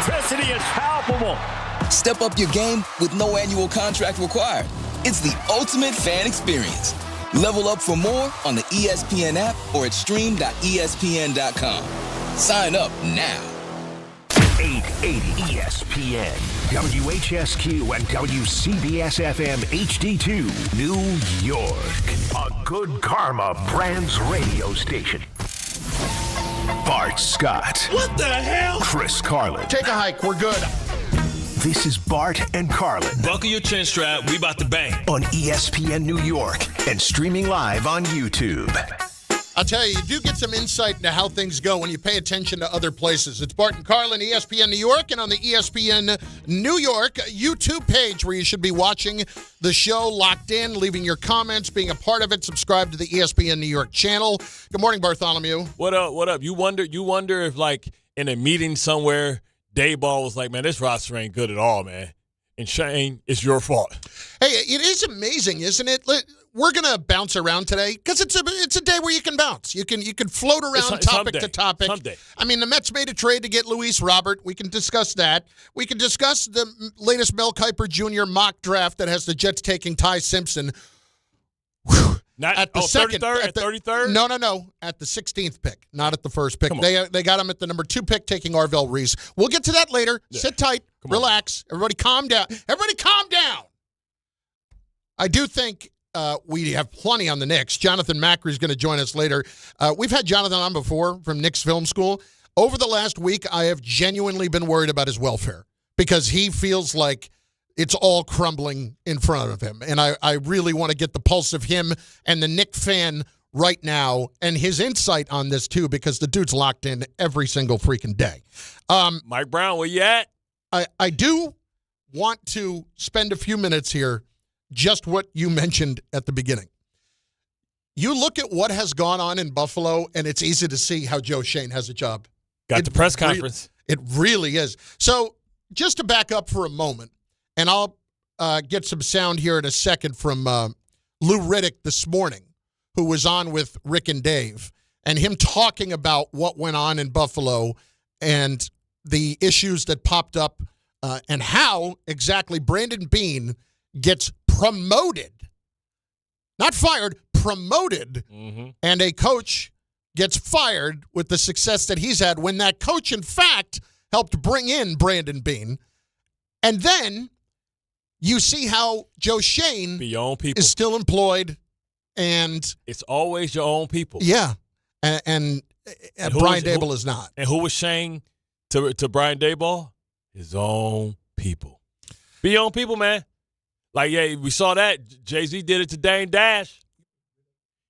electricity is palpable. Step up your game with no annual contract required. It's the ultimate fan experience. Level up for more on the ESPN app or at stream.espn.com. Sign up now. 880 ESPN, WHSQ, and WCBS-FM HD2, New York. A Good Karma Brands radio station. Bart Scott. What the hell? Chris Carlin. Take a hike. We're good. This is Bart and Carlin. Buckle your chin strap. We about to bang. On ESPN New York and streaming live on YouTube. I'll tell you do get some insight into how things go when you pay attention to other places. It's Bart and Carlin, ESPN New York, and on the ESPN New York YouTube page where you should be watching the show locked in, leaving your comments, being a part of it. Subscribe to the ESPN New York channel. Good morning, Bartholomew. What up? What up? You wonder if, like, in a meeting somewhere, Dayball was like, man, this roster ain't good at all, man. And Shane, it's your fault. Hey, it is amazing, isn't it? We're gonna bounce around today because it's a day where you can bounce. You can float around topic to topic. Someday. I mean, the Mets made a trade to get Luis Robert. We can discuss that. We can discuss the latest Mel Kiper Jr. mock draft that has the Jets taking Ty Simpson. Whew. Not at the second, 33rd? At 33rd? No. At the 16th pick, not at the first pick. They got him at the number 2 pick, taking Arvell Reese. We'll get to that later. Yeah. Sit tight. Relax. Everybody calm down. I do think we have plenty on the Knicks. Jonathan Macri is going to join us later. We've had Jonathan on before from Knicks Film School. Over the last week, I have genuinely been worried about his welfare because he feels like it's all crumbling in front of him. And I really want to get the pulse of him and the Knick fan right now and his insight on this, too, because the dude's locked in every single freaking day. Mike Brown, where you at? I do want to spend a few minutes here just what you mentioned at the beginning. You look at what has gone on in Buffalo, and it's easy to see how Joe Schoen has a job. Got the press conference. It really is. So just to back up for a moment, and I'll get some sound here in a second from Lou Riddick this morning, who was on with Rick and Dave, and him talking about what went on in Buffalo and the issues that popped up and how exactly Brandon Beane gets promoted, not fired, promoted, and a coach gets fired with the success that he's had when that coach, in fact, helped bring in Brandon Beane. And then you see how Joe Schoen is still employed. And it's always your own people. Yeah. And Brian Daboll is not. And who was Schoen to Brian Daboll? His own people. Be your own people, man. Like, yeah, we saw that. Jay-Z did it to Dame Dash.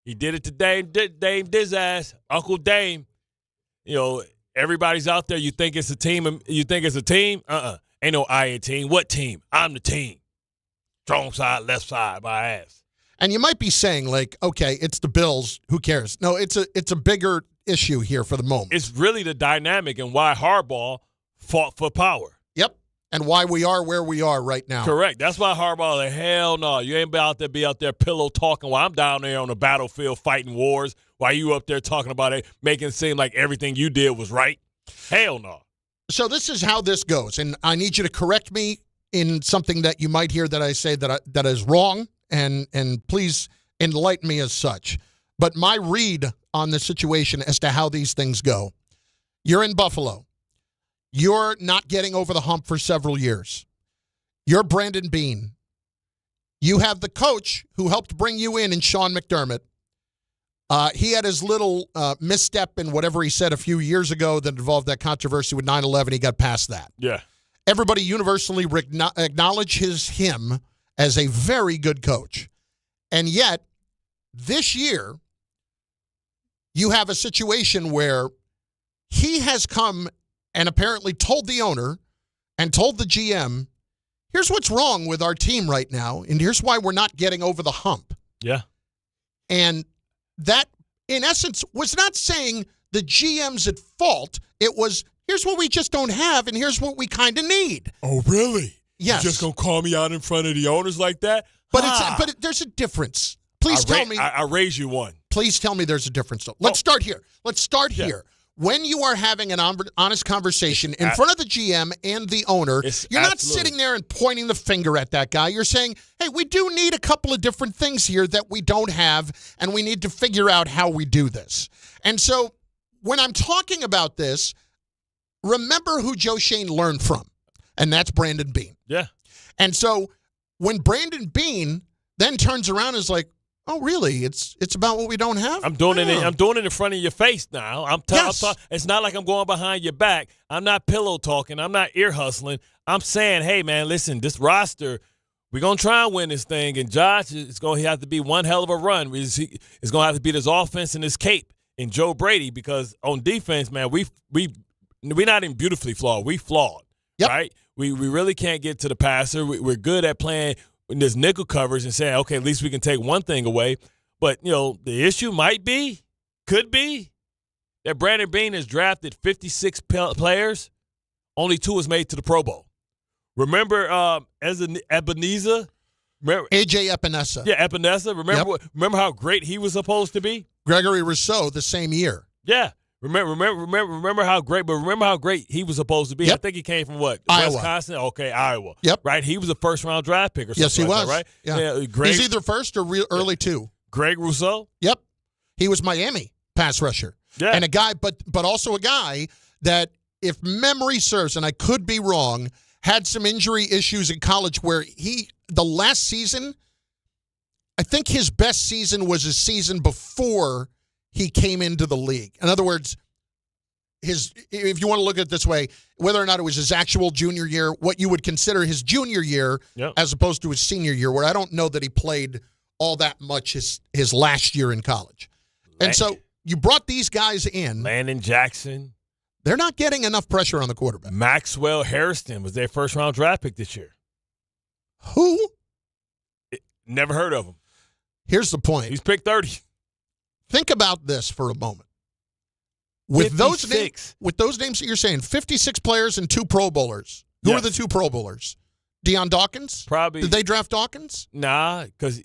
He did it to Dame Dizass, Uncle Dame. You know, everybody's out there. You think it's a team? You think it's a team? Ain't no I in team. What team? I'm the team. Strong side, left side, my ass. And you might be saying, like, okay, it's the Bills. Who cares? No, it's a bigger issue here for the moment. It's really the dynamic and why Harbaugh fought for power. Yep. And why we are where we are right now. Correct. That's why Harbaugh, like, hell no. You ain't be out there pillow talking while I'm down there on the battlefield fighting wars while you up there talking about it, making it seem like everything you did was right. Hell no. So this is how this goes. And I need you to correct me in something that you might hear that I say that is wrong. And please enlighten me as such. But my read on the situation as to how these things go. You're in Buffalo. You're not getting over the hump for several years. You're Brandon Beane. You have the coach who helped bring you in Sean McDermott. He had his little misstep in whatever he said a few years ago that involved that controversy with 9/11. He got past that. Yeah. Everybody universally acknowledges him as a very good coach. And yet, this year, you have a situation where he has come and apparently told the owner and told the GM, here's what's wrong with our team right now, and here's why we're not getting over the hump. Yeah. And that, in essence, was not saying the GM's at fault. It was, here's what we just don't have, and here's what we kind of need. Oh, really? Yes. You just going to call me out in front of the owners like that? But there's a difference. Please tell me. I raise you one. Please tell me there's a difference, though. Let's start here. when you are having an honest conversation in front of the GM and the owner, you're not sitting there and pointing the finger at that guy. You're saying, hey, we do need a couple of different things here that we don't have, and we need to figure out how we do this. And so when I'm talking about this, remember who Joe Schoen learned from, and that's Brandon Beane. Yeah. And so when Brandon Beane then turns around and is like, oh, really? It's about what we don't have? I'm doing it in front of your face now. It's not like I'm going behind your back. I'm not pillow talking. I'm not ear hustling. I'm saying, hey, man, listen, this roster, we're going to try and win this thing, and Josh is going to have to be one hell of a run. It's going to have to be this offense and this cape and Joe Brady, because on defense, man, we're not even beautifully flawed. We flawed, right? We really can't get to the passer. We're good at playing – in this nickel coverage and saying, okay, at least we can take one thing away. But, the issue could be, that Brandon Beane has drafted 56 players. Only 2 was made to the Pro Bowl. Remember Ebenezer? Remember, A.J. Epinesa. Yeah, Epinesa. Remember how great he was supposed to be? Gregory Rousseau the same year. Yeah. Remember how great he was supposed to be. Yep. I think he came from what? Iowa. Wisconsin? Okay, Iowa. Yep. Right? He was a first-round draft pick or something. Yes, he was. That, right? Yeah. He's either first or early 2. Greg Rousseau? Yep. He was Miami pass rusher. Yeah. And a guy, but also a guy that, if memory serves, and I could be wrong, had some injury issues in college where the last season, I think his best season was his season before he came into the league. In other words, if you want to look at it this way, whether or not it was his actual junior year, what you would consider his junior year as opposed to his senior year, where I don't know that he played all that much his last year in college. And so you brought these guys in. Landon Jackson. They're not getting enough pressure on the quarterback. Maxwell Harrison was their first-round draft pick this year. Who? Never heard of him. Here's the point. He's picked 30. Think about this for a moment. With those names that you're saying, 56 players and 2 Pro Bowlers. Who are the 2 Pro Bowlers? Deion Dawkins? Probably. Did they draft Dawkins? Nah, because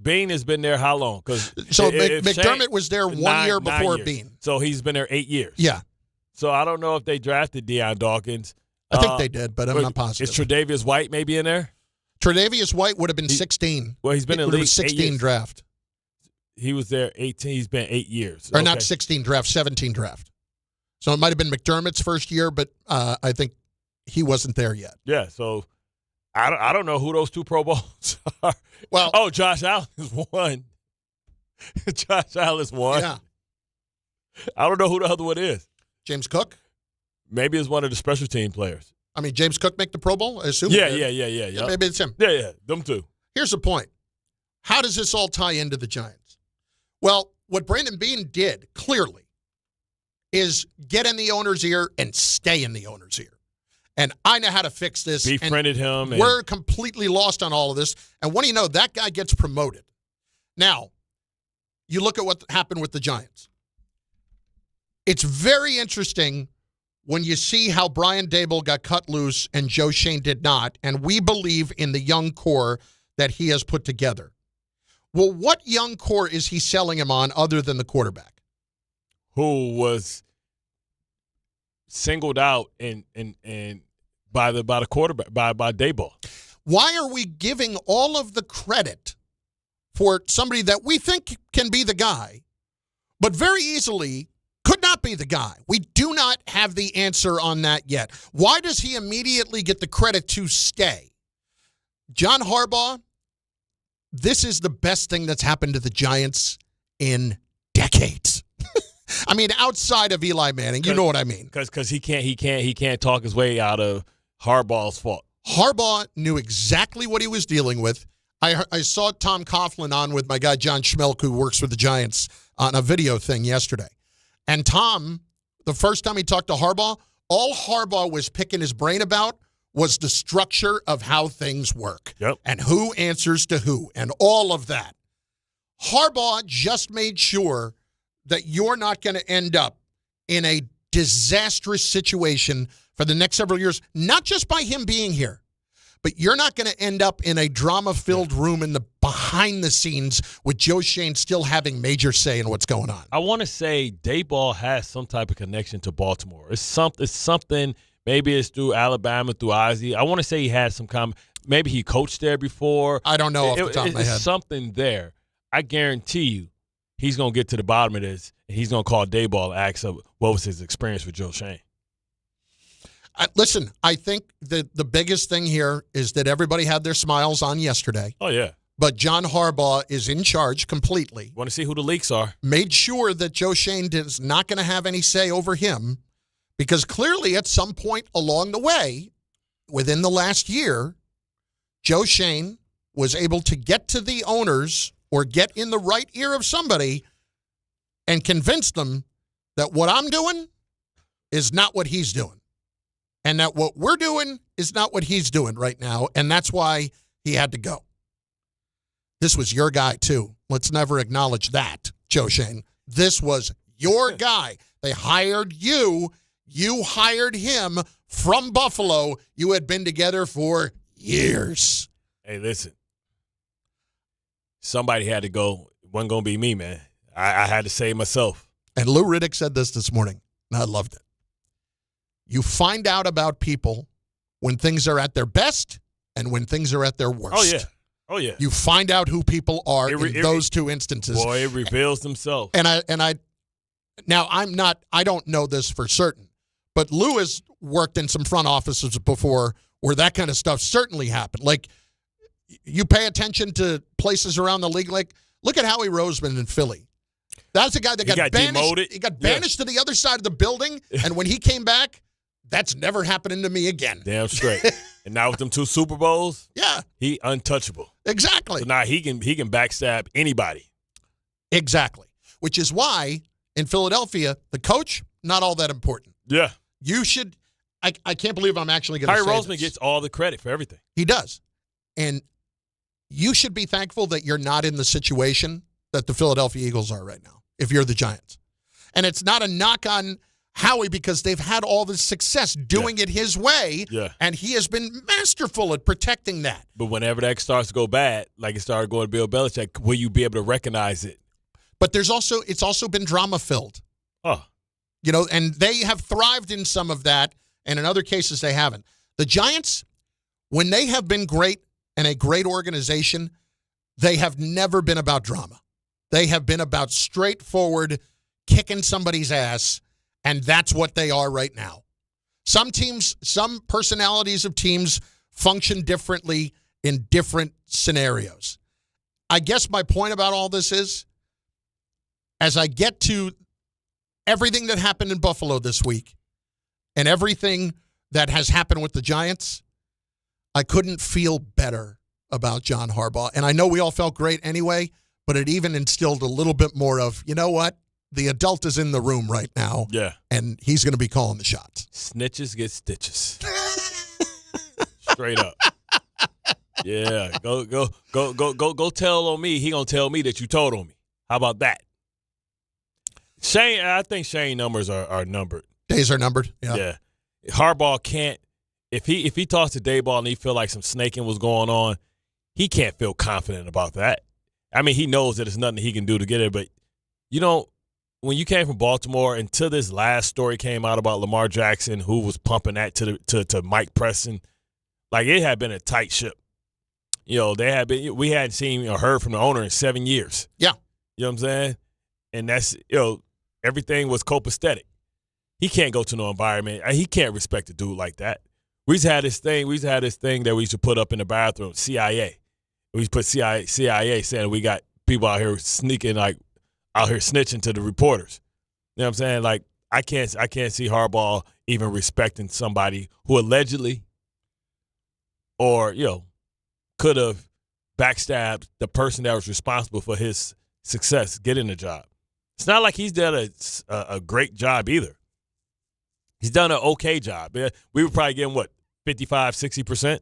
Beane has been there how long? So McDermott was there 1 year before Beane. So he's been there 8 years. Yeah. So I don't know if they drafted Deion Dawkins. I think they did, but I'm not positive. Is Tre'Davious White maybe in there? Tre'Davious White would have been 16. Well, he's been in the league 16 draft. He was there 18. He's been 8 years. Or not 16 draft, 17 draft. So it might have been McDermott's first year, but I think he wasn't there yet. Yeah, so I don't know who those 2 Pro Bowls are. Well, Josh Allen is one. Josh Allen is one. Yeah. I don't know who the other one is. James Cook? Maybe it's one of the special team players. I mean, James Cook make the Pro Bowl? I assume. Yeah. Maybe it's him. Yeah, them 2. Here's the point. How does this all tie into the Giants? Well, what Brandon Beane did, clearly, is get in the owner's ear and stay in the owner's ear. And I know how to fix this. Befriended him. We're completely lost on all of this. And what do you know? That guy gets promoted. Now, you look at what happened with the Giants. It's very interesting when you see how Brian Daboll got cut loose and Joe Schoen did not, and we believe in the young core that he has put together. Well, what young core is he selling him on other than the quarterback? Who was singled out and by the quarterback by Daboll. Why are we giving all of the credit for somebody that we think can be the guy, but very easily could not be the guy? We do not have the answer on that yet. Why does he immediately get the credit to stay? John Harbaugh, this is the best thing that's happened to the Giants in decades. I mean, outside of Eli Manning, you know what I mean. Because he can't talk his way out of Harbaugh's fault. Harbaugh knew exactly what he was dealing with. I saw Tom Coughlin on with my guy John Schmelk, who works with the Giants, on a video thing yesterday. And Tom, the first time he talked to Harbaugh, all Harbaugh was picking his brain about was the structure of how things work. Yep. And who answers to who and all of that. Harbaugh just made sure that you're not going to end up in a disastrous situation for the next several years, not just by him being here, but you're not going to end up in a drama-filled room in the behind the scenes with Joe Schoen still having major say in what's going on. I want to say Dayball has some type of connection to Baltimore. It's something. Maybe it's through Alabama, through Ozzie. I want to say he had some maybe he coached there before. I don't know off the top of my head. It's something there. I guarantee you he's going to get to the bottom of this, and he's going to call Dayball and ask him what was his experience with Joe Schoen. Listen, I think that the biggest thing here is that everybody had their smiles on yesterday. Oh, yeah. But John Harbaugh is in charge completely. Want to see who the leaks are. Made sure that Joe Schoen is not going to have any say over him, because clearly at some point along the way, within the last year, Joe Schoen was able to get to the owners or get in the right ear of somebody and convince them that what I'm doing is not what he's doing. And that what we're doing is not what he's doing right now. And that's why he had to go. This was your guy, too. Let's never acknowledge that, Joe Schoen. This was your guy. They hired you. You hired him from Buffalo. You had been together for years. Hey, listen. Somebody had to go. It wasn't going to be me, man. I had to save myself. And Lou Riddick said this morning, and I loved it. You find out about people when things are at their best and when things are at their worst. Oh, yeah. Oh, yeah. You find out who people are in those two instances. Boy, it reveals themselves. And I don't know this for certain, but Lou has worked in some front offices before where that kind of stuff certainly happened. Like, you pay attention to places around the league. Like, look at Howie Roseman in Philly. That's a guy that got banished. Demoted. He got banished to the other side of the building, and when he came back, that's never happening to me again. Damn straight. And now with them 2 Super Bowls, yeah, he untouchable. Exactly. So now he can backstab anybody. Exactly. Which is why in Philadelphia, the coach, not all that important. Yeah. You should. I can't believe I'm actually going to say Roseman gets all the credit for everything. He does. And you should be thankful that you're not in the situation that the Philadelphia Eagles are right now, if you're the Giants. And it's not a knock on Howie, because they've had all this success doing it his way, and he has been masterful at protecting that. But whenever that starts to go bad, like it started going to Bill Belichick, will you be able to recognize it? But it's also been drama-filled. Oh. You know, and they have thrived in some of that, and in other cases they haven't. The Giants, when they have been great and a great organization, they have never been about drama. They have been about straightforward kicking somebody's ass. And that's what they are right now. Some teams, some personalities of teams function differently in different scenarios. I guess my point about all this is, as I get to everything that happened in Buffalo this week and everything that has happened with the Giants, I couldn't feel better about John Harbaugh. And I know we all felt great anyway, but it even instilled a little bit more of, you know what? The adult is in the room right now. Yeah. And he's going to be calling the shots. Snitches get stitches. Straight up. Yeah. Go tell on me. He going to tell me that you told on me. How about that? I think Shane numbers are numbered. Days are numbered. Yeah. Harbaugh can't, if he talks to Dayball and he feel like some snaking was going on, he can't feel confident about that. I mean, he knows that there's nothing he can do to get it, but you know, when you came from Baltimore until this last story came out about Lamar Jackson, who was pumping that to Mike Preston, like it had been a tight ship. You know, we hadn't seen or heard from the owner in 7 years. Yeah. You know what I'm saying? And that's, everything was copacetic. He can't go to no environment. He can't respect a dude like that. We used to have this thing that we used to put up in the bathroom, CIA. We used to put CIA saying we got people out here sneaking, like, out here snitching to the reporters. You know what I'm saying? Like, I can't see Harbaugh even respecting somebody who allegedly or, could have backstabbed the person that was responsible for his success getting the job. It's not like he's done a great job either. He's done an okay job. We were probably getting, 55, 60%?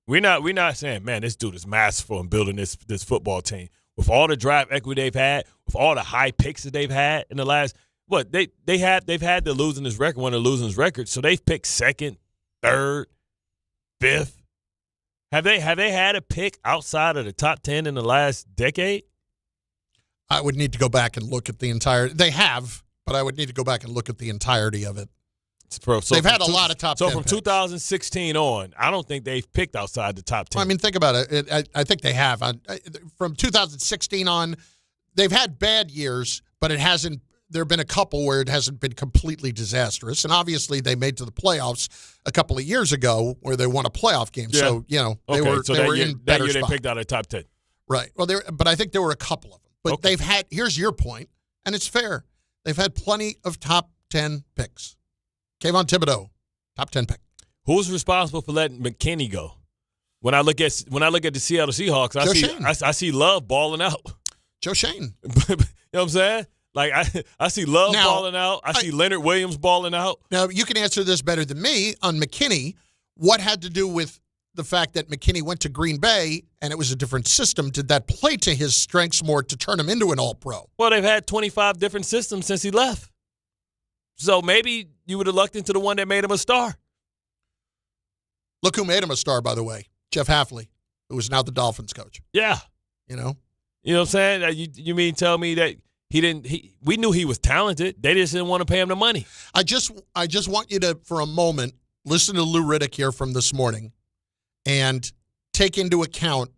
We're not saying, man, this dude is masterful in building this football team. With all the draft equity they've had, with all the high picks that they've had in the last, they've had the losing this record, one of the losing records. So they've picked second, third, fifth. Have they had a pick outside of the top 10 in the last decade? I would need to go back and look at the entire. They have, but I would need to go back and look at the entirety of it. So they've had a lot of top 10 So from picks. 2016 on, I don't think they've picked outside the top 10. I mean, think about it. I think they have. From 2016 on, they've had bad years, but it hasn't. There have been a couple where it hasn't been completely disastrous. And obviously, they made to the playoffs a couple of years ago where they won a playoff game. Yeah. So, they were in better that year spot. They picked out a top 10. Right. Well, but I think there were a couple of them. But Okay. they've had, here's your point, and it's fair. They've had plenty of top 10 picks. Kayvon Thibodeau, top 10 pick. Who's responsible for letting McKinney go? When I look at the Seattle Seahawks, I see Love balling out. Joe Shane. You know what I'm saying? Like, I see Love balling out. I see Leonard Williams balling out. Now, you can answer this better than me on McKinney. What had to do with the fact that McKinney went to Green Bay and it was a different system? Did that play to his strengths more to turn him into an all-pro? Well, they've had 25 different systems since he left. So maybe you would have lucked into the one that made him a star. Look who made him a star, by the way. Jeff Hafley, who is now the Dolphins coach. Yeah. You know? You know what I'm saying? You mean tell me that we knew he was talented. They just didn't want to pay him the money. I just want you to, for a moment, listen to Lou Riddick here from this morning and take into account,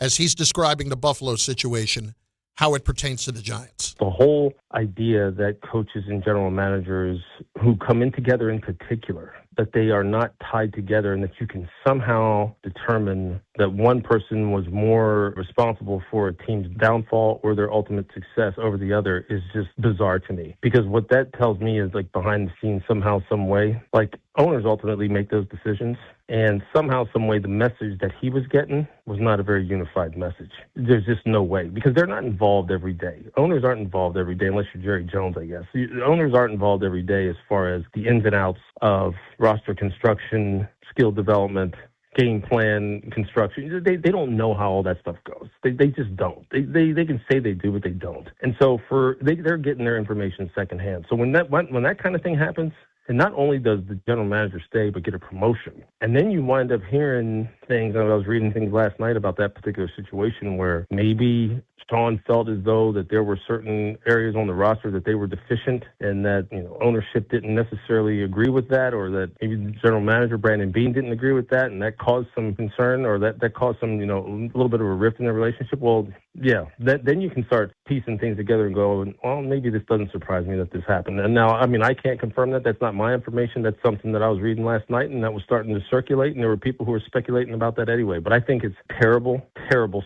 as he's describing the Buffalo situation, how it pertains to the Giants. The whole idea that coaches and general managers who come in together in particular, that they are not tied together and that you can somehow determine that one person was more responsible for a team's downfall or their ultimate success over the other is just bizarre to me. Because what that tells me is, like, behind the scenes, somehow, some way, like, owners ultimately make those decisions. And somehow, some way, the message that he was getting was not a very unified message. There's just no way, because they're not involved every day. Owners aren't involved every day, unless you're Jerry Jones, I guess. Owners aren't involved every day as far as the ins and outs of roster construction, skill development, game plan construction. They don't know how all that stuff goes. They just don't. They can say they do, but they don't. And so they're getting their information secondhand. So when that kind of thing happens, and not only does the general manager stay, but get a promotion. And then you wind up hearing things, I was reading things last night about that particular situation where maybe Sean felt as though that there were certain areas on the roster that they were deficient and that, ownership didn't necessarily agree with that, or that maybe the general manager, Brandon Beane, didn't agree with that, and that caused some concern, or that caused some, a little bit of a rift in their relationship. Well, yeah, then you can start piecing things together and go, well, maybe this doesn't surprise me that this happened. And now, I can't confirm that. That's not my information. That's something that I was reading last night, and that was starting to circulate, and there were people who were speculating about that anyway. But I think it's terrible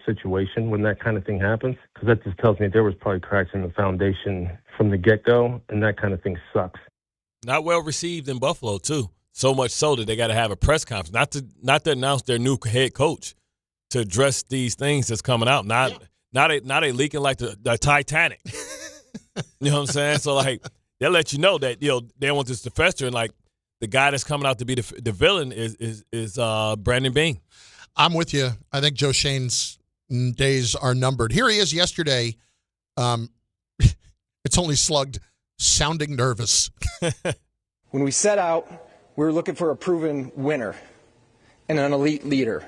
situation when that kind of thing happens, because that just tells me there was probably cracks in the foundation from the get-go, and that kind of thing sucks. Not well received in Buffalo, too. So much so that they got to have a press conference, not to announce their new head coach, to address these things that's coming out. Not they leaking like the Titanic. You know what I'm saying? So, like, they'll let you know that, they don't want this to fester, and, like, the guy that's coming out to be the villain is Brandon Beane. I'm with you. I think Joe Shane's days are numbered. Here he is yesterday. It's only slugged, sounding nervous. When we set out, we were looking for a proven winner and an elite leader.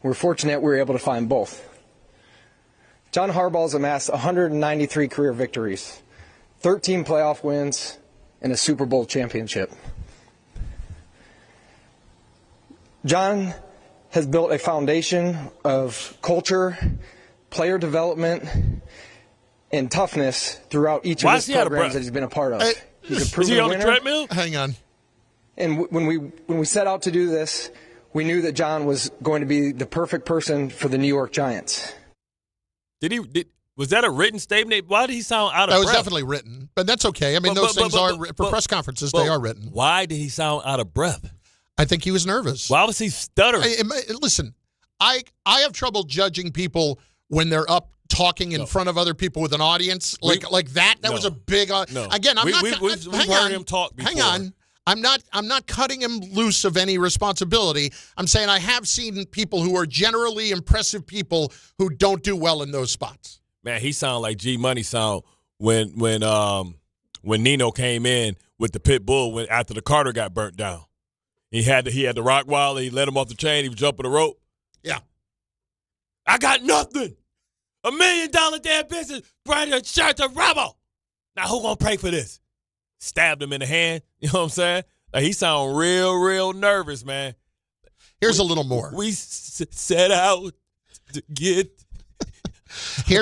We're fortunate we were able to find both. John Harbaugh's amassed 193 career victories, 13 playoff wins, and a Super Bowl championship. John has built a foundation of culture, player development, and toughness throughout each of his programs that he's been a part of. He's a proven is he on winner. the treadmill? Hang on. And when we set out to do this, we knew that John was going to be the perfect person for the New York Giants. Was that a written statement? Why did he sound out of breath? That was definitely written, but that's okay. I mean, those things are for press conferences. They are written. Why did he sound out of breath? I think he was nervous. Why was he stuttering? Listen, I have trouble judging people when they're up talking in front of other people with an audience like that. That was a big. Again, we've heard him talk before. Hang on. I'm not cutting him loose of any responsibility. I'm saying I have seen people who are generally impressive people who don't do well in those spots. Man, he sounded like G Money sound when Nino came in with the pit bull after the Carter got burnt down. He had the Rottweiler. He let him off the chain. He was jumping the rope. Yeah. I got nothing. $1 million damn business. Brandon shirt to Rebel. Now who gonna pay for this? Stabbed him in the hand. You know what I'm saying? Like, he sound real nervous, man. Here's a little more. We set out to get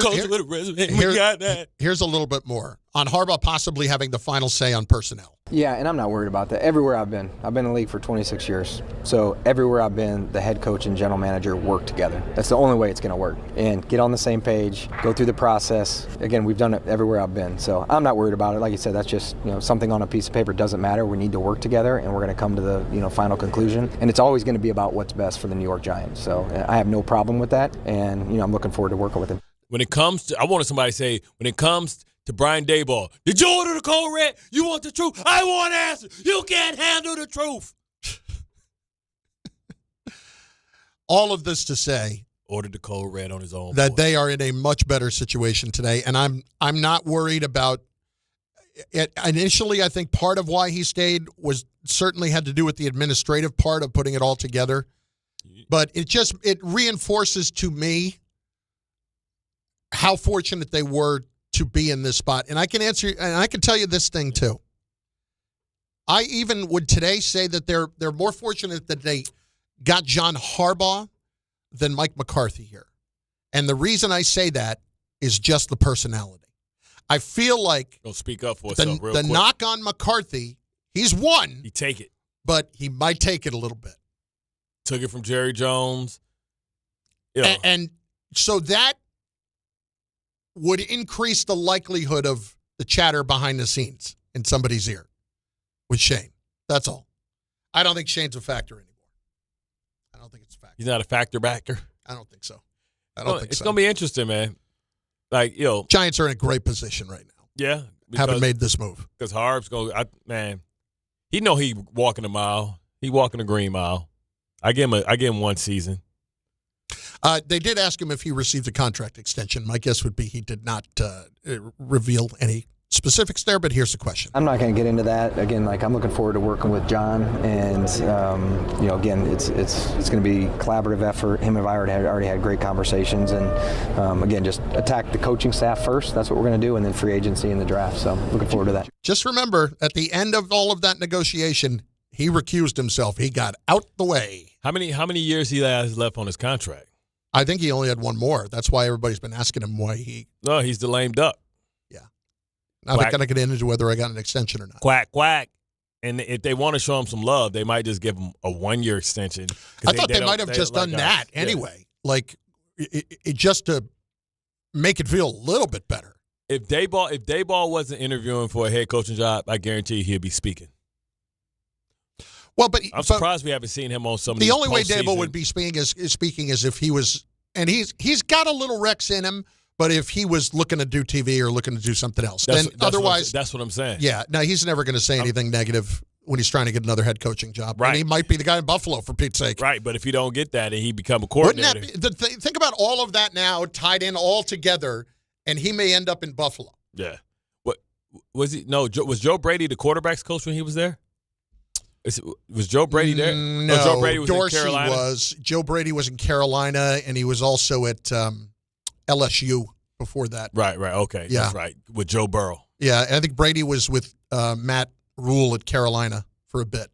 coach with a resume. We got that. Here's a little bit more on Harbaugh possibly having the final say on personnel. Yeah, and I'm not worried about that. Everywhere I've been in the league for 26 years. So everywhere I've been, the head coach and general manager work together. That's the only way it's going to work. And get on the same page, go through the process. Again, we've done it everywhere I've been. So I'm not worried about it. Like you said, that's just, something on a piece of paper doesn't matter. We need to work together, and we're going to come to the, final conclusion. And it's always going to be about what's best for the New York Giants. So I have no problem with that, and, I'm looking forward to working with him. When it comes to, I wanted somebody to say, when it comes to Brian Daboll, did you order the Code Red? You want the truth? I want answers. You can't handle the truth. All of this to say, ordered the Code Red on his own. That board. They are in a much better situation today, and I'm not worried about it. Initially, I think part of why he stayed was certainly had to do with the administrative part of putting it all together, but it reinforces to me how fortunate they were to be in this spot. And I can tell you this thing too. I even would today say that they're more fortunate that they got John Harbaugh than Mike McCarthy here. And the reason I say that is just the personality. I feel like don't speak up for yourself real the quick. knock on McCarthy, he's won. He take it. But he might take it a little bit. Took it from Jerry Jones. And so that would increase the likelihood of the chatter behind the scenes in somebody's ear with Shane. That's all. I don't think Shane's a factor anymore. I don't think it's a factor. He's not a factor backer? I don't think so. It's going to be interesting, man. Like, Giants are in a great position right now. Yeah. Haven't made this move. Because Harb's he know he walking a mile. He walking a green mile. I give him one season. They did ask him if he received a contract extension. My guess would be he did not reveal any specifics there, but here's the question. I'm not going to get into that. Again, I'm looking forward to working with John, and, again, it's going to be a collaborative effort. Him and I already had great conversations, and, again, just attack the coaching staff first. That's what we're going to do, and then free agency and the draft. So looking forward to that. Just remember, at the end of all of that negotiation, he recused himself. He got out the way. How many years he has left on his contract? I think he only had one more. That's why everybody's been asking him why he. No, he's the lame duck. Yeah. I'm not going to get into whether I got an extension or not. Quack, quack. And if they want to show him some love, they might just give him a 1-year extension. I thought they might have just done that anyway. Yeah. It just to make it feel a little bit better. If Daboll wasn't interviewing for a head coaching job, I guarantee he'd be speaking. Well, I'm surprised we haven't seen him on some of these. The only way Daboll would be speaking is if he was, and he's got a little Rex in him, but if he was looking to do TV or looking to do something else, otherwise, that's what I'm saying. Yeah, no, he's never going to say anything negative when he's trying to get another head coaching job. Right, and he might be the guy in Buffalo for Pete's sake. Right, but if you don't get that and he become a coordinator, think about all of that now tied in all together, and he may end up in Buffalo. Yeah, what was he? No, was Joe Brady the quarterback's coach when he was there? Was Joe Brady there? No, Joe Brady was Dorsey in Carolina? was. Joe Brady was in Carolina, and he was also at LSU before that. Right, okay. Yeah. That's right, with Joe Burrow. Yeah, I think Brady was with Matt Rule at Carolina for a bit.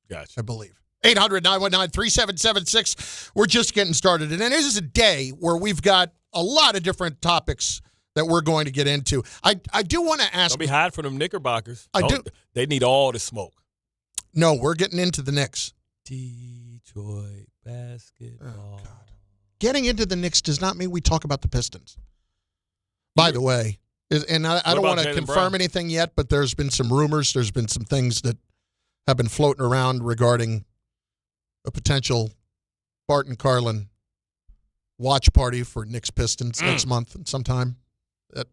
Gotcha. I believe. 800-919-3776. We're just getting started. And this is a day where we've got a lot of different topics that we're going to get into. I do want to ask. Don't be hiding from them Knickerbockers. I do. They need all the smoke. No, we're getting into the Knicks. Detroit basketball. Oh, God. Getting into the Knicks does not mean we talk about the Pistons. By the way, and I don't want to confirm anything yet, but there's been some rumors. There's been some things that have been floating around regarding a potential Bart and Carlin watch party for Knicks Pistons next month sometime.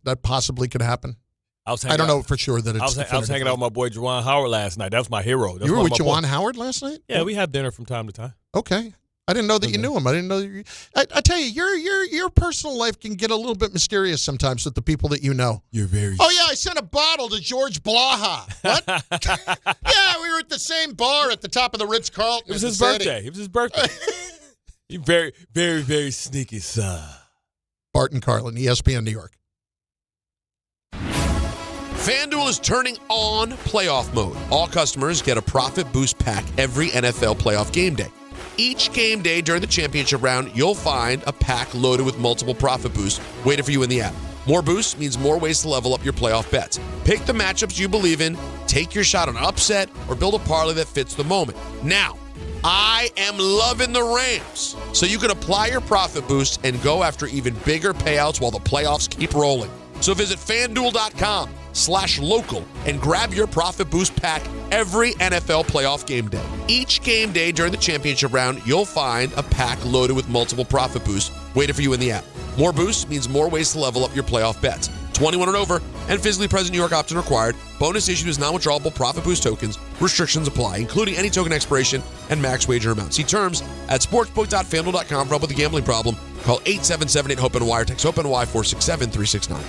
That possibly could happen. I don't know for sure that it's. I was hanging out with my boy Juwan Howard last night. That was my hero. You were with Juwan Howard last night? Yeah, we have dinner from time to time. Okay, I didn't know that you knew him. I didn't know. I tell you, your personal life can get a little bit mysterious sometimes with the people that you know. You're very. Oh yeah, I sent a bottle to George Blaha. What? Yeah, we were at the same bar at the top of the Ritz-Carlton. It was his birthday. It was his birthday. You very, very, very sneaky, son. Bart and Carlin, ESPN New York. FanDuel is turning on playoff mode. All customers get a profit boost pack every NFL playoff game day. Each game day during the championship round, you'll find a pack loaded with multiple profit boosts waiting for you in the app. More boosts means more ways to level up your playoff bets. Pick the matchups you believe in, take your shot on an upset, or build a parlay that fits the moment. Now, I am loving the Rams, so you can apply your profit boost and go after even bigger payouts while the playoffs keep rolling. So visit FanDuel.com/local and grab your profit boost pack every NFL playoff game day. Each game day during the championship round, you'll find a pack loaded with multiple profit boosts waiting for you in the app. More boosts means more ways to level up your playoff bets. 21 and over and physically present New York option required. Bonus issued is non-withdrawable profit boost tokens. Restrictions apply, including any token expiration and max wager amount. See terms at sportsbook.fanduel.com. For help with a gambling problem, call 877-8-HOPE-NY or text HOPE-NY 467-369.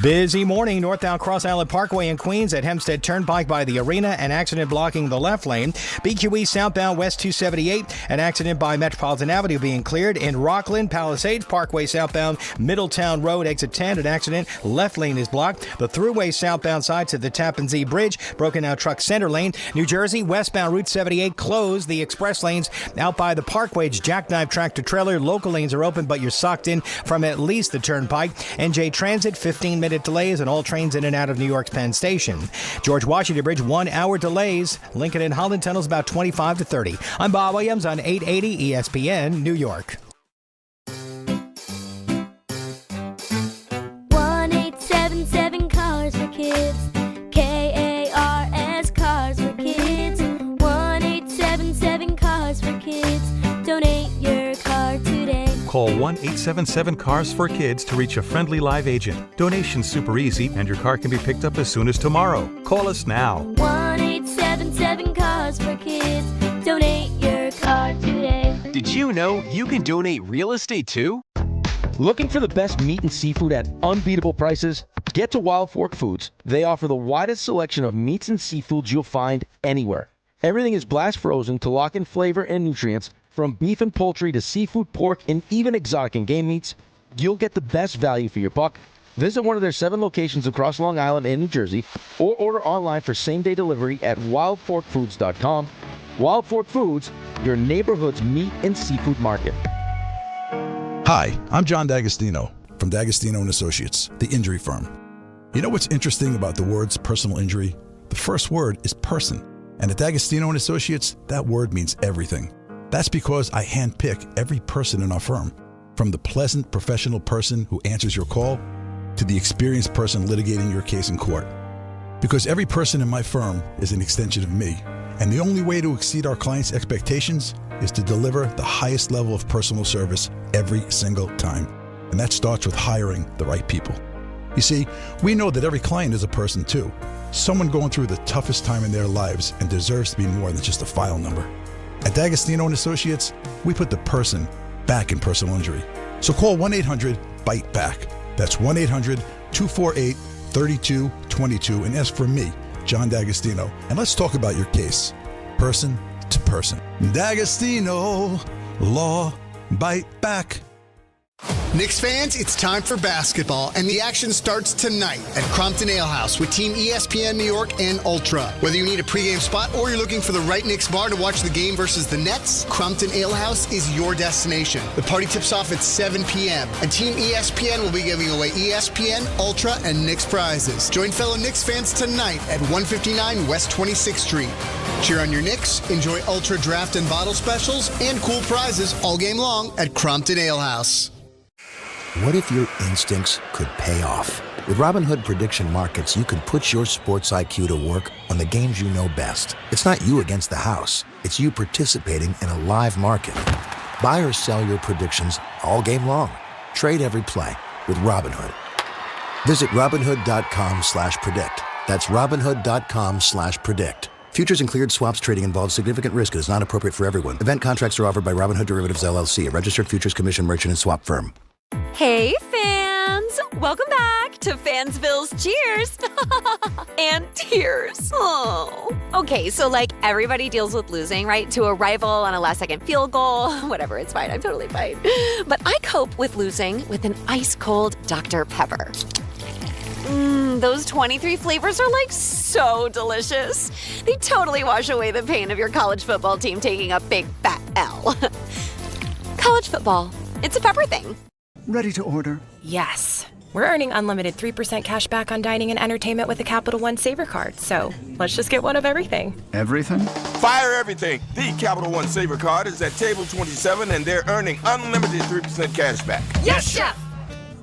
Busy morning northbound Cross Island Parkway in Queens at Hempstead Turnpike by the arena. An accident blocking the left lane. BQE southbound West 278. An accident by Metropolitan Avenue being cleared. In Rockland, Palisades Parkway southbound Middletown Road exit 10. An accident. Left lane is blocked. The thruway southbound side to the Tappan Zee Bridge. Broken out truck center lane. New Jersey westbound Route 78 closed. The express lanes out by the Parkway. Jackknife tractor trailer. Local lanes are open, but you're socked in from at least the turnpike. NJ Transit 15-minute delays and all trains in and out of New York's Penn Station. George Washington Bridge 1 hour delays. Lincoln and Holland tunnels about 25 to 30. I'm Bob Williams on 880 ESPN New York. 1-877 Cars for Kids. KARS Cars for Kids. 1-877 Cars for Kids. Donate your car today. Call 1-877-CARS-4-KIDS to reach a friendly live agent. Donation's super easy, and your car can be picked up as soon as tomorrow. Call us now. 1-877-CARS-4-KIDS. Donate your car today. Did you know you can donate real estate too? Looking for the best meat and seafood at unbeatable prices? Get to Wild Fork Foods. They offer the widest selection of meats and seafoods you'll find anywhere. Everything is blast frozen to lock in flavor and nutrients. From beef and poultry to seafood, pork, and even exotic and game meats, you'll get the best value for your buck. Visit one of their 7 locations across Long Island and New Jersey, or order online for same-day delivery at wildforkfoods.com. Wild Fork Foods, your neighborhood's meat and seafood market. Hi, I'm John D'Agostino from D'Agostino & Associates, the injury firm. You know what's interesting about the words personal injury? The first word is person. And at D'Agostino & Associates, that word means everything. That's because I handpick every person in our firm, from the pleasant professional person who answers your call to the experienced person litigating your case in court. Because every person in my firm is an extension of me, and the only way to exceed our clients' expectations is to deliver the highest level of personal service every single time. And that starts with hiring the right people. You see, we know that every client is a person too, someone going through the toughest time in their lives and deserves to be more than just a file number. At D'Agostino & Associates, we put the person back in personal injury. So call 1-800-BITE-BACK. That's 1-800-248-3222 and ask for me, John D'Agostino. And let's talk about your case, person to person. D'Agostino, law, bite back. Knicks fans, it's time for basketball, and the action starts tonight at Crompton Ale House with Team ESPN New York and Ultra. Whether you need a pregame spot or you're looking for the right Knicks bar to watch the game versus the Nets, Crompton Ale House is your destination. The party tips off at 7 p.m., and Team ESPN will be giving away ESPN, Ultra, and Knicks prizes. Join fellow Knicks fans tonight at 159 West 26th Street. Cheer on your Knicks, enjoy Ultra draft and bottle specials, and cool prizes all game long at Crompton Ale House. What if your instincts could pay off? With Robinhood Prediction Markets, you can put your sports IQ to work on the games you know best. It's not you against the house. It's you participating in a live market. Buy or sell your predictions all game long. Trade every play with Robinhood. Visit Robinhood.com/predict. That's Robinhood.com/predict. Futures and cleared swaps trading involves significant risk and is not appropriate for everyone. Event contracts are offered by Robinhood Derivatives LLC, a registered futures commission merchant and swap firm. Hey, fans! Welcome back to Fansville's cheers and tears. Oh. Okay, so like everybody deals with losing, right? To a rival on a last-second field goal. Whatever, it's fine. I'm totally fine. But I cope with losing with an ice-cold Dr. Pepper. Those 23 flavors are like so delicious. They totally wash away the pain of your college football team taking a big fat L. College football. It's a pepper thing. Ready to order? Yes. We're earning unlimited 3% cash back on dining and entertainment with the Capital One Saver Card. So let's just get one of everything. Everything? Fire everything. The Capital One Saver Card is at table 27 and they're earning unlimited 3% cash back. Yes, Chef!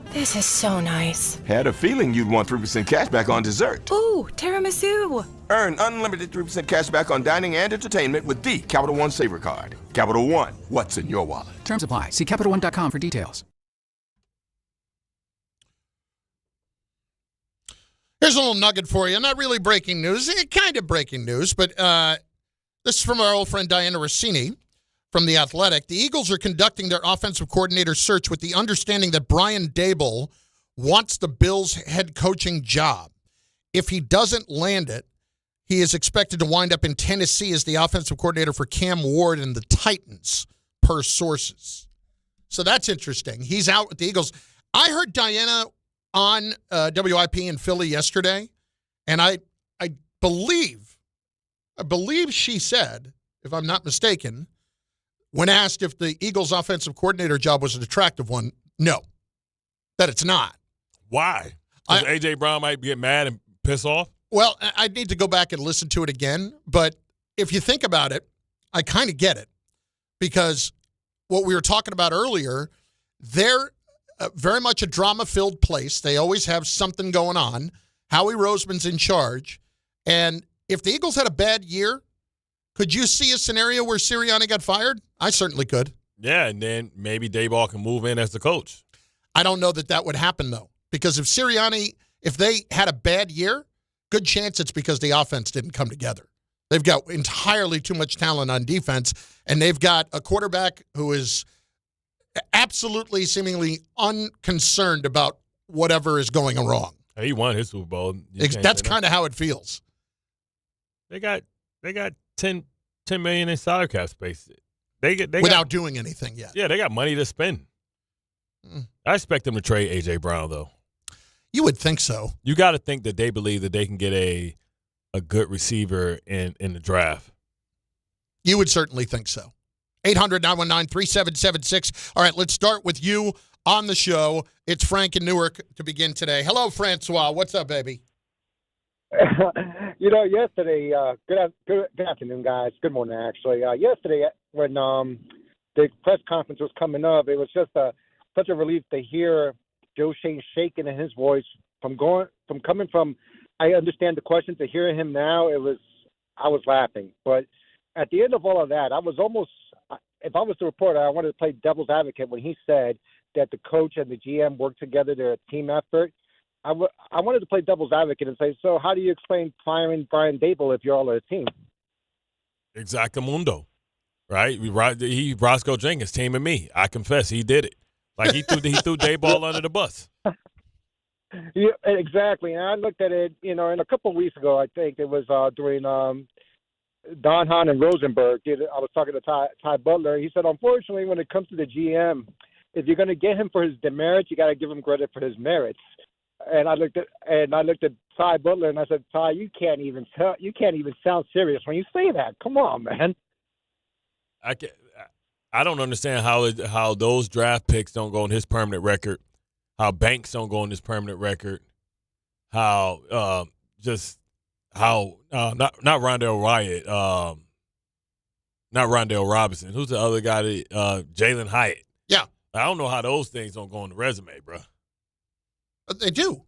This is so nice. Had a feeling you'd want 3% cash back on dessert. Ooh, tiramisu. Earn unlimited 3% cash back on dining and entertainment with the Capital One Saver Card. Capital One, what's in your wallet? Terms apply. See CapitalOne.com for details. Here's a little nugget for you. Not really breaking news. Kind of breaking news, but this is from our old friend Diana Rossini from The Athletic. The Eagles are conducting their offensive coordinator search with the understanding that Brian Daboll wants the Bills' head coaching job. If he doesn't land it, he is expected to wind up in Tennessee as the offensive coordinator for Cam Ward and the Titans, per sources. So that's interesting. He's out with the Eagles. I heard Diana on WIP in Philly yesterday, and I believe she said, if I'm not mistaken, when asked if the Eagles' offensive coordinator job was an attractive one, no, that it's not. Why? Because A.J. Brown might get mad and piss off? Well, I need to go back and listen to it again, but if you think about it, I kind of get it, because what we were talking about earlier, they're very much a drama-filled place. They always have something going on. Howie Roseman's in charge, and if the Eagles had a bad year, could you see a scenario where Sirianni got fired? I certainly could. Yeah, and then maybe Daboll can move in as the coach. I don't know that would happen, though, because if they had a bad year, good chance it's because the offense didn't come together. They've got entirely too much talent on defense, and they've got a quarterback who is absolutely seemingly unconcerned about whatever is going wrong. He won his Super Bowl. That's kind of how it feels. They got 10 million in salary cap space. They without doing anything yet. Yeah, they got money to spend. I expect them to trade A.J. Brown, though. You would think so. You got to think that they believe that they can get a good receiver in the draft. You would certainly think so. 800-919-3776. All right, let's start with you on the show. It's Frank in Newark to begin today. Hello, Francois. What's up, baby? Yesterday, good afternoon, guys. Good morning, actually. Yesterday, when the press conference was coming up, it was just such a relief to hear Joe Shane shaking in his voice coming from. I understand the question, to hear him now. I was laughing, but at the end of all of that, I was almost. If I was the reporter, I wanted to play devil's advocate when he said that the coach and the GM work together. They're a team effort. I wanted to play devil's advocate and say, so how do you explain firing Brian Daboll if you're all a team? Exactamundo, right? Roscoe Jenkins, team and me. I confess, he did it. Like he threw Daboll under the bus. Yeah, exactly. And I looked at it, and a couple of weeks ago, I think it was during Don Hahn and Rosenberg. I was talking to Ty Butler. He said, unfortunately, when it comes to the GM, if you're going to get him for his demerits, you got to give him credit for his merits. And I looked at Ty Butler and I said, Ty, you can't even sound serious when you say that. Come on, man. I don't understand how those draft picks don't go on his permanent record, how Banks don't go on his permanent record, how not Rondell Wyatt, not Rondell Robinson. Who's the other guy? Jalen Hyatt. Yeah. I don't know how those things don't go on the resume, bro. They do.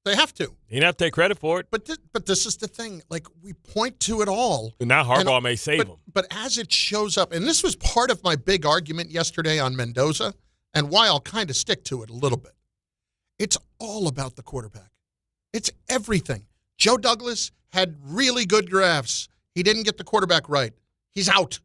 They have to. He didn't have to take credit for it. But this is the thing. Like, we point to it all. And now Harbaugh may save him. But as it shows up, and this was part of my big argument yesterday on Mendoza, and why I'll kind of stick to it a little bit. It's all about the quarterback. It's everything. Joe Douglas had really good drafts. He didn't get the quarterback right. He's out.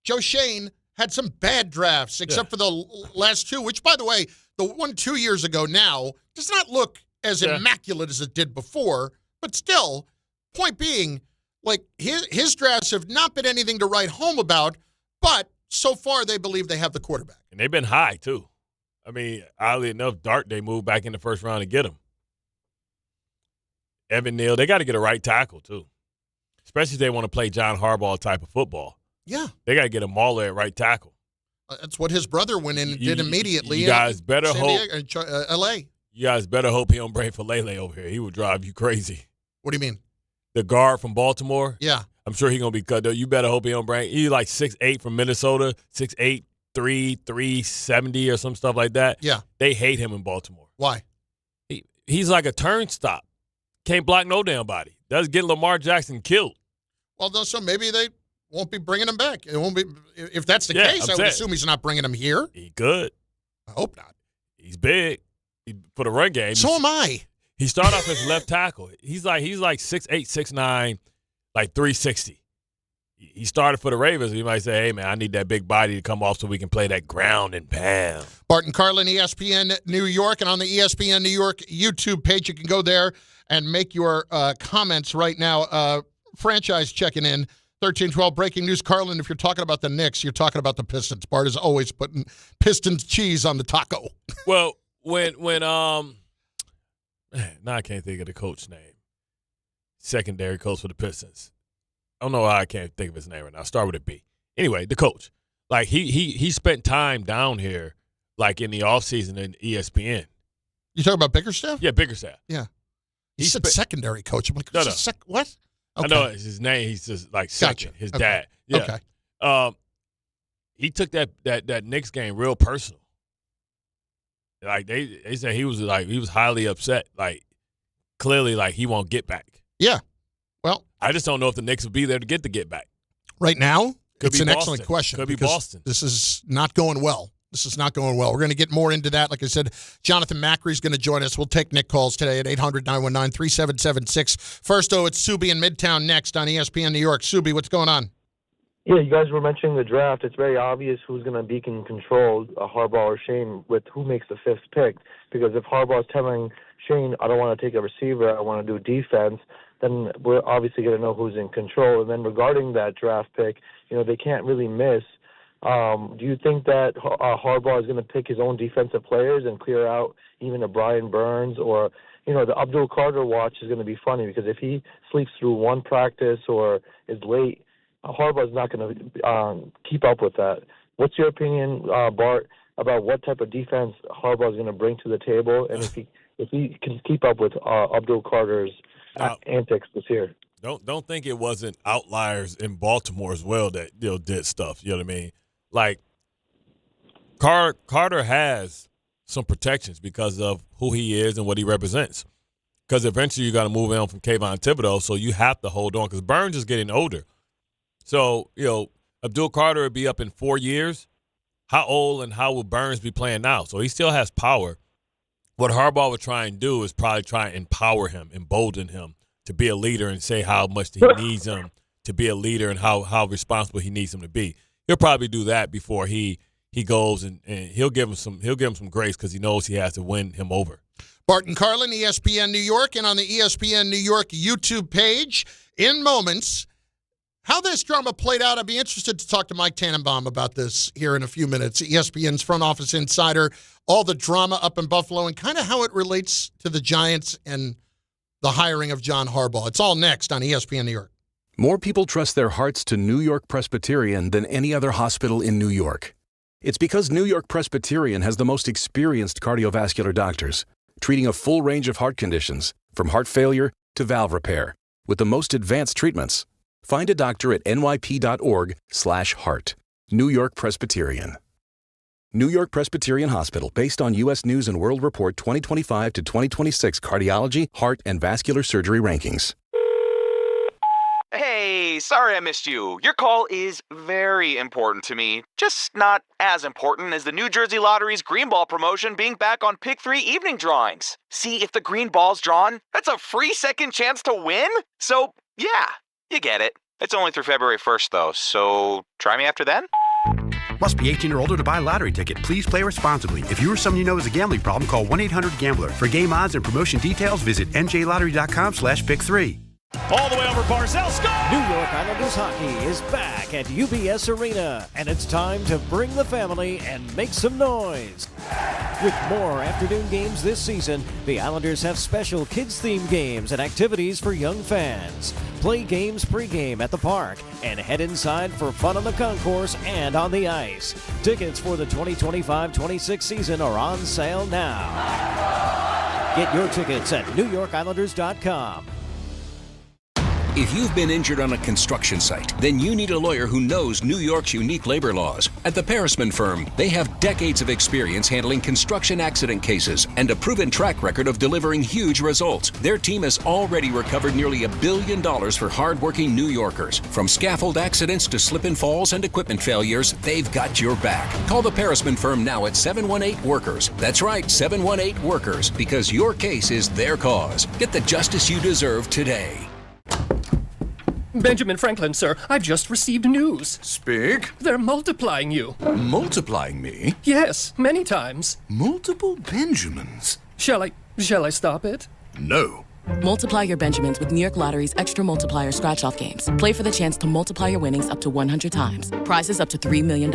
Joe Shane had some bad drafts, except for the last two, which, by the way, the one 2 years ago now does not look as immaculate as it did before, but still, point being, like, his drafts have not been anything to write home about, but so far they believe they have the quarterback. And they've been high, too. I mean, oddly enough, Dart, they moved back in the first round to get him. Evan Neal, they got to get a right tackle, too. Especially if they want to play John Harbaugh type of football. Yeah. They got to get a Mauler at right tackle. That's what his brother went in and did immediately. You guys better hope. L.A. You guys better hope he don't bring Falele over here. He would drive you crazy. What do you mean? The guard from Baltimore? Yeah. I'm sure he's going to be cut, though. You better hope he don't bring. He's like 6'8" from Minnesota, 6'8", 370 or some stuff like that. Yeah. They hate him in Baltimore. Why? He's like a turnstile. Can't block no damn body. Does get Lamar Jackson killed. Well, no, so maybe they won't be bringing him back. It won't be. If that's the case, I would assume he's not bringing him here. He could. I hope not. He's big for the run game. So am I. He started off as left tackle. He's like 6'8", 6'9", like 360. He started for the Ravens. You might say, hey, man, I need that big body to come off so we can play that ground and pound. Bart and Carlin, ESPN New York, and on the ESPN New York YouTube page, you can go there and make your comments right now. Franchise checking in, 1312 breaking news. Carlin, if you're talking about the Knicks, you're talking about the Pistons. Bart is always putting Pistons cheese on the taco. Well, when now I can't think of the coach's name. Secondary coach for the Pistons. I don't know why I can't think of his name right now. Start with a B. Anyway, the coach. Like, he spent time down here, like, in the offseason in ESPN. You talking about Bickerstaff? Yeah, Bickerstaff. Yeah. He said secondary coach. I'm like, no. What? Okay. I know it's his name. He's just, like, second. His dad. Yeah. Okay. He took that Knicks game real personal. Like, they said he was highly upset. Like, clearly, like, he won't get back. Yeah. Well, I just don't know if the Knicks will be there to get the get back. Right now, it's an Boston. excellent question. Could be Boston. This is not going well. We're going to get more into that. Like I said, Jonathan Macri is going to join us. We'll take Nick calls today at 800-919-3776. First, though, it's Subi in Midtown next on ESPN New York. Subi, what's going on? Yeah, you guys were mentioning the draft. It's very obvious who's going to be in control, Harbaugh or Shane, with who makes the fifth pick. Because if Harbaugh's telling Shane, I don't want to take a receiver, I want to do defense, then we're obviously going to know who's in control. And then regarding that draft pick, they can't really miss. Do you think that Harbaugh is going to pick his own defensive players and clear out even a Brian Burns? Or, the Abdul Carter watch is going to be funny because if he sleeps through one practice or is late, Harbaugh's not going to keep up with that. What's your opinion, Bart, about what type of defense Harbaugh is going to bring to the table, and if he can keep up with Abdul Carter's antics this year? Don't think it wasn't outliers in Baltimore as well that did stuff. You know what I mean? Like Carter has some protections because of who he is and what he represents. Because eventually you got to move on from Kayvon Thibodeau, so you have to hold on. Because Burns is getting older. So, Abdul Carter would be up in 4 years. How old and how will Burns be playing now? So he still has power. What Harbaugh would try and do is probably try and empower him, embolden him to be a leader and say how much he needs him to be a leader and how responsible he needs him to be. He'll probably do that before he goes and he'll give him some grace because he knows he has to win him over. Bart and Carlin, ESPN New York, and on the ESPN New York YouTube page in moments. How this drama played out, I'd be interested to talk to Mike Tannenbaum about this here in a few minutes. ESPN's front office insider, all the drama up in Buffalo, and kind of how it relates to the Giants and the hiring of John Harbaugh. It's all next on ESPN New York. More people trust their hearts to New York Presbyterian than any other hospital in New York. It's because New York Presbyterian has the most experienced cardiovascular doctors, treating a full range of heart conditions, from heart failure to valve repair, with the most advanced treatments. Find a doctor at nyp.org/heart. New York Presbyterian. New York Presbyterian Hospital, based on U.S. News & World Report 2025 to 2026 cardiology, heart, and vascular surgery rankings. Hey, sorry I missed you. Your call is very important to me. Just not as important as the New Jersey Lottery's Green Ball promotion being back on Pick 3 evening drawings. See, if the green ball's drawn, that's a free second chance to win? So, yeah, you get it. It's only through February 1st, though, so try me after then. Must be 18 or older to buy a lottery ticket. Please play responsibly. If you or someone you know has a gambling problem, call 1-800-GAMBLER. For game odds and promotion details, visit njlottery.com/pick3. All the way over Barzell, score! New York Islanders hockey is back at UBS Arena, and it's time to bring the family and make some noise. With more afternoon games this season, the Islanders have special kids-themed games and activities for young fans. Play games pregame at the park and head inside for fun on the concourse and on the ice. Tickets for the 2025-26 season are on sale now. Get your tickets at NewYorkIslanders.com. If you've been injured on a construction site, then you need a lawyer who knows New York's unique labor laws. At the Parisman Firm, they have decades of experience handling construction accident cases and a proven track record of delivering huge results. Their team has already recovered nearly $1 billion for hardworking New Yorkers. From scaffold accidents to slip and falls and equipment failures, they've got your back. Call the Parisman Firm now at 718-WORKERS. That's right, 718-WORKERS, because your case is their cause. Get the justice you deserve today. Benjamin Franklin, sir, I've just received news. Speak. They're multiplying you. Multiplying me? Yes, many times. Multiple Benjamins? Shall I stop it? No. Multiply your Benjamins with New York Lottery's Extra Multiplier Scratch-Off games. Play for the chance to multiply your winnings up to 100 times. Prizes up to $3 million.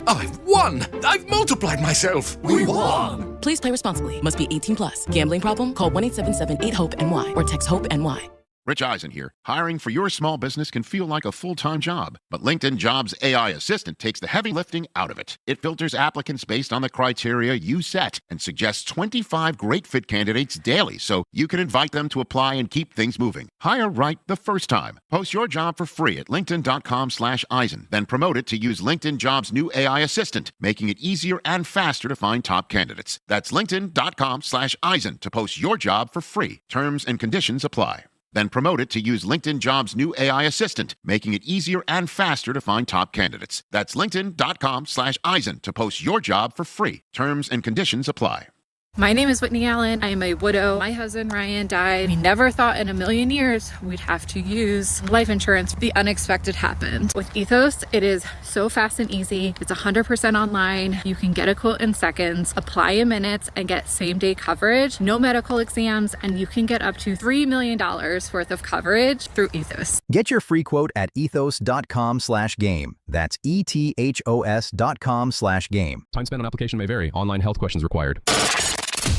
I've won! I've multiplied myself! We won! Please play responsibly. Must be 18 plus. Gambling problem? Call 1-877-8-HOPE-NY or text HOPE-NY. Rich Eisen here. Hiring for your small business can feel like a full-time job, but LinkedIn Jobs AI Assistant takes the heavy lifting out of it. It filters applicants based on the criteria you set and suggests 25 great fit candidates daily so you can invite them to apply and keep things moving. Hire right the first time. Post your job for free at linkedin.com/Eisen, then promote it to use LinkedIn Jobs' new AI Assistant, making it easier and faster to find top candidates. That's linkedin.com/Eisen to post your job for free. Terms and conditions apply. Then promote it to use LinkedIn Jobs' new AI Assistant, making it easier and faster to find top candidates. That's linkedin.com/Eisen to post your job for free. Terms and conditions apply. My name is Whitney Allen. I am a widow. My husband, Ryan, died. We never thought in a million years we'd have to use life insurance. The unexpected happened. With Ethos, it is so fast and easy. It's 100% online. You can get a quote in seconds, apply in minutes, and get same-day coverage. No medical exams, and you can get up to $3 million worth of coverage through Ethos. Get your free quote at ethos.com/game. That's ETHOS.com/game. Time spent on application may vary. Online health questions required.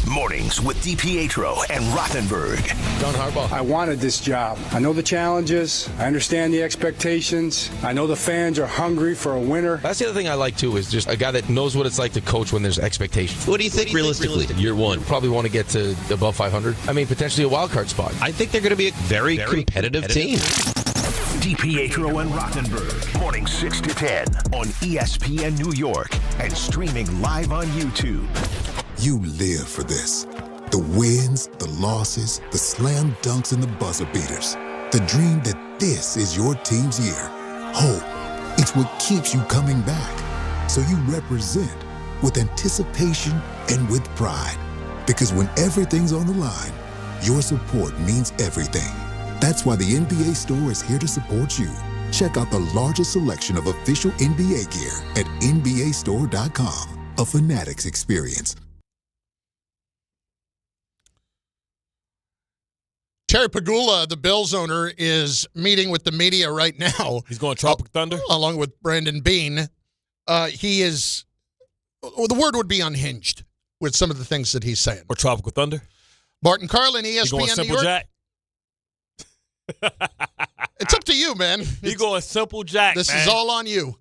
Mornings with DiPietro and Rothenberg. John Harbaugh. I wanted this job. I know the challenges. I understand the expectations. I know the fans are hungry for a winner. That's the other thing I like, too, is just a guy that knows what it's like to coach when there's expectations. What do you think realistically? Year one. Probably want to get to above 500. I mean, potentially a wild card spot. I think they're going to be a very competitive team. DiPietro and Rothenberg. Morning 6 to 10 on ESPN New York and streaming live on YouTube. You live for this. The wins, the losses, the slam dunks, and the buzzer beaters. The dream that this is your team's year. Hope, it's what keeps you coming back. So you represent with anticipation and with pride. Because when everything's on the line, your support means everything. That's why the NBA Store is here to support you. Check out the largest selection of official NBA gear at NBAstore.com. A Fanatics experience. Terry Pegula, the Bills owner, is meeting with the media right now. He's going Tropic Thunder? Along with Brandon Beane. He is, the word would be unhinged with some of the things that he's saying. Or Tropical Thunder? Barton Carlin, ESPN He's going New Simple York. Jack? It's up to you, man. He going Simple Jack, This man. is all on you.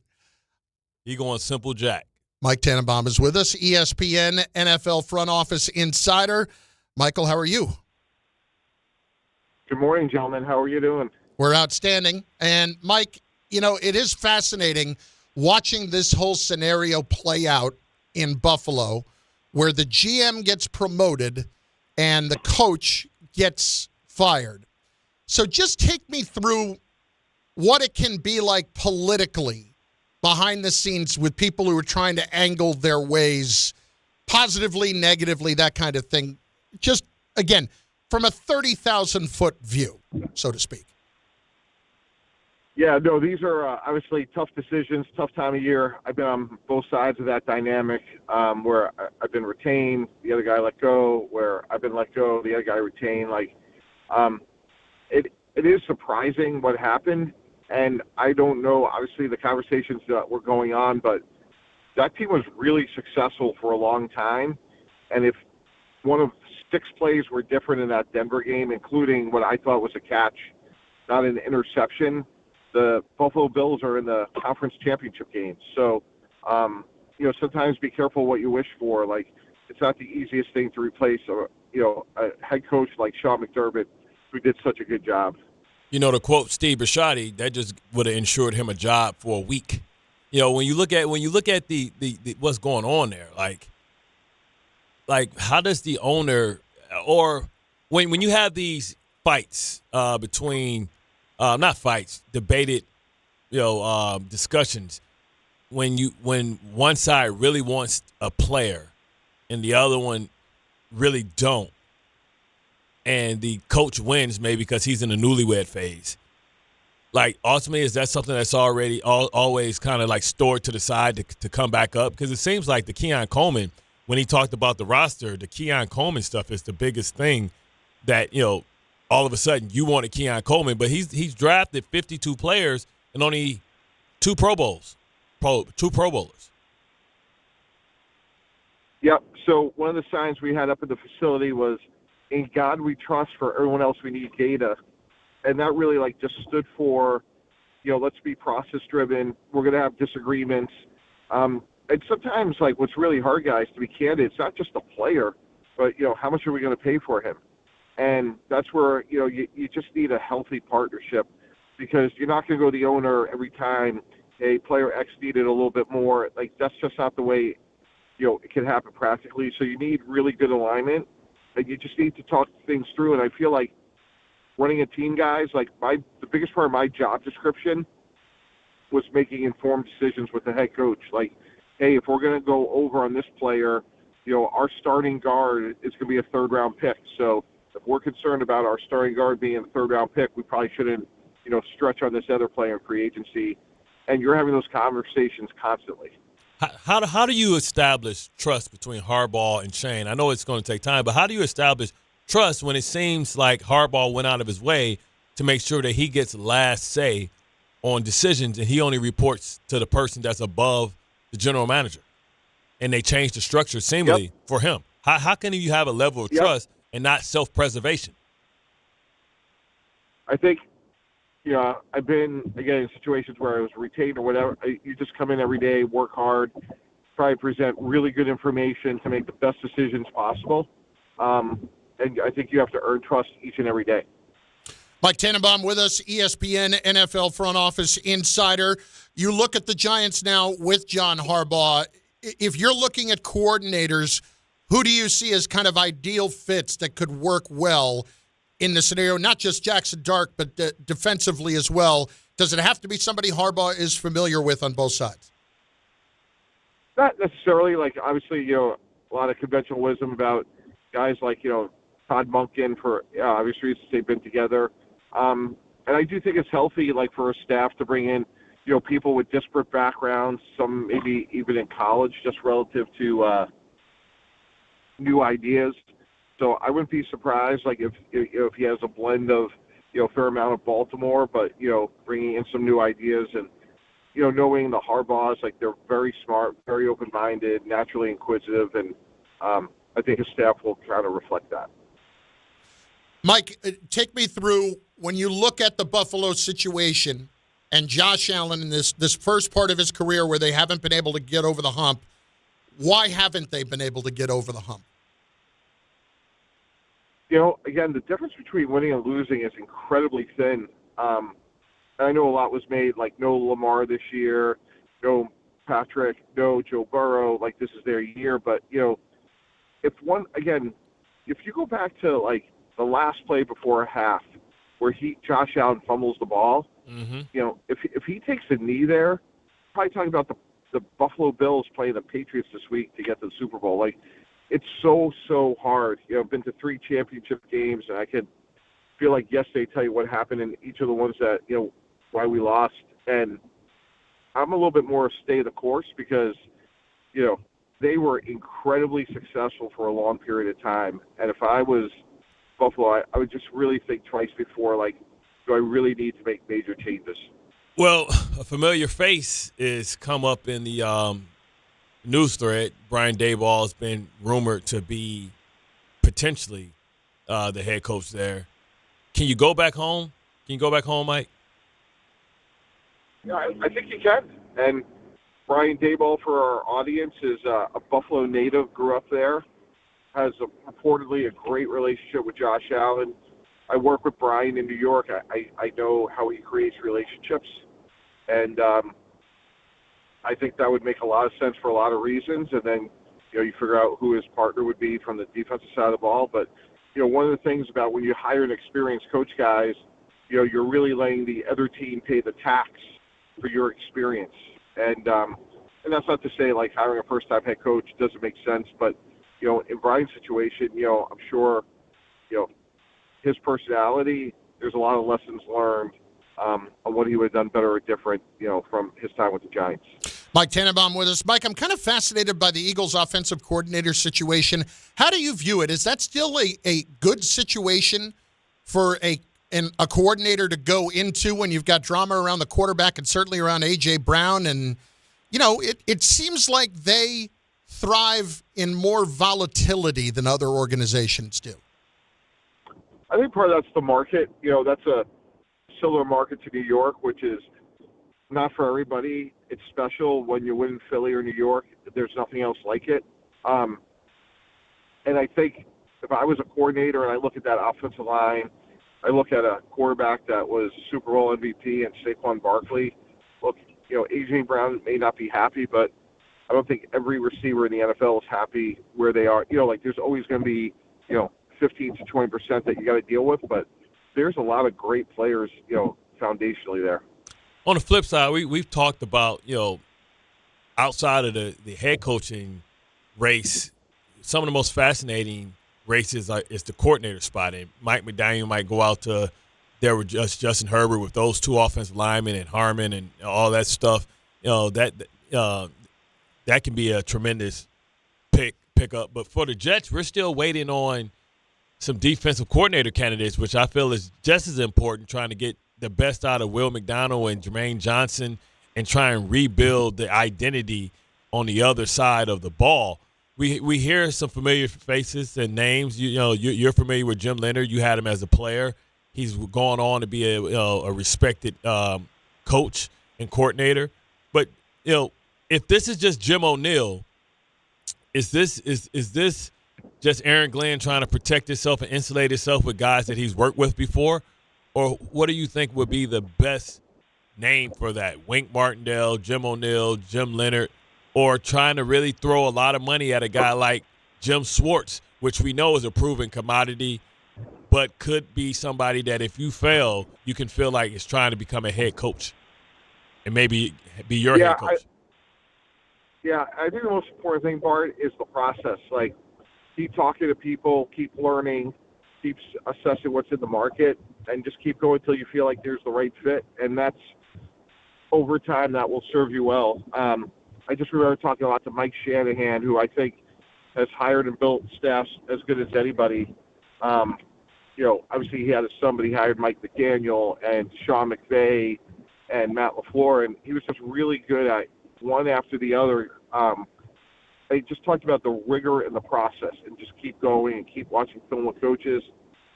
He going Simple Jack. Mike Tannenbaum is with us, ESPN NFL front office insider. Michael, how are you? Good morning, gentlemen. How are you doing? We're outstanding. And, Mike, you know, it is fascinating watching this whole scenario play out in Buffalo where the GM gets promoted and the coach gets fired. So just take me through what it can be like politically behind the scenes with people who are trying to angle their ways positively, negatively, that kind of thing. Just, again, from a 30,000-foot view, so to speak. Yeah, no, these are obviously tough decisions, tough time of year. I've been on both sides of that dynamic, where I've been retained, the other guy let go, where I've been let go, the other guy retained. It is surprising what happened, and I don't know, obviously, the conversations that were going on, but that team was really successful for a long time, and if one of 6 plays were different in that Denver game, including what I thought was a catch, not an interception, the Buffalo Bills are in the conference championship game. So, sometimes be careful what you wish for. Like, it's not the easiest thing to replace a head coach like Sean McDermott, who did such a good job. To quote Steve Bisciotti, that just would have ensured him a job for a week. When you look at the what's going on there, like how does the owner, or when you have these fights between not fights, debated, discussions, when one side really wants a player and the other one really don't, and the coach wins maybe because he's in the newlywed phase. Like, ultimately, is that something that's already always kind of like stored to the side to come back up? Because it seems like the Keon Coleman, when he talked about the roster, the Keon Coleman stuff is the biggest thing that, all of a sudden you wanted Keon Coleman, but he's drafted 52 players and only 2 Pro Bowlers. Yep. So one of the signs we had up in the facility was, "In God we trust, for everyone else we need data." And that really just stood for, let's be process driven. We're going to have disagreements. And sometimes what's really hard, guys, to be candid, it's not just the player, but, how much are we going to pay for him? And that's where, you just need a healthy partnership, because you're not going to go to the owner every time, hey, player X needed a little bit more. That's just not the way, it can happen practically. So you need really good alignment, and you just need to talk things through. And I feel like running a team, guys, the biggest part of my job description was making informed decisions with the head coach. Hey, if we're going to go over on this player, our starting guard is going to be a 3rd-round pick. So if we're concerned about our starting guard being a 3rd-round pick, we probably shouldn't, stretch on this other player in free agency. And you're having those conversations constantly. How do you establish trust between Harbaugh and Shane? I know it's going to take time, but how do you establish trust when it seems like Harbaugh went out of his way to make sure that he gets last say on decisions, and he only reports to the person that's above the general manager, and they change the structure seemingly for him? How can you have a level of trust and not self-preservation? I think, I've been, again, in situations where I was retained or whatever. You just come in every day, work hard, try to present really good information to make the best decisions possible. And I think you have to earn trust each and every day. Mike Tannenbaum with us, ESPN NFL front office insider. You look at the Giants now with John Harbaugh. If you're looking at coordinators, who do you see as kind of ideal fits that could work well in the scenario? Not just Jackson Dart, but defensively as well. Does it have to be somebody Harbaugh is familiar with on both sides? Not necessarily. Obviously, a lot of conventional wisdom about guys like, Todd Monken, for obvious reasons they've been together. And I do think it's healthy, for a staff to bring in, people with disparate backgrounds, some maybe even in college, just relative to new ideas. So I wouldn't be surprised, if he has a blend of, a fair amount of Baltimore, but, bringing in some new ideas and, knowing the Harbaughs, they're very smart, very open-minded, naturally inquisitive, and I think his staff will kind of reflect that. Mike, take me through, when you look at the Buffalo situation and Josh Allen in this first part of his career where they haven't been able to get over the hump, why haven't they been able to get over the hump? Again, the difference between winning and losing is incredibly thin. I know a lot was made, no Lamar this year, no Patrick, no Joe Burrow, this is their year. But, if you go back to, the last play before a half where Josh Allen fumbles the ball, if he takes a knee there, probably talking about the Buffalo Bills playing the Patriots this week to get to the Super Bowl. It's so hard. I've been to 3 championship games, and I can feel like yesterday tell you what happened in each of the ones that, why we lost. And I'm a little bit more stay the course because, they were incredibly successful for a long period of time. And if I was Buffalo, I would just really think twice before, do I really need to make major changes? Well, a familiar face is come up in the news thread. Brian Daboll has been rumored to be potentially the head coach there. Can you go back home? Mike? Yeah, I think you can. And Brian Daboll, for our audience, is a Buffalo native, grew up there, has reportedly a great relationship with Josh Allen. I work with Brian in New York. I know how he creates relationships. And I think that would make a lot of sense for a lot of reasons. And then, you figure out who his partner would be from the defensive side of the ball. But, one of the things about when you hire an experienced coach, guys, you're really letting the other team pay the tax for your experience. And that's not to say, hiring a first-time head coach doesn't make sense. But, in Brian's situation, I'm sure, his personality, there's a lot of lessons learned on what he would have done better or different, from his time with the Giants. Mike Tannenbaum with us. Mike, I'm kind of fascinated by the Eagles' offensive coordinator situation. How do you view it? Is that still a good situation for a coordinator to go into when you've got drama around the quarterback and certainly around A.J. Brown? And, it seems like they thrive in more volatility than other organizations do. I think part of that's the market. That's a similar market to New York, which is not for everybody. It's special when you win in Philly or New York. There's nothing else like it. And I think if I was a coordinator and I look at that offensive line, I look at a quarterback that was Super Bowl MVP and Saquon Barkley. Look, A.J. Brown may not be happy, but I don't think every receiver in the NFL is happy where they are. There's always going to be, 15 to 20% that you got to deal with, but there's a lot of great players, foundationally there. On the flip side, we've talked about, outside of the head coaching race, some of the most fascinating races is the coordinator spot. And Mike McDaniel might go out to there with Justin Herbert with those two offensive linemen and Harmon and all that stuff. That can be a tremendous pickup. But for the Jets, we're still waiting on some defensive coordinator candidates, which I feel is just as important, trying to get the best out of Will McDonald and Jermaine Johnson and try and rebuild the identity on the other side of the ball. We hear some familiar faces and names. You're familiar with Jim Leonard. You had him as a player. He's gone on to be a respected coach and coordinator. But if this is just Jim O'Neill, is this just Aaron Glenn trying to protect himself and insulate himself with guys that he's worked with before? Or what do you think would be the best name for that? Wink Martindale, Jim O'Neill, Jim Leonard, or trying to really throw a lot of money at a guy like Jim Schwartz, which we know is a proven commodity, but could be somebody that if you fail, you can feel like it's trying to become a head coach and maybe be your head coach. I think the most important thing, Bart, is the process. Keep talking to people, keep learning, keep assessing what's in the market, and just keep going until you feel like there's the right fit. And that's, over time, that will serve you well. I just remember talking a lot to Mike Shanahan, who I think has hired and built staffs as good as anybody. Obviously he had his son, but he hired Mike McDaniel and Sean McVay and Matt LaFleur, and he was just really good at one after the other. They just talked about the rigor in the process and just keep going and keep watching film with coaches.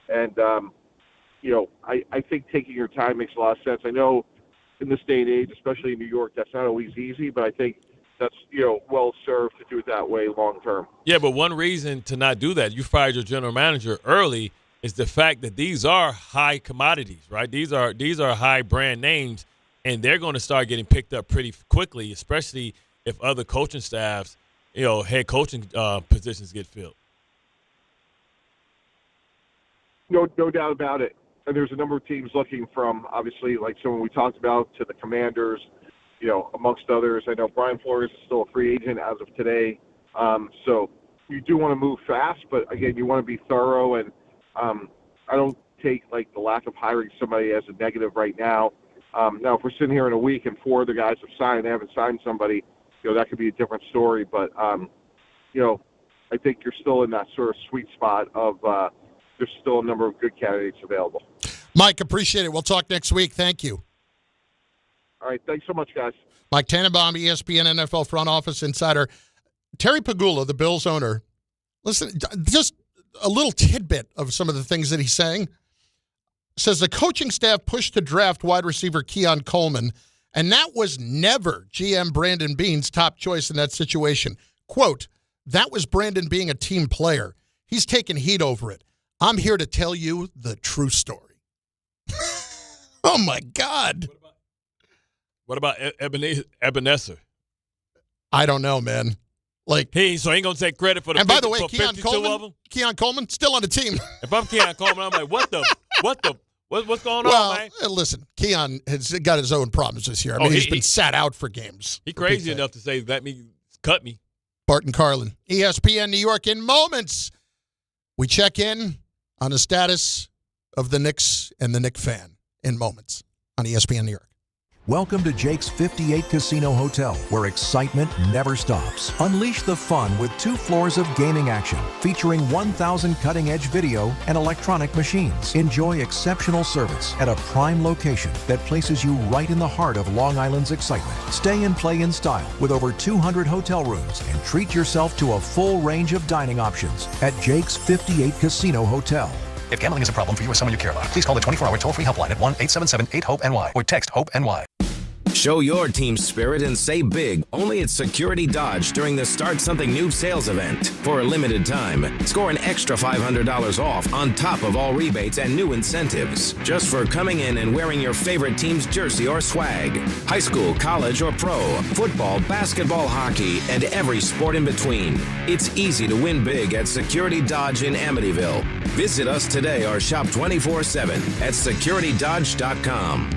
And, I think taking your time makes a lot of sense. I know in this day and age, especially in New York, that's not always easy, but I think that's, well served to do it that way long term. Yeah, but one reason to not do that, you fired your general manager early, is the fact that these are high commodities, right? These are high brand names, and they're going to start getting picked up pretty quickly, especially if other coaching staffs, head coaching positions get filled. No doubt about it. And there's a number of teams looking, from obviously like someone we talked about to the Commanders, amongst others. I know Brian Flores is still a free agent as of today. So you do want to move fast, but again, you want to be thorough. And I don't take the lack of hiring somebody as a negative right now. Now, if we're sitting here in a week and 4 other guys have signed, they haven't signed somebody, that could be a different story. But, I think you're still in that sort of sweet spot of there's still a number of good candidates available. Mike, appreciate it. We'll talk next week. Thank you. All right. Thanks so much, guys. Mike Tannenbaum, ESPN NFL front office insider. Terry Pegula, the Bills owner, listen, just a little tidbit of some of the things that he's saying. Says the coaching staff pushed to draft wide receiver Keon Coleman, and that was never GM Brandon Beane's top choice in that situation. Quote, that was Brandon being a team player. He's taking heat over it. I'm here to tell you the true story. Oh, my God. What about Ebenezer? I don't know, man. So he ain't going to take credit for the And by the way, 52 of them? Keon Coleman, still on the team. If I'm Keon Coleman, I'm like, what's going on, man? Listen, Keon has got his own problems this year. I mean, he's been sat out for games. He crazy enough to say, cut me. Bart and Carlin, ESPN New York. In moments, we check in on the status of the Knicks and the Knick fan in moments on ESPN New York. Welcome to Jake's 58 Casino Hotel, where excitement never stops. Unleash the fun with 2 floors of gaming action, featuring 1,000 cutting-edge video and electronic machines. Enjoy exceptional service at a prime location that places you right in the heart of Long Island's excitement. Stay and play in style with over 200 hotel rooms and treat yourself to a full range of dining options at Jake's 58 Casino Hotel. If gambling is a problem for you or someone you care about, please call the 24-hour toll-free helpline at 1-877-8-HOPE-NY or text HOPE-NY. Show your team spirit and save big only at Security Dodge during the Start Something New sales event. For a limited time, score an extra $500 off on top of all rebates and new incentives, just for coming in and wearing your favorite team's jersey or swag. High school, college, or pro, football, basketball, hockey, and every sport in between. It's easy to win big at Security Dodge in Amityville. Visit us today or shop 24/7 at securitydodge.com.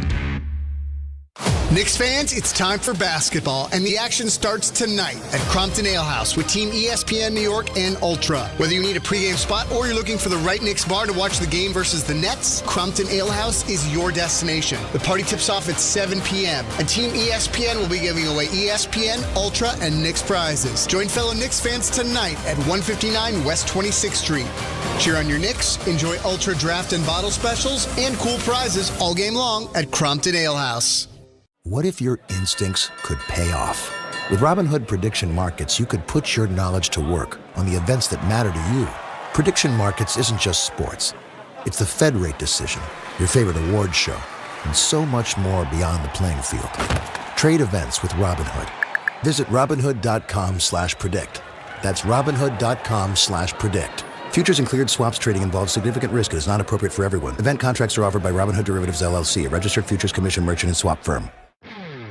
Knicks fans, it's time for basketball, and the action starts tonight at Crompton Ale House with Team ESPN New York and Ultra. Whether you need a pregame spot or you're looking for the right Knicks bar to watch the game versus the Nets, Crompton Ale House is your destination. The party tips off at 7 p.m., and Team ESPN will be giving away ESPN, Ultra, and Knicks prizes. Join fellow Knicks fans tonight at 159 West 26th Street. Cheer on your Knicks, enjoy Ultra draft and bottle specials, and cool prizes all game long at Crompton Ale House. What if your instincts could pay off? With Robinhood Prediction Markets, you could put your knowledge to work on the events that matter to you. Prediction Markets isn't just sports. It's the Fed rate decision, your favorite awards show, and so much more beyond the playing field. Trade events with Robinhood. Visit Robinhood.com/predict. That's Robinhood.com/predict. Futures and cleared swaps trading involves significant risk and is not appropriate for everyone. Event contracts are offered by Robinhood Derivatives LLC, a registered futures commission merchant and swap firm.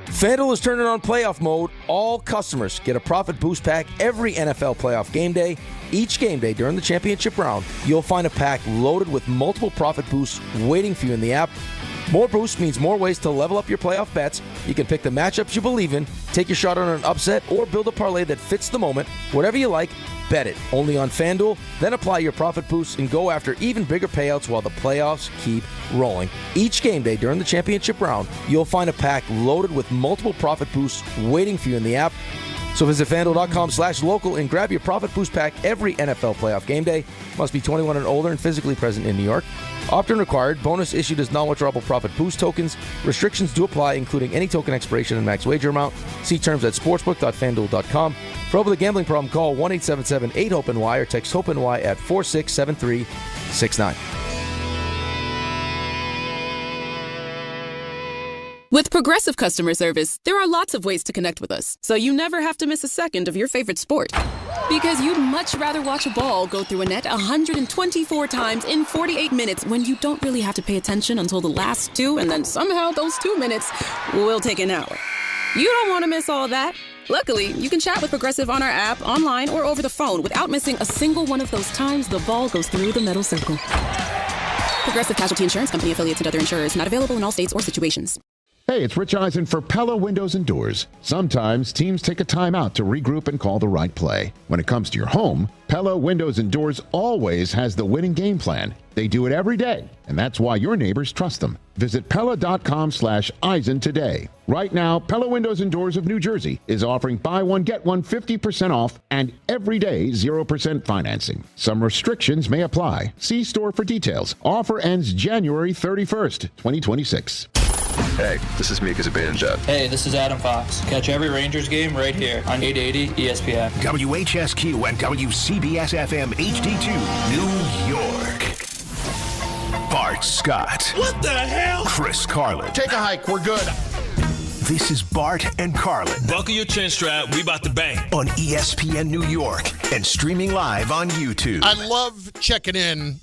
FanDuel is turning on playoff mode. All customers get a profit boost pack every NFL playoff game day. Each game day during the championship round, you'll find a pack loaded with multiple profit boosts waiting for you in the app. More boosts means more ways to level up your playoff bets. You can pick the matchups you believe in, take your shot on an upset, or build a parlay that fits the moment. Whatever you like, bet it. Only on FanDuel. Then apply your profit boosts and go after even bigger payouts while the playoffs keep rolling. Each game day during the championship round, you'll find a pack loaded with multiple profit boosts waiting for you in the app. So visit FanDuel.com/local and grab your profit boost pack every NFL playoff game day. Must be 21 and older and physically present in New York. Opt-in required. Bonus issued as non-withdrawable profit boost tokens. Restrictions do apply, including any token expiration and max wager amount. See terms at sportsbook.fanduel.com. For help with a gambling problem, call 1-877-8-HOPE-NY or text HOPE-NY at 467369. With Progressive Customer Service, there are lots of ways to connect with us, so you never have to miss a second of your favorite sport. Because you'd much rather watch a ball go through a net 124 times in 48 minutes when you don't really have to pay attention until the last 2, and then somehow those 2 minutes will take an hour. You don't want to miss all that. Luckily, you can chat with Progressive on our app, online, or over the phone without missing a single one of those times the ball goes through the metal circle. Progressive Casualty Insurance Company, affiliates, and other insurers. Not available in all states or situations. Hey, it's Rich Eisen for Pella Windows and Doors. Sometimes teams take a timeout to regroup and call the right play. When it comes to your home, Pella Windows and Doors always has the winning game plan. They do it every day, and that's why your neighbors trust them. Visit Pella.com/Eisen today. Right now, Pella Windows and Doors of New Jersey is offering buy one, get one 50% off and everyday 0% financing. Some restrictions may apply. See store for details. Offer ends January 31st, 2026. Hey, this is Mika Zibanejad. Hey, this is Adam Fox. Catch every Rangers game right here on 880 ESPN. WHSQ and WCBS-FM HD2, New York. Bart Scott. What the hell? Chris Carlin. Take a hike. We're good. This is Bart and Carlin. Buckle your chin strap. We about to bang. On ESPN New York and streaming live on YouTube. I love checking in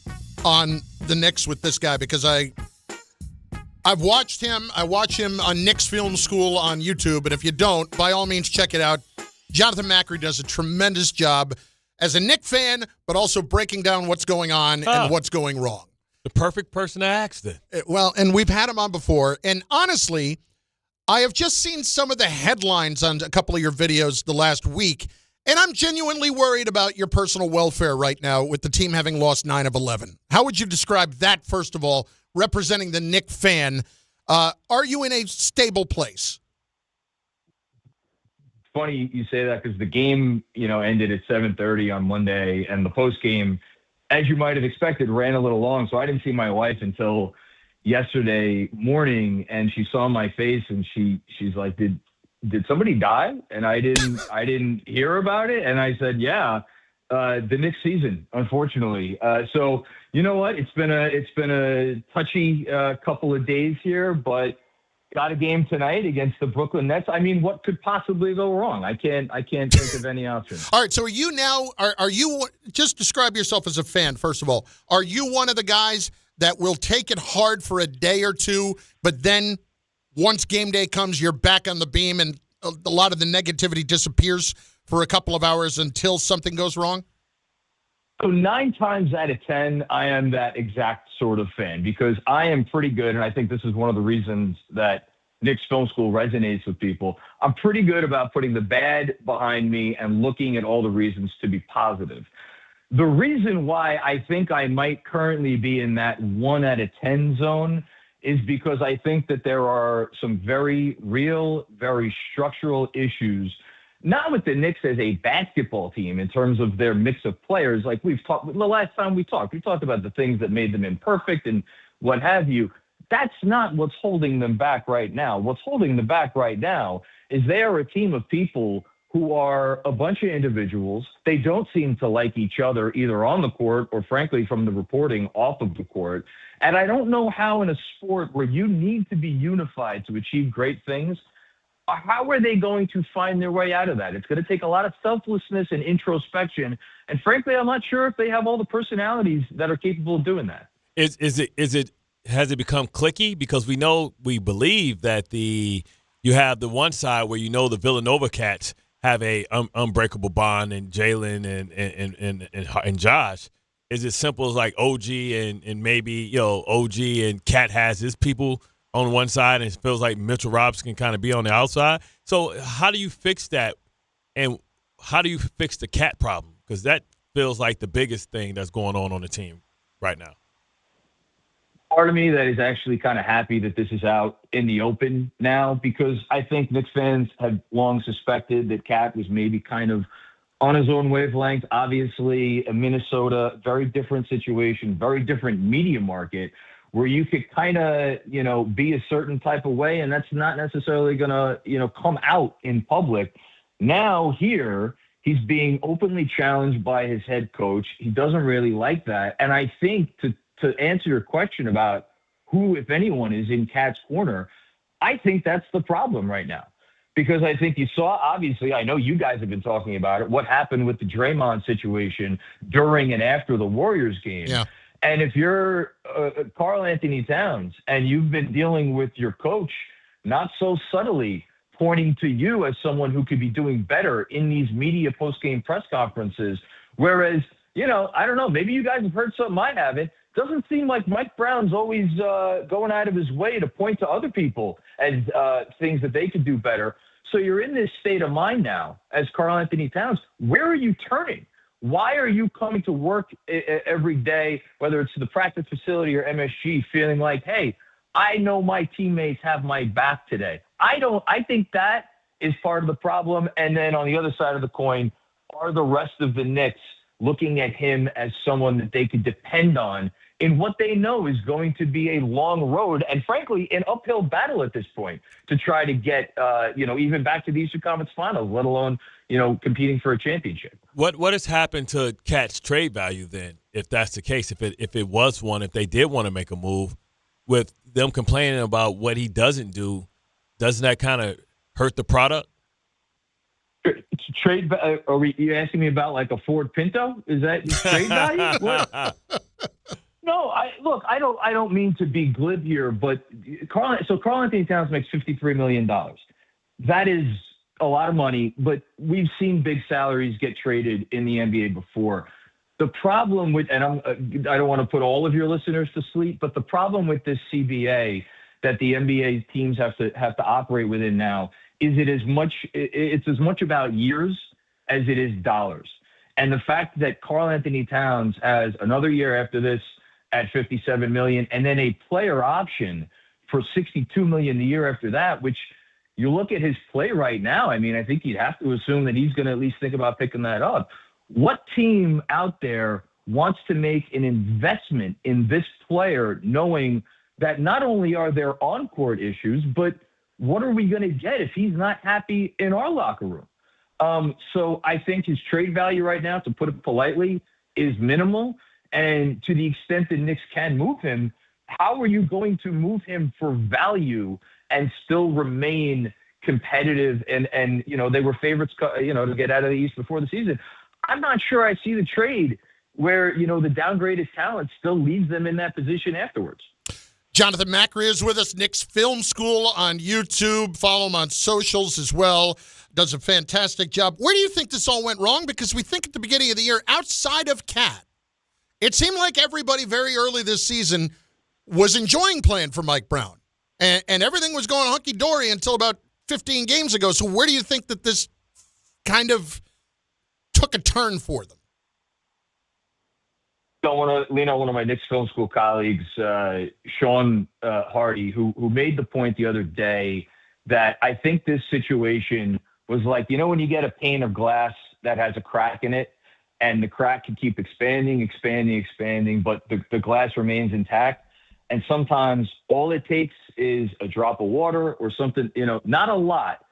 on the Knicks with this guy because I've watched him. I watch him on Knicks Film School on YouTube, and if you don't, by all means, check it out. Jonathan Macri does a tremendous job as a Knicks fan, but also breaking down what's going on and what's going wrong. The perfect person to ask then. Well, and we've had him on before, and honestly, I have just seen some of the headlines on a couple of your videos the last week, and I'm genuinely worried about your personal welfare right now with the team having lost 9 of 11. How would you describe that, first of all, representing the Knicks fan? Are you in a stable place? Funny you say that because the game, ended at 7:30 on Monday, and the post game, as you might have expected, ran a little long. So I didn't see my wife until yesterday morning, and she saw my face, and she's like, "Did somebody die?" And I didn't hear about it, and I said, "Yeah, the Knicks season, unfortunately." So you know what? It's been a touchy couple of days here, but got a game tonight against the Brooklyn Nets. I mean, what could possibly go wrong? I can't think of any options. All right, so are you now? Are you just describe yourself as a fan? First of all, are you one of the guys that will take it hard for a day or two, but then once game day comes, you're back on the beam, and a lot of the negativity disappears for a couple of hours until something goes wrong? So 9 times out of 10, I am that exact sort of fan because I am pretty good, and I think this is one of the reasons that Knicks Film School resonates with people. I'm pretty good about putting the bad behind me and looking at all the reasons to be positive. The reason why I think I might currently be in that 1 out of 10 zone is because I think that there are some very real, very structural issues, not with the Knicks as a basketball team in terms of their mix of players. Like we've talked, the last time we talked about the things that made them imperfect and what have you. That's not what's holding them back right now. What's holding them back right now is they are a team of people who are a bunch of individuals. They don't seem to like each other either on the court or, frankly, from the reporting off of the court. And I don't know how in a sport where you need to be unified to achieve great things, how are they going to find their way out of that? It's going to take a lot of selflessness and introspection. And frankly, I'm not sure if they have all the personalities that are capable of doing that. Has it become cliquey? Because we believe that you have the one side where the Villanova cats have a unbreakable bond, and Jalen and Josh. Is it simple as like OG and maybe OG and Cat has his people on one side, and it feels like Mitchell Robinson can kind of be on the outside? So how do you fix that, and how do you fix the Cat problem? Because that feels like the biggest thing that's going on the team right now. Part of me that is actually kind of happy that this is out in the open now, because I think Knicks fans have long suspected that Cat was maybe kind of on his own wavelength. Obviously, Minnesota, very different situation, very different media market, where you could kind of, be a certain type of way, and that's not necessarily going to, come out in public. Now here, he's being openly challenged by his head coach. He doesn't really like that. And I think to answer your question about who, if anyone, is in Cat's corner, I think that's the problem right now. Because I think you saw, obviously, I know you guys have been talking about it, what happened with the Draymond situation during and after the Warriors game. Yeah. And if you're Karl Anthony Towns and you've been dealing with your coach not so subtly pointing to you as someone who could be doing better in these media post-game press conferences, whereas, I don't know, maybe you guys have heard something I haven't. doesn't seem like Mike Brown's always going out of his way to point to other people as things that they could do better. So you're in this state of mind now as Karl-Anthony Towns. Where are you turning? Why are you coming to work every day, whether it's to the practice facility or MSG, feeling like, hey, I know my teammates have my back today? I think that is part of the problem. And then on the other side of the coin, are the rest of the Knicks looking at him as someone that they could depend on in what they know is going to be a long road and, frankly, an uphill battle at this point to try to get, even back to the Eastern Conference Finals, let alone, competing for a championship. What has happened to Cat's trade value then, if that's the case, if it was one, if they did want to make a move, with them complaining about what he doesn't do, doesn't that kind of hurt the product? Trade? Are you asking me about like a Ford Pinto? Is that trade value? No, I don't mean to be glib here, but Karl-Anthony Towns makes $53 million. That is a lot of money, but we've seen big salaries get traded in the NBA before. The problem with, and I don't want to put all of your listeners to sleep, but the problem with this CBA that the NBA teams have to operate within now is it's as much about years as it is dollars. And the fact that Karl-Anthony Towns has another year after this at $57 million, and then a player option for $62 million the year after that, which you look at his play right now, I mean, I think you'd have to assume that he's going to at least think about picking that up. What team out there wants to make an investment in this player knowing that not only are there on-court issues, but what are we going to get if he's not happy in our locker room? So I think his trade value right now, to put it politely, is minimal. And to the extent the Knicks can move him, how are you going to move him for value and still remain competitive? And they were favorites, to get out of the East before the season. I'm not sure I see the trade where, the downgraded talent still leaves them in that position afterwards. Jonathan Macri is with us, Knicks Film School on YouTube. Follow him on socials as well. Does a fantastic job. Where do you think this all went wrong? Because we think at the beginning of the year, outside of Cat, it seemed like everybody very early this season was enjoying playing for Mike Brown. And everything was going hunky-dory until about 15 games ago. So where do you think that this kind of took a turn for them? I want to lean on one of my Knicks Film School colleagues, Sean Hardy, who made the point the other day that I think this situation was like, when you get a pane of glass that has a crack in it, and the crack can keep expanding, but the glass remains intact. And sometimes all it takes is a drop of water or something, not a lot,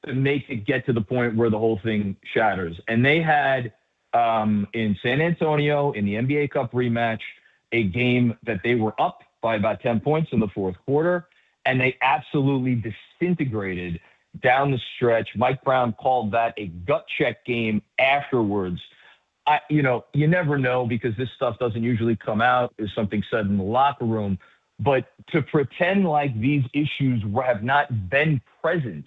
to make it get to the point where the whole thing shatters. And they had, in San Antonio, in the NBA Cup rematch, a game that they were up by about 10 points in the fourth quarter, and they absolutely disintegrated down the stretch. Mike Brown called that a gut check game afterwards. You never know because this stuff doesn't usually come out. There's something said in the locker room. But to pretend like these issues have not been present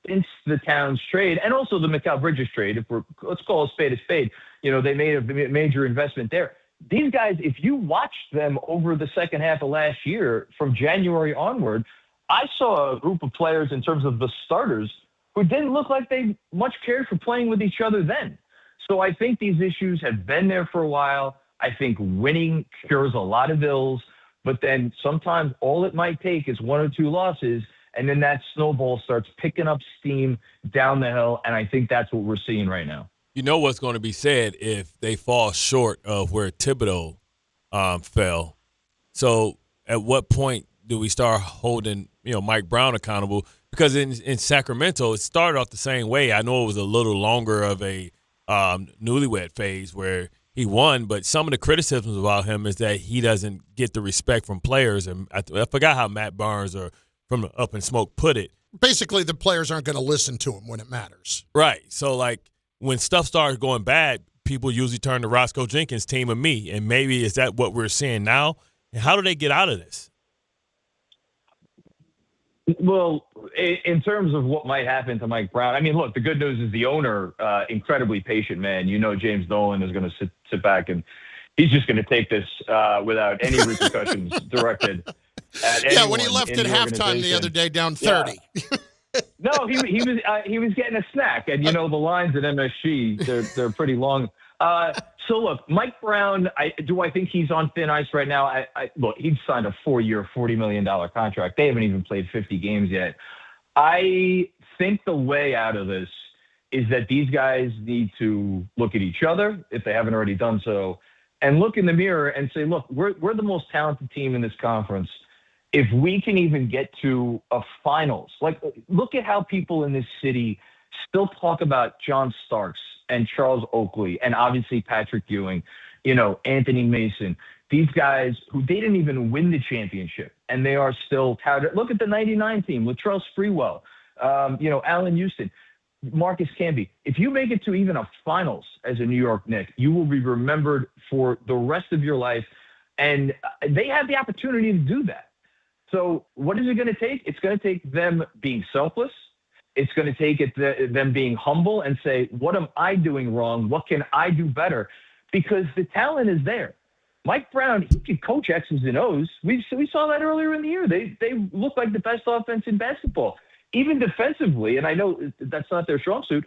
since the Towns trade and also the Mikal Bridges trade, let's call a spade, they made a major investment there. These guys, if you watched them over the second half of last year from January onward, I saw a group of players in terms of the starters who didn't look like they much cared for playing with each other then. So I think these issues have been there for a while. I think winning cures a lot of ills, but then sometimes all it might take is one or two losses, and then that snowball starts picking up steam down the hill, and I think that's what we're seeing right now. You know what's going to be said if they fall short of where Thibodeau fell. So at what point do we start holding Mike Brown accountable? Because in Sacramento, it started off the same way. I know it was a little longer of a newlywed phase where he won, but some of the criticisms about him is that he doesn't get the respect from players. And I forgot how Matt Barnes or from the Up in Smoke put it. Basically, the players aren't going to listen to him when it matters. Right. So, like, when stuff starts going bad, people usually turn to Roscoe Jenkins' team and me. And maybe is that what we're seeing now? And how do they get out of this? Well, in terms of what might happen to Mike Brown, I mean, look, the good news is the owner, incredibly patient man. James Dolan is going to sit back and he's just going to take this without any repercussions directed at anyone. Yeah, when he left in at the halftime the other day down 30. Yeah. No, he was getting a snack, and the lines at MSG they're pretty long. So look, Mike Brown, do I think he's on thin ice right now? Look, he's signed a 4-year, $40 million contract. They haven't even played 50 games yet. I think the way out of this is that these guys need to look at each other, if they haven't already done so, and look in the mirror and say, look, we're the most talented team in this conference. If we can even get to a finals, like look at how people in this city still talk about John Starks and Charles Oakley and obviously Patrick Ewing, Anthony Mason, these guys who they didn't even win the championship and they are still touted. Look at the 99 team, Latrell Sprewell, Allen Houston, Marcus Camby. If you make it to even a finals as a New York Knick, you will be remembered for the rest of your life. And they have the opportunity to do that. So what is it going to take? It's going to take them being selfless. It's going to take them being humble and say, what am I doing wrong? What can I do better? Because the talent is there. Mike Brown, he could coach X's and O's. We saw that earlier in the year. They look like the best offense in basketball. Even defensively, and I know that's not their strong suit,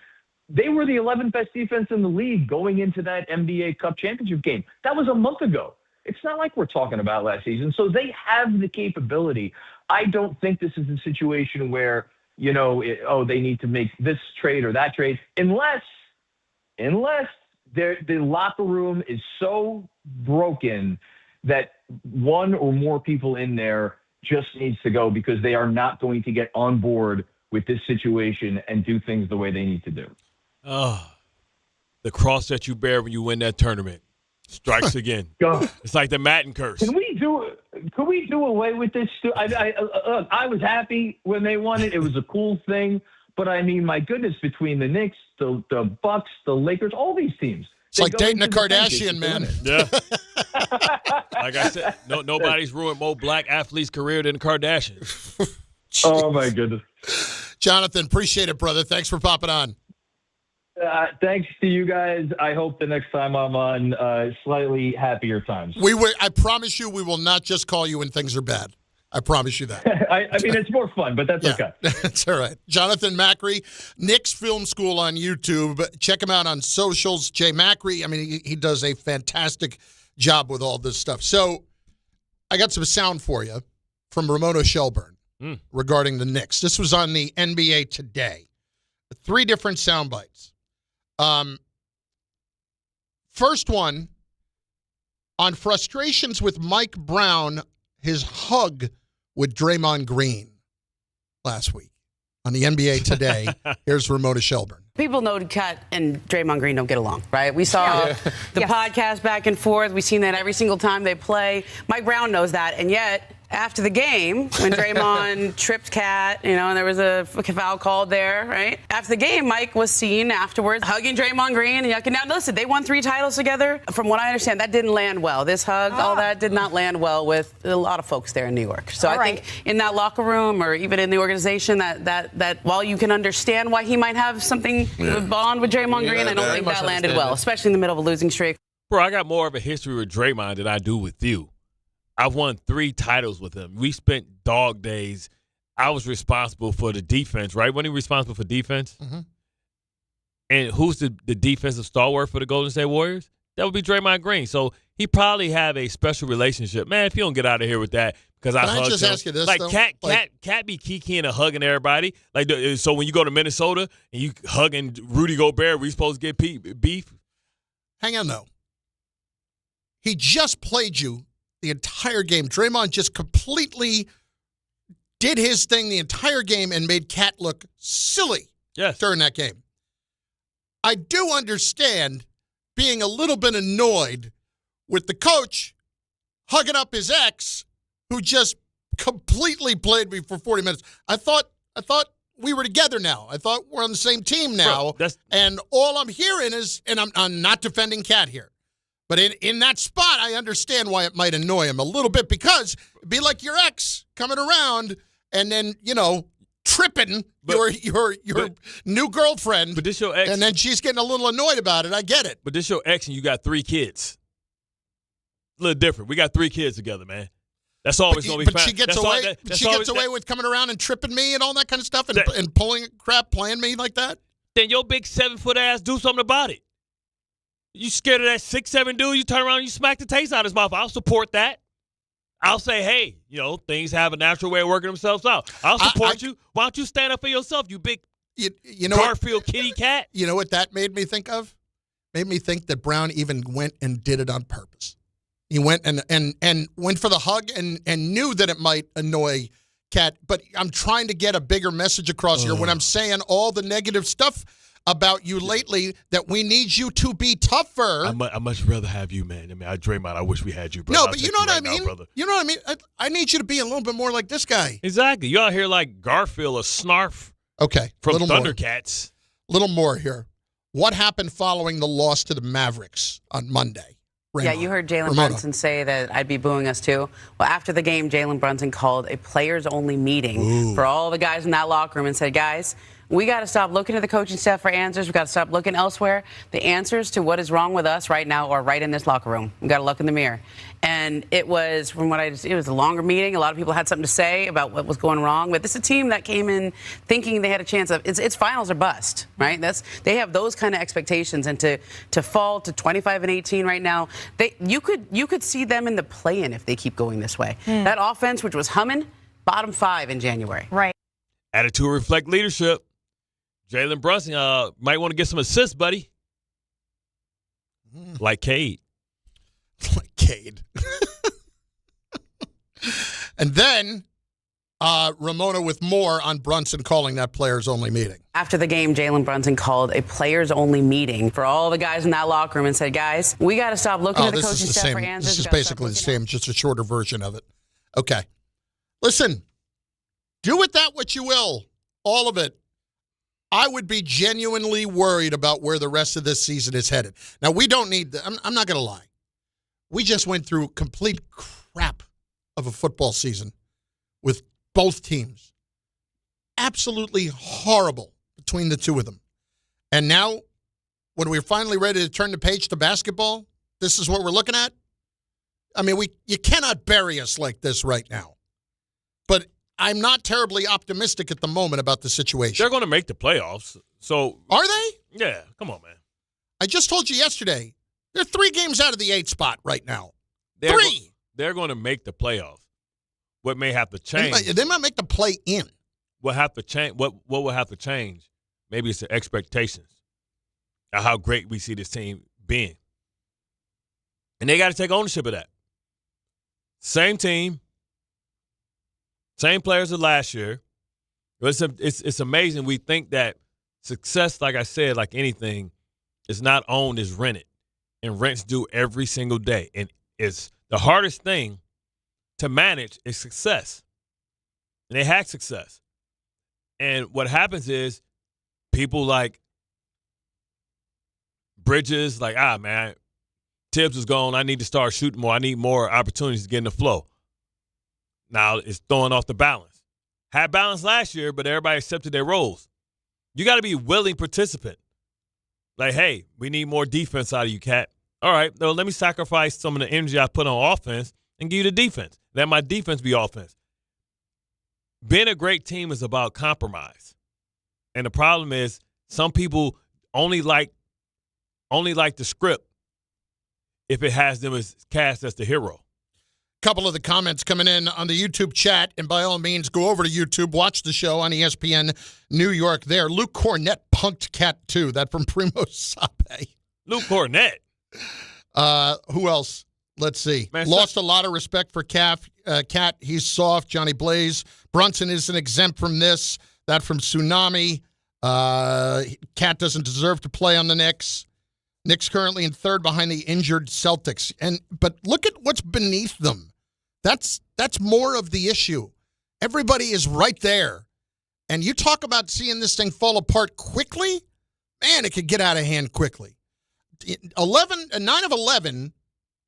they were the 11th best defense in the league going into that NBA Cup championship game. That was a month ago. It's not like we're talking about last season. So they have the capability. I don't think this is a situation where, they need to make this trade or that trade, unless the locker room is so broken that one or more people in there just needs to go because they are not going to get on board with this situation and do things the way they need to do. Oh, the cross that you bear when you win that tournament strikes again. It's like the Madden curse. Can we do away with this? I was happy when they won it. It was a cool thing. But I mean, my goodness, between the Knicks, the Bucks, the Lakers, all these teams. It's like dating a Kardashian, man. Yeah. Like I said, nobody's ruined more black athletes' career than the Kardashians. Oh, my goodness. Jonathan, appreciate it, brother. Thanks for popping on. Thanks to you guys. I hope the next time I'm on slightly happier times. I promise you we will not just call you when things are bad. I promise you that. I mean, it's more fun, but that's okay. That's all right. Jonathan Macri, Knicks Film School on YouTube. Check him out on socials. Jay Macri, I mean, he does a fantastic job with all this stuff. So I got some sound for you from Ramona Shelburne regarding the Knicks. This was on the NBA Today. 3 different sound bites. First one, on frustrations with Mike Brown, his hug with Draymond Green last week on the NBA Today. Here's Ramona Shelburne. People know Kat and Draymond Green don't get along, right? We saw the podcast back and forth. We've seen that every single time they play. Mike Brown knows that, and yet after the game, when Draymond tripped Kat, and there was a foul called there, right? After the game, Mike was seen afterwards hugging Draymond Green and yucking. Now, listen, they won 3 titles together. From what I understand, that didn't land well. This hug, all that did not land well with a lot of folks there in New York. So I think in that locker room or even in the organization, that while you can understand why he might have something bond with Draymond Green, I don't think that landed well, especially in the middle of a losing streak. Bro, I got more of a history with Draymond than I do with you. I've won 3 titles with him. We spent dog days. I was responsible for the defense, right? Wasn't he responsible for defense? Mm-hmm. And who's the defensive stalwart for the Golden State Warriors? That would be Draymond Green. So he probably have a special relationship. Man, if you don't get out of here with that, because I hugged just him. Ask you this, like though? Cat be kikiing and hugging everybody. Like so when you go to Minnesota and you hugging Rudy Gobert, we supposed to get beef? Hang on, though. He just played you the entire game. Draymond just completely did his thing the entire game and made Cat look silly during that game. I do understand being a little bit annoyed with the coach hugging up his ex who just completely played me for 40 minutes. I thought we were together now. I thought we're on the same team now. Bro, and all I'm hearing is, and I'm not defending Cat here, but in that spot, I understand why it might annoy him a little bit, because it'd be like your ex coming around and then, tripping your new girlfriend. But this your ex. And then she's getting a little annoyed about it. I get it. But this your ex and you got 3 kids. a little different. We got 3 kids together, man. That's always going to be. But she gets away. She gets away with coming around and tripping me and all that kind of stuff, and pulling crap, playing me like that. Then your big 7-foot ass do something about it. You scared of that 6'7" dude? You turn around and you smack the taste out of his mouth. I'll support that. I'll say, hey, things have a natural way of working themselves out. I'll support you. Why don't you stand up for yourself, you big Garfield kitty cat? You know what that made me think of? Made me think that Brown even went and did it on purpose. He went and went for the hug and knew that it might annoy Kat. But I'm trying to get a bigger message across here when I'm saying all the negative stuff about you lately, that we need you to be tougher. I much rather have you, man. I mean, Draymond, I wish we had you, brother. No, but you know what I mean? You know what I mean? I need you to be a little bit more like this guy. Exactly. You out here like Garfield or Snarf. Okay. From Thundercats. Little more here. What happened following the loss to the Mavericks on Monday? Yeah, you heard Jalen Brunson say that I'd be booing us too. Well, after the game, Jalen Brunson called a players-only meeting for all the guys in that locker room and said, guys, we got to stop looking to the coaching staff for answers. We got to stop looking elsewhere. The answers to what is wrong with us right now are right in this locker room. We got to look in the mirror. And it was, it was a longer meeting. A lot of people had something to say about what was going wrong. But this is a team that came in thinking they had a chance of it's finals or bust, right? They have those kind of expectations, and to fall to 25-18 right now, you could see them in the play-in if they keep going this way. That offense, which was humming, bottom 5 in January. Right. Attitude reflect leadership. Jalen Brunson might want to get some assists, buddy. Like Cade. Like Cade. And then Ramona with more on Brunson calling that players-only meeting. After the game, Jalen Brunson called a players-only meeting for all the guys in that locker room and said, guys, we got to stop looking at the coaching staff for answers. This is basically the same, just a shorter version of it. Okay. Listen, do with that what you will, all of it. I would be genuinely worried about where the rest of this season is headed. Now, we don't need I'm not going to lie. We just went through complete crap of a football season with both teams. Absolutely horrible between the two of them. And now, when we're finally ready to turn the page to basketball, this is what we're looking at? I mean, you cannot bury us like this right now. But I'm not terribly optimistic at the moment about the situation. They're going to make the playoffs. So are they? Yeah, come on, man. I just told you yesterday, they're 3 games out of the 8 spot right now. They're going to make the playoffs. What may have to change? They might make the play-in. What have to change? What will have to change? Maybe it's the expectations of how great we see this team being, and they got to take ownership of that. Same team. Same players as last year. It's amazing. We think that success, like I said, like anything, is not owned, is rented. And rents due every single day. And it's the hardest thing to manage is success. And they had success. And what happens is people like Bridges, like, man, Tibbs is gone. I need to start shooting more. I need more opportunities to get in the flow. Now it's throwing off the balance. Had balance last year, but everybody accepted their roles. You got to be a willing participant. Like, hey, we need more defense out of you, Cat. All right, well, let me sacrifice some of the energy I put on offense and give you the defense. Let my defense be offense. Being a great team is about compromise. And the problem is some people only like the script if it has them as cast as the hero. Couple of the comments coming in on the YouTube chat, and by all means, go over to YouTube, watch the show on ESPN New York there. Luke Cornett punked Cat 2. That from Primo Sape. Luke Cornett. Who else? Let's see. Man, lost a lot of respect for Cat. He's soft. Johnny Blaze. Brunson isn't exempt from this. That from Tsunami. Cat doesn't deserve to play on the Knicks. Knicks currently in 3rd behind the injured Celtics. But look at what's beneath them. That's more of the issue. Everybody is right there. And you talk about seeing this thing fall apart quickly, man, it could get out of hand quickly. 9 of 11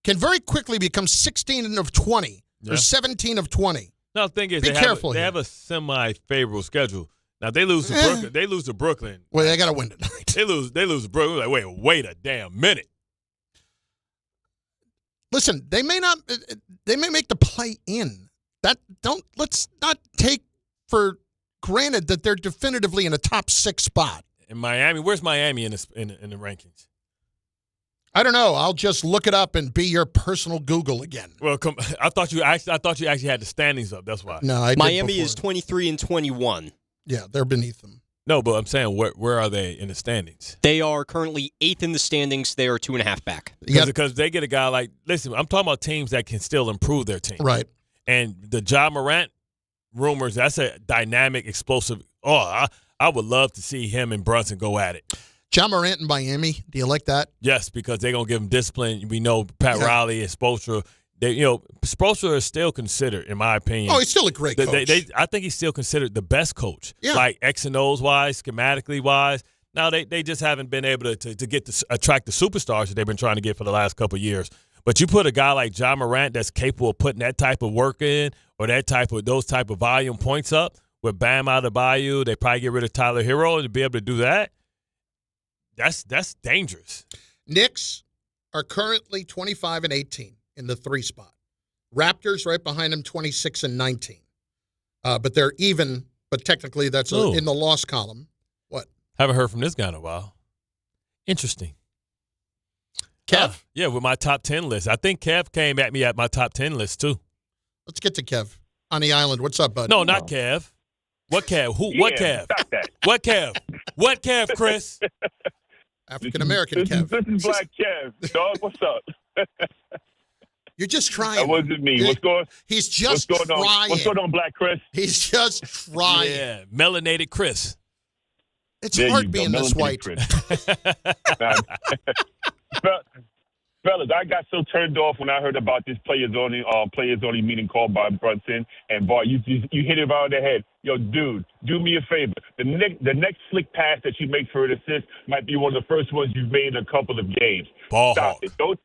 can very quickly become 16 of 20 or 17 of 20. Now, the thing is, they have a semi-favorable schedule. Now, if they lose to Brooklyn. They lose to Brooklyn. Well, they got to win tonight. They lose to Brooklyn. Like, wait a damn minute. listen, they may make the play in. Let's not take for granted that they're definitively in a top 6 spot. In Miami, where's Miami in the rankings? I don't know. I'll just look it up and be your personal Google again. Well, I thought you actually had the standings up. That's why. No, Miami is 23-21. Yeah, they're beneath them. No, but I'm saying where are they in the standings? They are currently 8th in the standings. They are 2.5 back. Because they get a guy like, listen, I'm talking about teams that can still improve their team. Right. And the John Morant rumors, that's a dynamic, explosive. Oh, I would love to see him and Brunson go at it. John Morant in Miami, do you like that? Yes, because they're going to give him discipline. We know Pat Riley and Spoelstra. Spoelstra is still considered, in my opinion. Oh, he's still a great coach. I think he's still considered the best coach. Yeah. Like X and O's wise, schematically wise. Now, they just haven't been able to attract the superstars that they've been trying to get for the last couple of years. But you put a guy like John Morant that's capable of putting that type of work in or those type of volume points up with Bam Adebayo, they probably get rid of Tyler Hero and to be able to do that. That's dangerous. Knicks are currently 25-18 in the 3 spot. Raptors right behind them, 26-19. But they're even, but technically that's in the loss column. What? Haven't heard from this guy in a while. Interesting. Kev? Yeah, with my top 10 list. I think Kev came at me at my top 10 list, too. Let's get to Kev on the island. What's up, bud? No, not Kev. What Kev? Who? What Kev? Stop that. What Kev? What Kev, Chris? African-American Kev. This is Black Kev. Dog, what's up? You're just trying. That wasn't me. He's just what's going trying. On? What's going on, Black Chris? He's just trying. Yeah, melanated Chris. It's hard being this white. Fellas, I got so turned off when I heard about this players only meeting called by Brunson and Bart. You hit it right on the head. Yo, dude, do me a favor. The next slick pass that you make for an assist might be one of the first ones you've made in a couple of games. Stop it. Don't,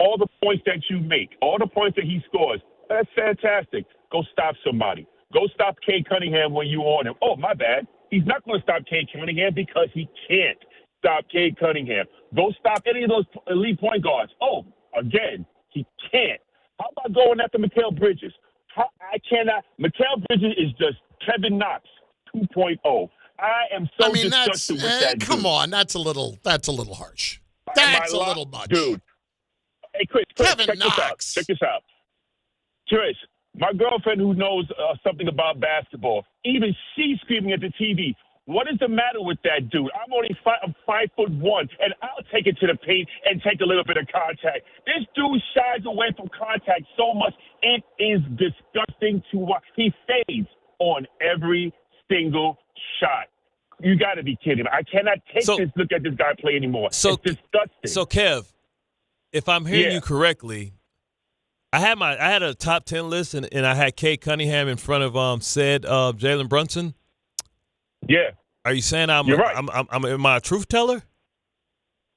all the points that you make, all the points that he scores, that's fantastic. Go stop somebody. Go stop Cade Cunningham when you on him. Oh, my bad. He's not going to stop Cade Cunningham because he can't stop Cade Cunningham. Go stop any of those elite point guards. Oh, again, he can't. How about going after Mikal Bridges? I cannot. Mikal Bridges is just Kevin Knox 2.0. I am so disgusted with that dude. Come on, that's a little harsh. That's a little much. Dude. Hey, Chris, Kevin Knox. Check this out. Chris, my girlfriend who knows something about basketball, even she's screaming at the TV, what is the matter with that dude? I'm only I'm 5'1", and I'll take it to the paint and take a little bit of contact. This dude shies away from contact so much, it is disgusting to watch. He fades on every single shot. You got to be kidding me. I cannot take this look at this guy play anymore. It's disgusting. So, Kev, if I'm hearing you correctly, I had a top 10 list, and I had Cade Cunningham in front of Jalen Brunson. Yeah. Are you saying You're right. am I a truth teller?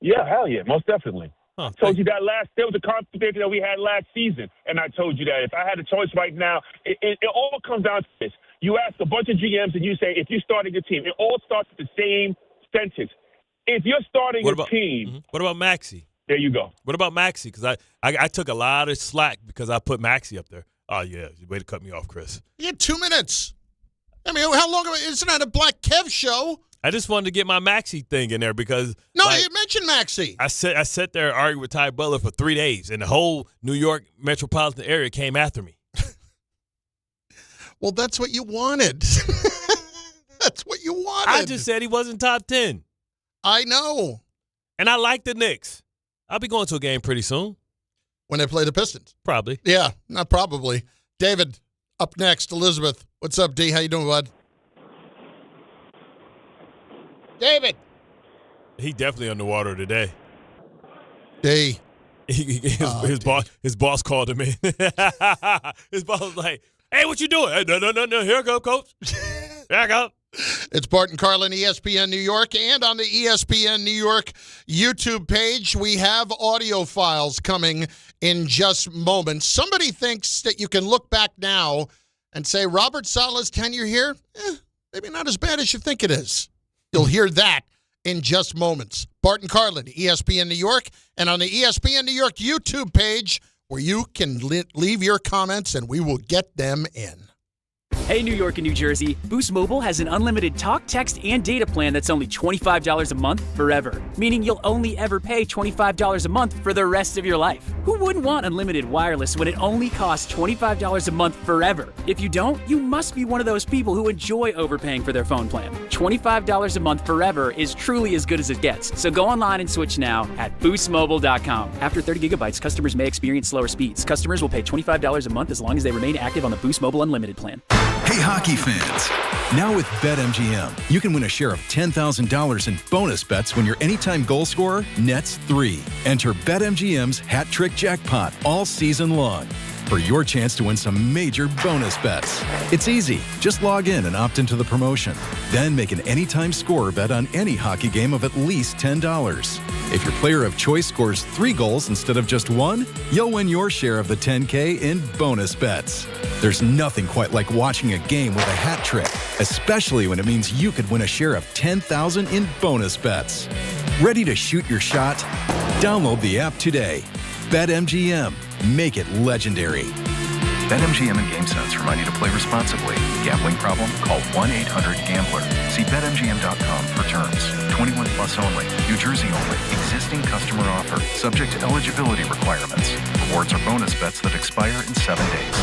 Yeah, hell yeah, most definitely. Huh, I told you that there was a conversation that we had last season, and I told you that if I had a choice right now, it all comes down to this. You ask a bunch of GMs and you say, if you're starting a team, it all starts with the same sentence. If you're starting team. What about Maxey? There you go. What about Maxey? Because I took a lot of slack because I put Maxey up there. Oh, yeah. Way to cut me off, Chris. You had 2 minutes. I mean, how long? Isn't that a Black Kev show? I just wanted to get my Maxey thing in there because you mentioned Maxey. I sat there and argued with Ty Butler for 3 days, and the whole New York metropolitan area came after me. Well, that's what you wanted. That's what you wanted. I just said he wasn't top 10. I know. And I like the Knicks. I'll be going to a game pretty soon. When they play the Pistons? Probably. Yeah, not probably. David, up next, Elizabeth. What's up, D? How you doing, bud? David. He definitely underwater today. D. His boss called him in. His boss was like, hey, what you doing? Hey, no. Here I go, coach. Here I go. It's Bart and Carlin, ESPN New York, and on the ESPN New York YouTube page, we have audio files coming in just moments. Somebody thinks that you can look back now and say Robert Saleh's tenure here, maybe not as bad as you think it is. You'll hear that in just moments. Bart and Carlin, ESPN New York, and on the ESPN New York YouTube page, where you can leave your comments and we will get them in. Hey, New York and New Jersey, Boost Mobile has an unlimited talk, text, and data plan that's only $25 a month forever, meaning you'll only ever pay $25 a month for the rest of your life. Who wouldn't want unlimited wireless when it only costs $25 a month forever? If you don't, you must be one of those people who enjoy overpaying for their phone plan. $25 a month forever is truly as good as it gets. So go online and switch now at boostmobile.com. After 30 gigabytes, customers may experience slower speeds. Customers will pay $25 a month as long as they remain active on the Boost Mobile Unlimited plan. Hey, hockey fans. Now with BetMGM, you can win a share of $10,000 in bonus bets when your anytime goal scorer nets 3. Enter BetMGM's Hat Trick Jackpot all season long for your chance to win some major bonus bets. It's easy. Just log in and opt into the promotion. Then make an anytime scorer bet on any hockey game of at least $10. If your player of choice scores 3 goals instead of just 1, you'll win your share of the $10K in bonus bets. There's nothing quite like watching a game with a hat trick, especially when it means you could win a share of $10,000 in bonus bets. Ready to shoot your shot? Download the app today. BetMGM. Make it legendary. BetMGM and GameSense remind you to play responsibly. Gambling problem? Call 1-800-GAMBLER. See BetMGM.com for terms. 21 plus only. New Jersey only. Existing customer offer. Subject to eligibility requirements. Rewards are bonus bets that expire in 7 days.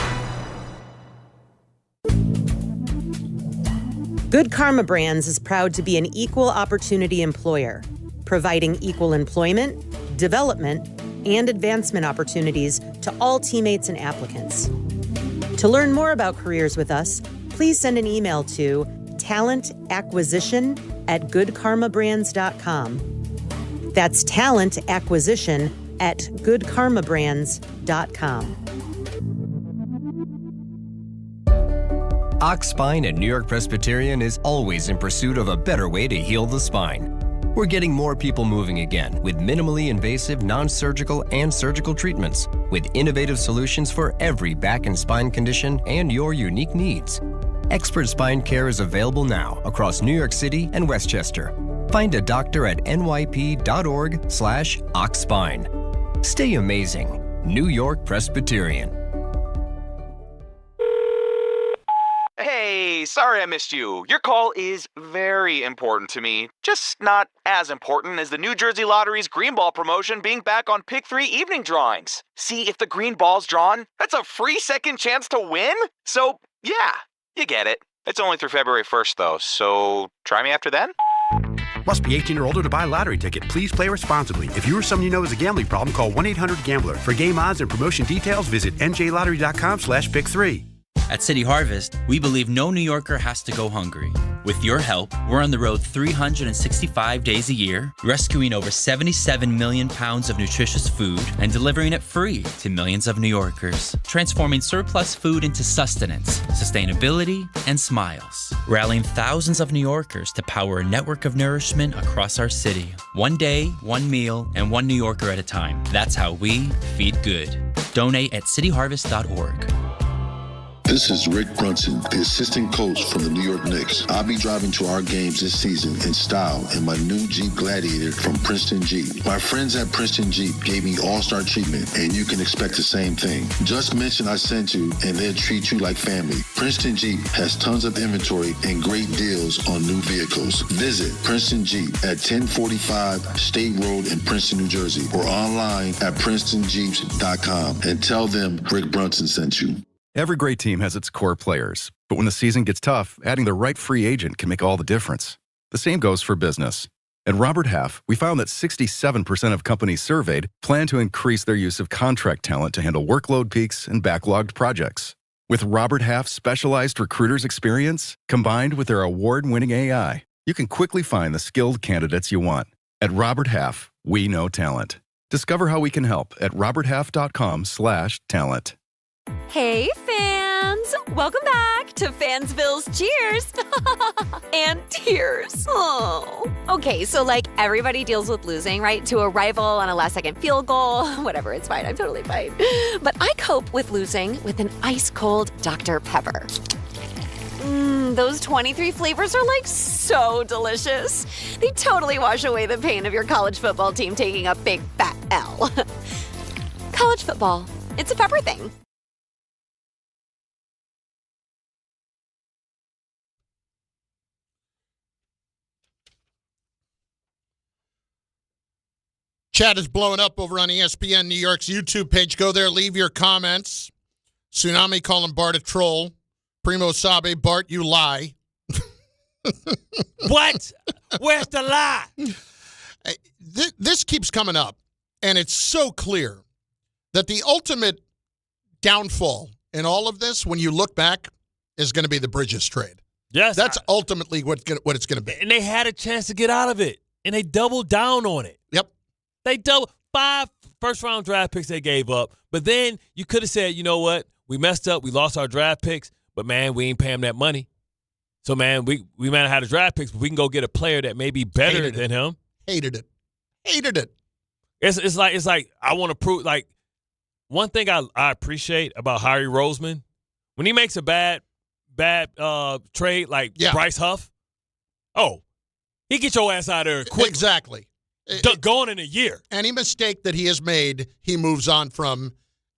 Good Karma Brands is proud to be an equal opportunity employer, providing equal employment, development, and advancement opportunities to all teammates and applicants. To learn more about careers with us, please send an email to talentacquisition@goodkarmabrands.com. That's talentacquisition@goodkarmabrands.com. Ox Spine at New York Presbyterian is always in pursuit of a better way to heal the spine. We're getting more people moving again with minimally invasive, non-surgical, and surgical treatments with innovative solutions for every back and spine condition and your unique needs. Expert spine care is available now across New York City and Westchester. Find a doctor at nyp.org/oxspine. Stay amazing. New York Presbyterian. Hey, sorry I missed you. Your call is very important to me. Just not as important as the New Jersey Lottery's Green Ball promotion being back on Pick 3 evening drawings. See, if the green ball's drawn, that's a free second chance to win? So, yeah, you get it. It's only through February 1st, though, so try me after then? Must be 18 or older to buy a lottery ticket. Please play responsibly. If you or someone you know has a gambling problem, call 1-800-GAMBLER. For game odds and promotion details, visit njlottery.com/pick3. At City Harvest, we believe no New Yorker has to go hungry. With your help, we're on the road 365 days a year, rescuing over 77 million pounds of nutritious food and delivering it free to millions of New Yorkers, transforming surplus food into sustenance, sustainability, and smiles, rallying thousands of New Yorkers to power a network of nourishment across our city. One day, one meal, and one New Yorker at a time. That's how we feed good. Donate at cityharvest.org. This is Rick Brunson, the assistant coach from the New York Knicks. I'll be driving to our games this season in style in my new Jeep Gladiator from Princeton Jeep. My friends at Princeton Jeep gave me all-star treatment, and you can expect the same thing. Just mention I sent you, and they'll treat you like family. Princeton Jeep has tons of inventory and great deals on new vehicles. Visit Princeton Jeep at 1045 State Road in Princeton, New Jersey, or online at PrincetonJeeps.com and tell them Rick Brunson sent you. Every great team has its core players, but when the season gets tough, adding the right free agent can make all the difference. The same goes for business. At Robert Half, we found that 67% of companies surveyed plan to increase their use of contract talent to handle workload peaks and backlogged projects. With Robert Half's specialized recruiters' experience, combined with their award-winning AI, you can quickly find the skilled candidates you want. At Robert Half, we know talent. Discover how we can help at roberthalf.com/talent. Hey, fans! Welcome back to Fansville's Cheers and Tears. Oh. Okay, so like everybody deals with losing, right? To a rival on a last-second field goal. Whatever, it's fine. I'm totally fine. But I cope with losing with an ice-cold Dr. Pepper. Those 23 flavors are like so delicious. They totally wash away the pain of your college football team taking a big fat L. College football. It's a Pepper thing. Chat is blowing up over on ESPN New York's YouTube page. Go there, leave your comments. Tsunami calling Bart a troll. Primo Sabe, Bart, you lie. What? Where's the lie? This keeps coming up, and it's so clear that the ultimate downfall in all of this, when you look back, is going to be the Bridges trade. Yes. That's ultimately what it's going to be. And they had a chance to get out of it, and they doubled down on it. Yep. They doubled 5 first-round draft picks they gave up, but then you could have said, you know what? We messed up. We lost our draft picks, but, man, we ain't paying them that money. So, man, we might have had a draft picks, but we can go get a player that may be better than him. Hated it. It's like I want to prove. Like, one thing I appreciate about Harry Roseman, when he makes a bad trade like Bryce Huff, he get your ass out of there quick. Exactly. Gone in a year. Any mistake that he has made, he moves on from,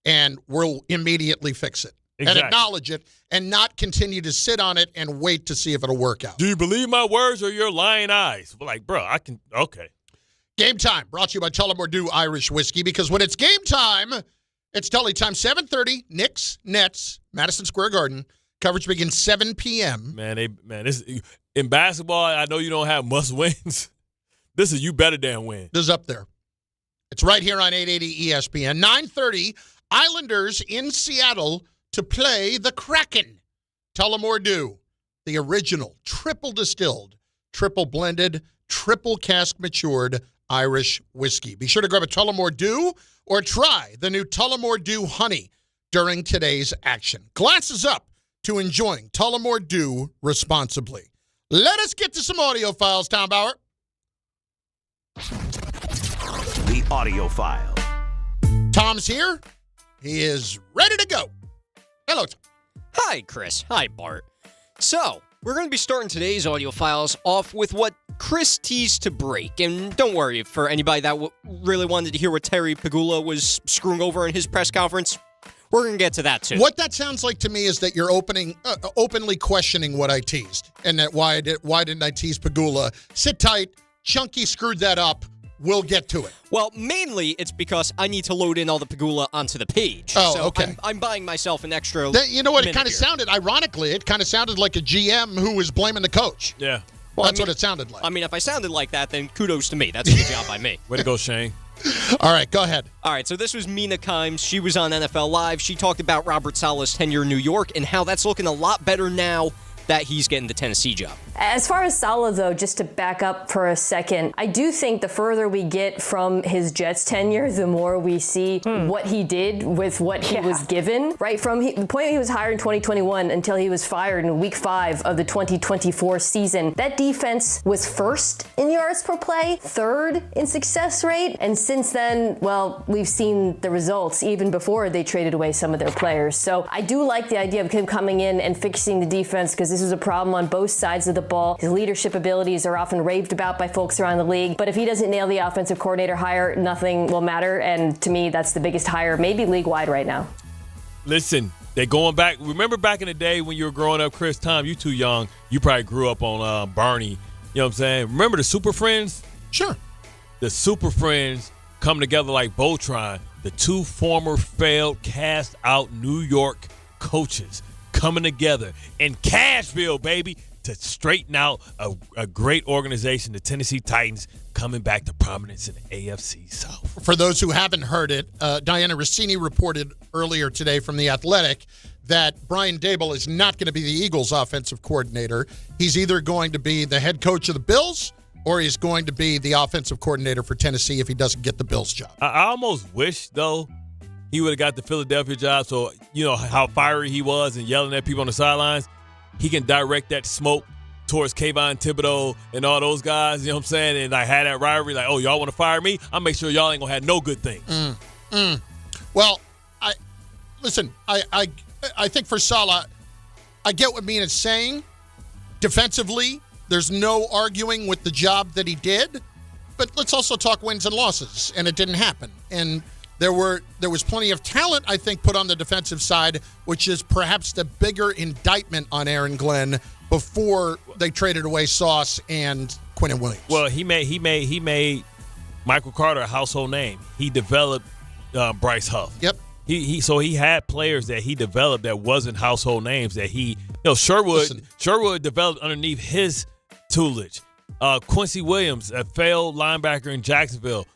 and we'll immediately fix it. Exactly. And acknowledge it, and not continue to sit on it and wait to see if it'll work out. Do you believe my words or your lying eyes? Like, bro, okay. Game time, brought to you by Tullamore Dew Irish Whiskey, because when it's game time, it's Tully time, 7:30, Knicks, Nets, Madison Square Garden. Coverage begins 7 p.m. This in basketball, I know you don't have must wins. This is you better than win. This is up there. It's right here on 880 ESPN. 9:30, Islanders in Seattle to play the Kraken. Tullamore Dew, the original, triple distilled, triple blended, triple cask matured Irish whiskey. Be sure to grab a Tullamore Dew or try the new Tullamore Dew Honey during today's action. Glasses up to enjoying Tullamore Dew responsibly. Let us get to some audio files, Tom Bauer. The audio file. Tom's here. He is ready to go. Hello, Tom. Hi, Chris. Hi, Bart. So, we're going to be starting today's audio files off with what Chris teased to break. And don't worry, for anybody that really wanted to hear what Terry Pegula was screwing over in his press conference, we're going to get to that, too. What that sounds like to me is that you're openly questioning what I teased, and that why didn't I tease Pegula? Sit tight. Chunky screwed that up. We'll get to it. Well, mainly it's because I need to load in all the Pegula onto the page. Oh, so okay. I'm buying myself an extra You know what? It kind of here. sounded, ironically, it kind of sounded like a GM who was blaming the coach. Yeah. Well, That's what it sounded like. I mean, if I sounded like that, then kudos to me. That's a good job by me. Way to go, Shane. All right, go ahead. All right, so this was Mina Kimes. She was on NFL Live. She talked about Robert Saleh's tenure in New York and how that's looking a lot better now that he's getting the Tennessee job. As far as Saleh, though, just to back up for a second, I do think the further we get from his Jets tenure, the more we see what he did with what he was given, right? From the point he was hired in 2021 until he was fired in week 5 of the 2024 season, that defense was first in yards per play, third in success rate, and since then, well, we've seen the results even before they traded away some of their players. So I do like the idea of him coming in and fixing the defense, because this is a problem on both sides of the ball. His leadership abilities are often raved about by folks around the league, but if he doesn't nail the offensive coordinator hire, nothing will matter, and to me, that's the biggest hire, maybe league-wide right now. Listen, they're going back. Remember back in the day when you were growing up, Chris, Tom, you too young. You probably grew up on Barney. You know what I'm saying? Remember the Super Friends? Sure. The Super Friends come together like Voltron, the 2 former failed cast-out New York coaches coming together in Cashville, baby, to straighten out a great organization, the Tennessee Titans, coming back to prominence in the AFC South. For those who haven't heard it, Diana Rossini reported earlier today from The Athletic that Brian Daboll is not going to be the Eagles' offensive coordinator. He's either going to be the head coach of the Bills or he's going to be the offensive coordinator for Tennessee if he doesn't get the Bills job. I almost wish, though, he would have got the Philadelphia job, so you know how fiery he was and yelling at people on the sidelines. He can direct that smoke towards Kayvon Thibodeau and all those guys, you know what I'm saying? And I had that rivalry, like, oh, y'all want to fire me? I'll make sure y'all ain't going to have no good things. Well, I think for Saleh, I get what Mina's saying. Defensively, there's no arguing with the job that he did. But let's also talk wins and losses, and it didn't happen. And There was plenty of talent, I think, put on the defensive side, which is perhaps the bigger indictment on Aaron Glenn before they traded away Sauce and Quinnen Williams. Well, he made Michael Carter a household name. He developed Bryce Huff. Yep. So he had players that he developed that wasn't household names that he, Sherwood developed underneath his tutelage. Quincy Williams, a failed linebacker in Jacksonville,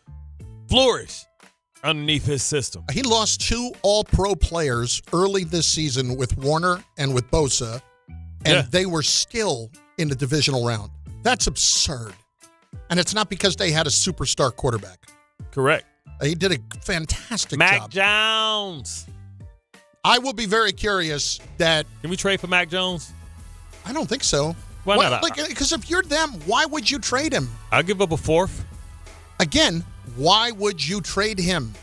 flourished underneath his system. He lost 2 all-pro players early this season with Warner and with Bosa, and they were still in the divisional round. That's absurd. And it's not because they had a superstar quarterback. Correct. He did a fantastic Mac job. Jones. I will be very curious that... Can we trade for Mac Jones? I don't think so. Why not? Because if you're them, why would you trade him? I'll give up a 4th. Again, why would you trade him?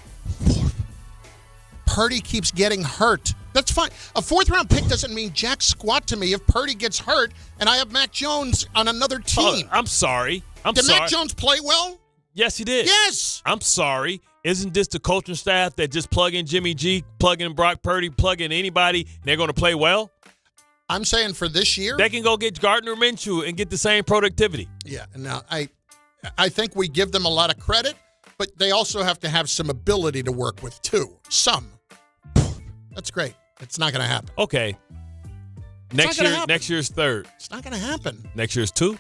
Purdy keeps getting hurt. That's fine. A 4th-round pick doesn't mean jack squat to me if Purdy gets hurt and I have Mac Jones on another team. I'm sorry. Did Mac Jones play well? Yes, he did. Yes. I'm sorry. Isn't this the coaching staff that just plug in Jimmy G, plug in Brock Purdy, plug in anybody, and they're going to play well? I'm saying for this year. They can go get Gardner Minshew and get the same productivity. Yeah. Now, I think we give them a lot of credit, but they also have to have some ability to work with, too. Some. That's great. It's not going to happen. Okay. Next year's 3rd. It's not going to happen. Next year's 2.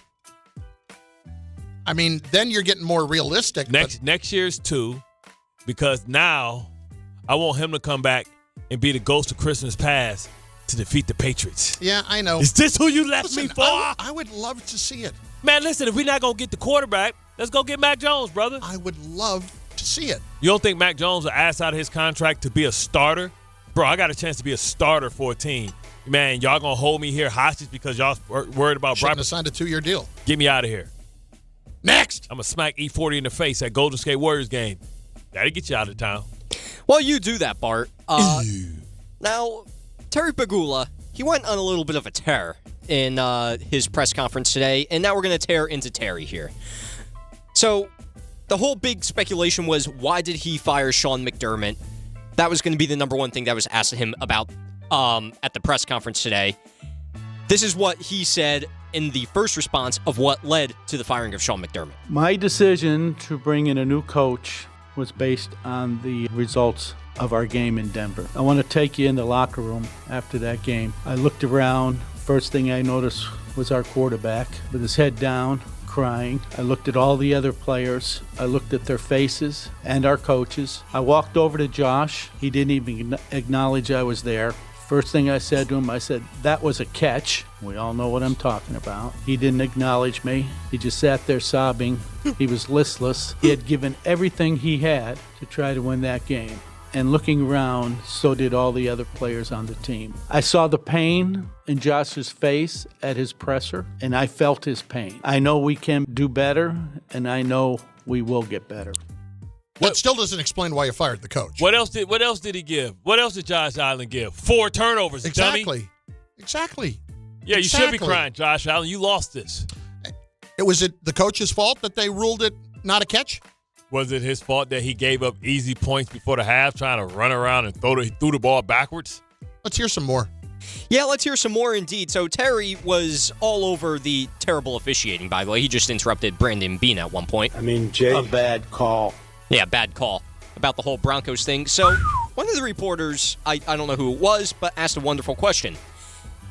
I mean, then you're getting more realistic. Next year's 2, because now I want him to come back and be the ghost of Christmas past to defeat the Patriots. Yeah, I know. Is this who you left me for? I would love to see it. Man, listen, if we're not going to get the quarterback, let's go get Mac Jones, brother. I would love to see it. You don't think Mac Jones will ask out of his contract to be a starter? Bro, I got a chance to be a starter for a team. Man, y'all going to hold me here hostage because y'all worried about Shouldn't have signed a 2-year deal. Get me out of here. Next. I'm going to smack E40 in the face at Golden State Warriors game. That'll get you out of town. Well, you do that, Bart. Now, Terry Pegula, he went on a little bit of a tear in his press conference today, and now we're going to tear into Terry here. So, the whole big speculation was, why did he fire Sean McDermott? That was going to be the number one thing that was asked of him about at the press conference today. This is what he said in the first response of what led to the firing of Sean McDermott. My decision to bring in a new coach was based on the results of our game in Denver. I want to take you in the locker room after that game. I looked around. First thing I noticed was our quarterback with his head down, crying. I looked at all the other players. I looked at their faces and our coaches. I walked over to Josh. He didn't even acknowledge I was there. First thing I said to him, I said, that was a catch. We all know what I'm talking about. He didn't acknowledge me. He just sat there sobbing. He was listless. He had given everything he had to try to win that game. And looking around, so did all the other players on the team. I saw the pain in Josh's face at his presser, and I felt his pain. I know we can do better, and I know we will get better. That still doesn't explain why you fired the coach. What else did he give? What else did Josh Allen give? 4 turnovers, Exactly. dummy. Exactly. Yeah, you should be crying, Josh Allen. You lost this. Was it the coach's fault that they ruled it not a catch? Was it his fault that he gave up easy points before the half, trying to run around and threw the ball backwards? Let's hear some more. Yeah, let's hear some more indeed. So Terry was all over the terrible officiating, by the way. He just interrupted Brandon Beane at one point. I mean, Jay, a bad call. Yeah, bad call about the whole Broncos thing. So one of the reporters, I don't know who it was, but asked a wonderful question.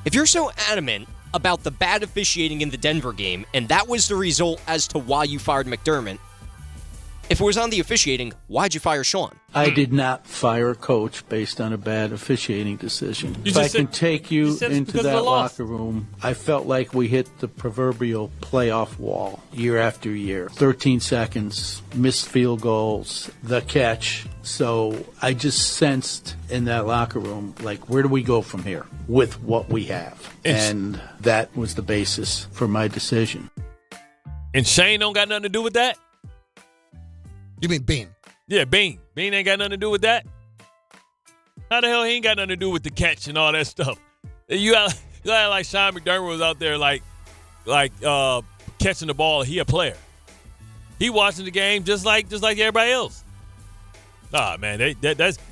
If you're so adamant about the bad officiating in the Denver game, and that was the result as to why you fired McDermott, if it was on the officiating, why'd you fire Sean? I did not fire a coach based on a bad officiating decision. If I can take you into that locker room, I felt like we hit the proverbial playoff wall year after year. 13 seconds, missed field goals, the catch. So I just sensed in that locker room, like, where do we go from here with what we have? And that was the basis for my decision. And Shane don't got nothing to do with that? You mean Beane? Yeah, Beane. Beane ain't got nothing to do with that? How the hell he ain't got nothing to do with the catch and all that stuff? You act like Sean McDermott was out there like catching the ball. He a player. He watching the game just like everybody else. Nah, man,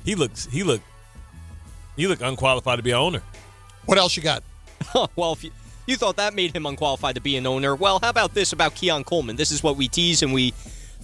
he look unqualified to be an owner. What else you got? Well, if you thought that made him unqualified to be an owner, well, how about this about Keon Coleman? This is what we teased and we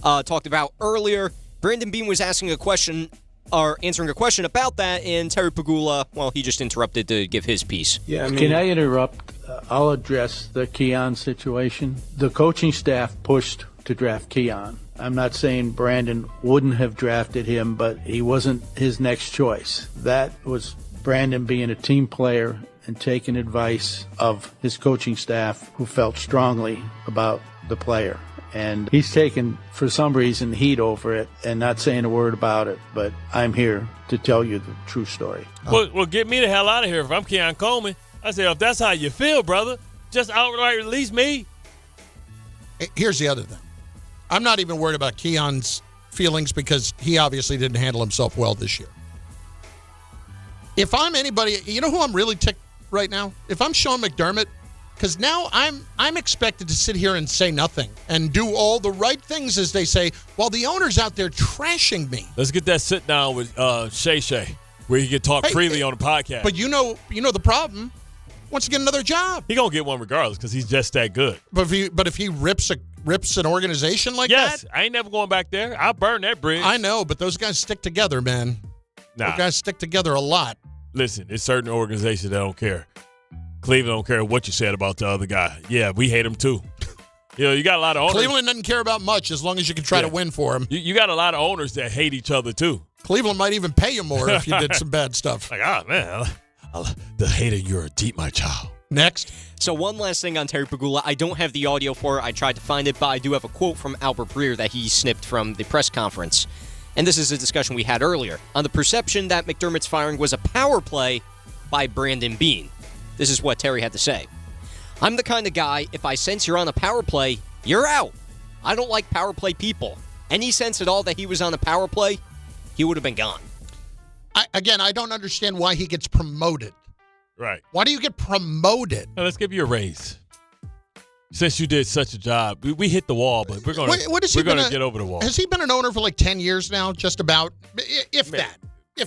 talked about earlier. Brandon Beane was answering a question about that, and Terry Pegula, well, he just interrupted to give his piece. Yeah, Can I interrupt? I'll address the Keon situation. The coaching staff pushed to draft Keon. I'm not saying Brandon wouldn't have drafted him, but he wasn't his next choice. That was Brandon being a team player and taking advice of his coaching staff who felt strongly about the player. And he's taken, for some reason, heat over it and not saying a word about it. But I'm here to tell you the true story. Well, get me the hell out of here if I'm Keon Coleman. I say, if that's how you feel, brother, just outright release me. Here's the other thing. I'm not even worried about Keon's feelings because he obviously didn't handle himself well this year. If I'm anybody, you know who I'm really ticked right now? If I'm Sean McDermott, because now I'm expected to sit here and say nothing and do all the right things, as they say, while the owner's out there trashing me. Let's get that sit down with Shay, where he can talk freely on the podcast. But you know the problem. Wants to get another job. He gonna get one regardless because he's just that good. But if he rips an organization like that, that, I ain't never going back there. I'll burn that bridge. I know, but those guys stick together, man. Nah. Those guys stick together a lot. Listen, it's certain organizations that don't care. Cleveland don't care what you said about the other guy. Yeah, we hate him too. You got a lot of owners. Cleveland doesn't care about much as long as you can try to win for him. You got a lot of owners that hate each other too. Cleveland might even pay you more if you did some bad stuff. Like, man, the hater you're deep, my child. Next. So one last thing on Terry Pegula. I don't have the audio for it. I tried to find it, but I do have a quote from Albert Breer that he snipped from the press conference. And this is a discussion we had earlier on the perception that McDermott's firing was a power play by Brandon Beane. This is what Terry had to say. I'm the kind of guy, if I sense you're on a power play, you're out. I don't like power play people. Any sense at all that he was on a power play, he would have been gone. I don't understand why he gets promoted. Right. Why do you get promoted? Now, let's give you a raise. Since you did such a job, we hit the wall, but we're going to get over the wall. Has he been an owner for like 10 years now? Just about, if that.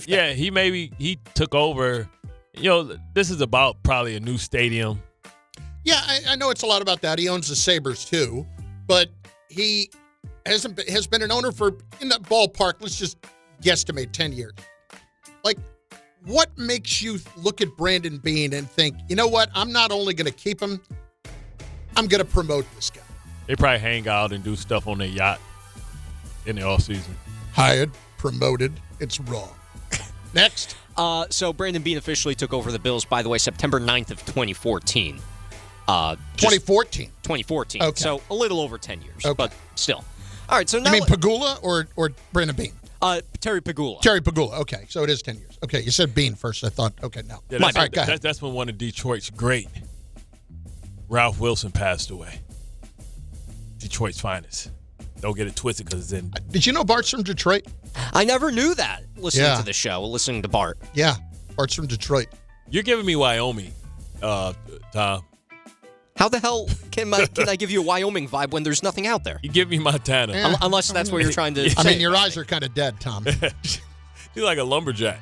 Yeah, he took over. This is about probably a new stadium. Yeah, I know it's a lot about that. He owns the Sabres too, but he has been an owner for, in that ballpark, let's just guesstimate 10 years. Like, what makes you look at Brandon Beane and think, you know what, I'm not only going to keep him, I'm going to promote this guy? They probably hang out and do stuff on their yacht in the offseason. Hired, promoted, it's wrong. Next. So Brandon Beane officially took over the Bills, by the way, September 9th of 2014. 2014? 2014. Okay. So a little over 10 years, okay. but still. All right, so now... You mean Pegula or Brandon Beane? Terry Pegula. Terry Pegula, okay. So it is 10 years. Okay, you said Beane first. I thought, okay, no. Yeah, all right, go ahead. That's when one of Detroit's great, Ralph Wilson, passed away. Detroit's finest. Don't get it twisted because it's in... Did you know Bart's from Detroit? I never knew that, listening to the show, listening to Bart. Yeah, Bart's from Detroit. You're giving me Wyoming, Tom. How the hell can I give you a Wyoming vibe when there's nothing out there? You give me Montana. Yeah. Unless that's what you're trying to say. I mean, your eyes are kind of dead, Tom. You're like a lumberjack.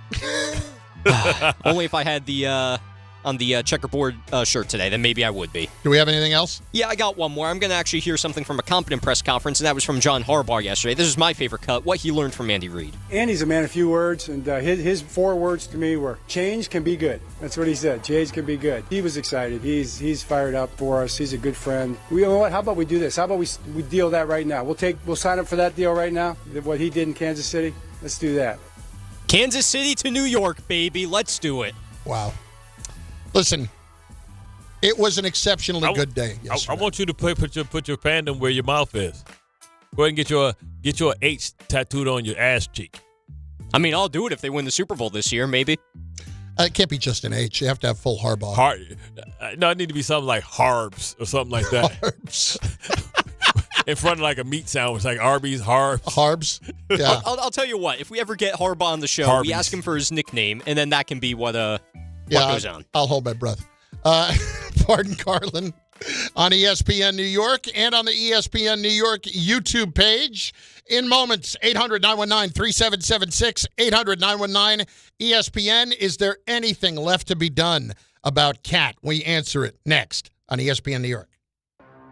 Only if I had the on the checkerboard shirt today, then maybe I would be. Do we have anything else? Yeah, I got one more. I'm going to actually hear something from a competent press conference, and that was from John Harbaugh yesterday. This is my favorite cut, what he learned from Andy Reid. Andy's a man of few words, and his 4 words to me were, change can be good. That's what he said. Change can be good. He was excited. He's fired up for us. He's a good friend. You know what? How about we do this? How about we deal that right now? We'll sign up for that deal right now, what he did in Kansas City. Let's do that. Kansas City to New York, baby. Let's do it. Wow. Listen, it was an exceptionally good day yesterday. I want you to put your fandom where your mouth is. Go ahead and get your H tattooed on your ass cheek. I mean, I'll do it if they win the Super Bowl this year, maybe. It can't be just an H. You have to have full Harbaugh. No, it need to be something like Harbs or something like that. Harbs. In front of like a meat sandwich, like Arby's, Harbs. Harbs? Yeah. I'll tell you what. If we ever get Harbaugh on the show, we ask him for his nickname, and then that can be what goes on. I'll hold my breath. Bart and Carlin On ESPN New York and on the ESPN New York YouTube page. In moments, 800-919-3776, 800-919-ESPN. Is there anything left to be done about Cat? We answer it next on ESPN New York.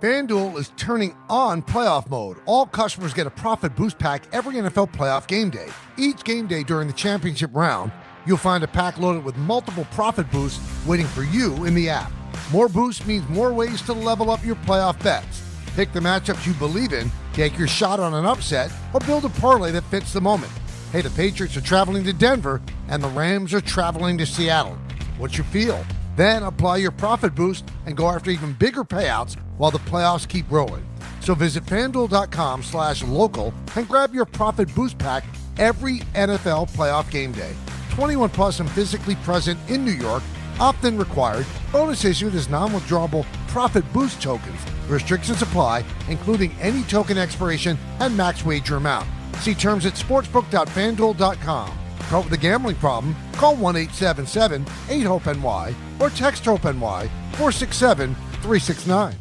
FanDuel is turning on playoff mode. All customers get a profit boost pack every NFL playoff game day. Each game day during the championship round, you'll find a pack loaded with multiple profit boosts waiting for you in the app. More boosts means more ways to level up your playoff bets. Pick the matchups you believe in, take your shot on an upset, or build a parlay that fits the moment. Hey, the Patriots are traveling to Denver, and the Rams are traveling to Seattle. What's your feel? Then apply your profit boost and go after even bigger payouts while the playoffs keep rolling. So visit FanDuel.com/local and grab your profit boost pack every NFL playoff game day. 21 plus and physically present in New York. Opt-in required. Bonus issued as non-withdrawable profit boost tokens. Restrictions apply, including any token expiration and max wager amount. See terms at sportsbook.fanduel.com. Caught with a gambling problem? Call 1-877-8-HOPE-NY or text HOPE-NY 467-369.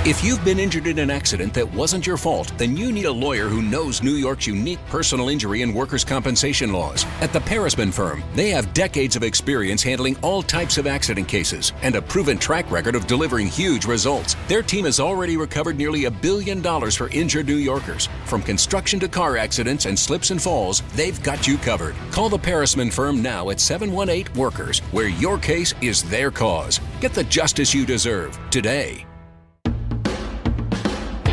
If you've been injured in an accident that wasn't your fault, then you need a lawyer who knows New York's unique personal injury and workers' compensation laws. At the Parisman Firm, they have decades of experience handling all types of accident cases and a proven track record of delivering huge results. Their team has already recovered nearly $1 billion for injured New Yorkers. From construction to car accidents and slips and falls, they've got you covered. Call the Parisman Firm now at 718-WORKERS, where your case is their cause. Get the justice you deserve today.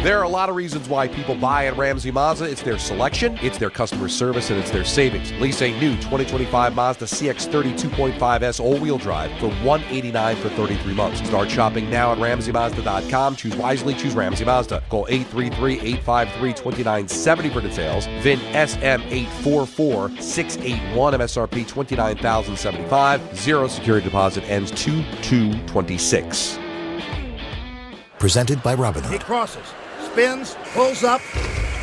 There are a lot of reasons why people buy at Ramsey Mazda. It's their selection, it's their customer service, and it's their savings. Lease a new 2025 Mazda CX-30 2.5S all-wheel drive for $189 for 33 months. Start shopping now at RamseyMazda.com. Choose wisely, choose Ramsey Mazda. Call 833-853-2970 for details. VIN SM844-681, MSRP $29,075. Zero security deposit ends 2/2/26. Presented by Robinhood. He crosses, spins, pulls up.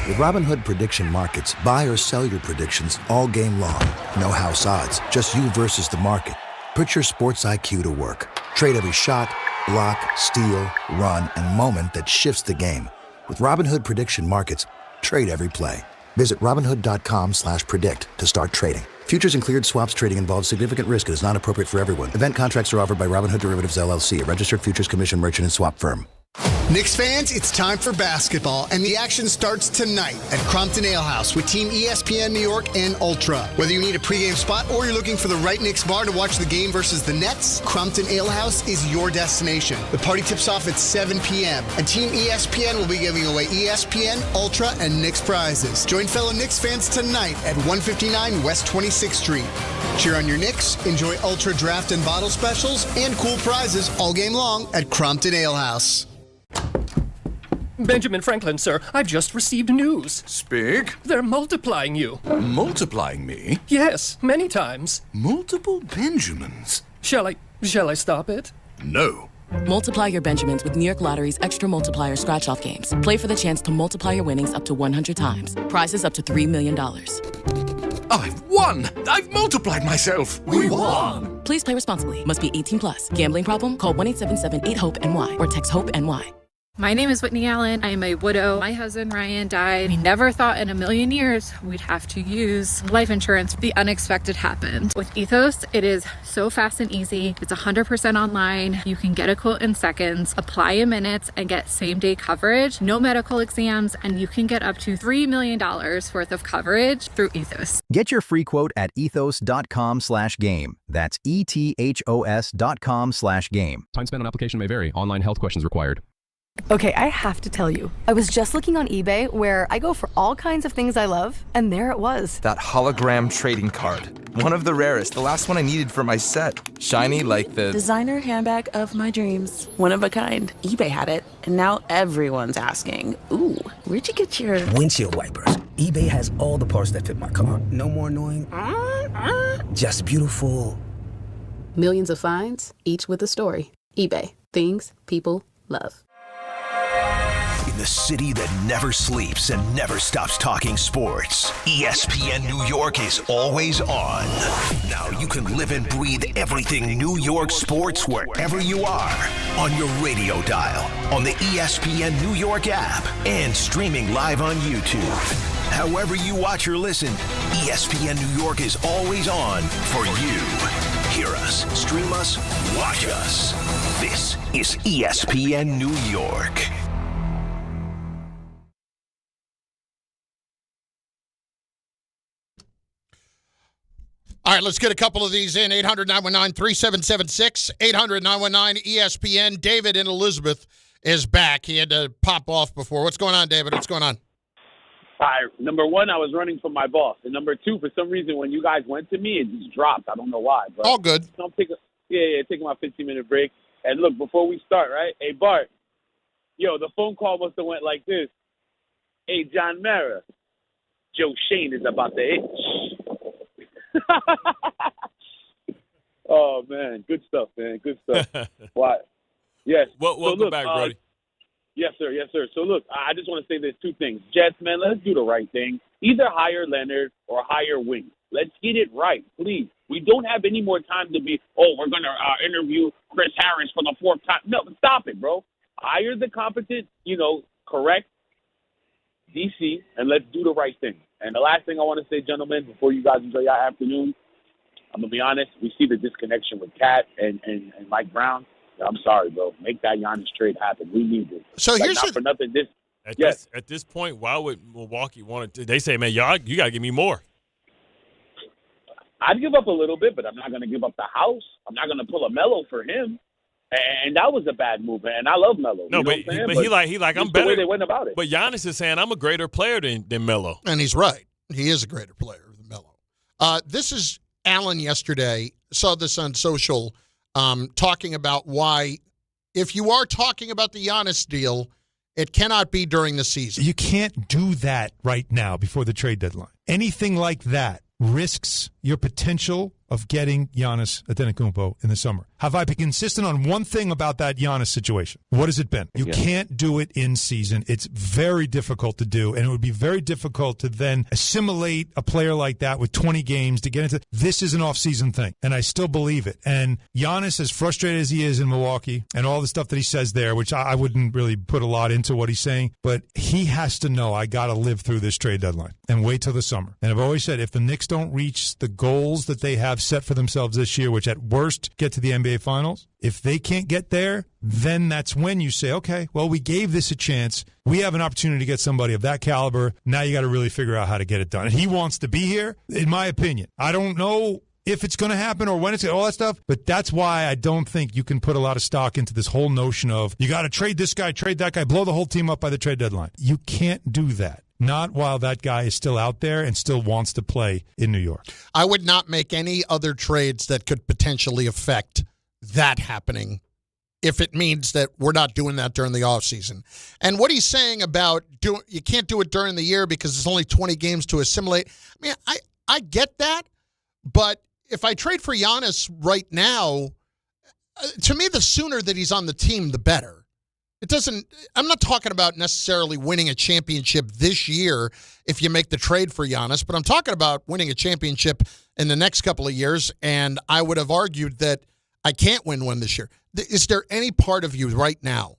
With Robinhood Prediction Markets, buy or sell your predictions all game long. No house odds, just you versus the market. Put your sports IQ to work. Trade every shot, block, steal, run, and moment that shifts the game. With Robinhood Prediction Markets, trade every play. Visit Robinhood.com/predict to start trading. Futures and cleared swaps trading involves significant risk and is not appropriate for everyone. Event contracts are offered by Robinhood Derivatives LLC, a registered futures commission merchant and swap firm. Knicks fans, it's time for basketball, and the action starts tonight at Crompton Ale House with Team ESPN New York and Ultra. Whether you need a pregame spot or you're looking for the right Knicks bar to watch the game versus the Nets, Crompton Ale House is your destination. The party tips off at 7 p.m., and Team ESPN will be giving away ESPN, Ultra, and Knicks prizes. Join fellow Knicks fans tonight at 159 West 26th Street. Cheer on your Knicks, enjoy Ultra draft and bottle specials, and cool prizes all game long at Crompton Ale House. Benjamin Franklin, sir, I've just received news. Speak. They're multiplying you. Multiplying me? Yes, many times. Multiple Benjamins? Shall I stop it? No. Multiply your Benjamins with New York Lottery's Extra Multiplier Scratch-Off games. Play for the chance to multiply your winnings up to 100 times. Prizes up to $3 million. I've won! I've multiplied myself! We won! Please play responsibly. Must be 18 plus. Gambling problem? Call 1-877-8-HOPE-NY or text HOPE-NY. My name is Whitney Allen. I am a widow. My husband, Ryan, died. We never thought in a million years we'd have to use life insurance. The unexpected happened. With Ethos, it is so fast and easy. It's 100% online. You can get a quote in seconds, apply in minutes, and get same-day coverage. No medical exams, and you can get up to $3 million worth of coverage through Ethos. Get your free quote at ethos.com/game. That's ETHOS.com/game. Time spent on application may vary. Online health questions required. Okay, I have to tell you, I was just looking on eBay where I go for all kinds of things I love, and there it was. That hologram trading card. One of the rarest, the last one I needed for my set. Shiny like the designer handbag of my dreams. One of a kind. eBay had it, and now everyone's asking, ooh, where'd you get your windshield wipers? eBay has all the parts that fit my car. No more annoying. Just beautiful. Millions of finds, each with a story. eBay. Things people love. in the city that never sleeps and never stops talking sports. ESPN New York is always on. Now you can live and breathe everything New York sports wherever you are. On your radio dial, on the ESPN New York app, and streaming live on YouTube. However you watch or listen, ESPN New York is always on for you. Hear us, stream us, watch us. This is ESPN New York. All right, let's get a couple of these in. 800-919-3776, 800-919-ESPN. David in Elizabeth is back. He had to pop off before. What's going on, David? What's going on? Hi. Number one, I was running from my boss. And number two, for some reason, when you guys went to me, it just dropped. I don't know why. But all good. I'm taking my 15-minute break. And look, before we start, right? Hey, Bart. Yo, the phone call must have went like this. Hey, John Mara. Joe Shane is about to itch. Oh, man. Good stuff, man. Good stuff. Why? Yes. Welcome back, Brody. Yes, sir. Yes, sir. So, look, I just want to say there's two things. Jets, man, let's do the right thing. Either hire Leonard or hire Wing. Let's get it right, please. We don't have any more time to be, we're going to interview Chris Harris for the fourth time. No, stop it, bro. Hire the competent, correct DC, and let's do the right thing. And the last thing I want to say, gentlemen, before you guys enjoy your afternoon, I'm going to be honest. We see the disconnection with Cat and Mike Brown. I'm sorry, bro. Make that Giannis trade happen. We need it. So here's not for nothing. At this point, why would Milwaukee want to? They say, man, y'all, you got to give me more. I'd give up a little bit, but I'm not going to give up the house. I'm not going to pull a Melo for him. And that was a bad move, and I love Melo. No, but he like I'm better. The way they went about it. But Giannis is saying I'm a greater player than Melo, and he's right. He is a greater player than Melo. This is Allen yesterday. Saw this on social. Talking about why, if you are talking about the Giannis deal, it cannot be during the season. You can't do that right now before the trade deadline. Anything like that risks your potential of getting Giannis Antetokounmpo in the summer. Have I been consistent on one thing about that Giannis situation? What has it been? You can't do it in season. It's very difficult to do, and it would be very difficult to then assimilate a player like that with 20 games to get into. This is an off-season thing, and I still believe it. And Giannis, as frustrated as he is in Milwaukee and all the stuff that he says there, which I wouldn't really put a lot into what he's saying, but he has to know I got to live through this trade deadline and wait till the summer. And I've always said if the Knicks don't reach the goals that they have set for themselves this year, which at worst get to the NBA Finals, if they can't get there, then that's when you say, okay, well, we gave this a chance. We have an opportunity to get somebody of that caliber. Now you got to really figure out how to get it done. And he wants to be here, in my opinion. I don't know if it's going to happen or when it's all that stuff, but that's why I don't think you can put a lot of stock into this whole notion of you got to trade this guy, trade that guy, blow the whole team up by the trade deadline. You can't do that. Not while that guy is still out there and still wants to play in New York. I would not make any other trades that could potentially affect that happening if it means that we're not doing that during the offseason. And what he's saying about you can't do it during the year because there's only 20 games to assimilate. I mean, I get that, but if I trade for Giannis right now, to me, the sooner that he's on the team, the better. I'm not talking about necessarily winning a championship this year if you make the trade for Giannis, but I'm talking about winning a championship in the next couple of years, and I would have argued that I can't win one this year. Is there any part of you right now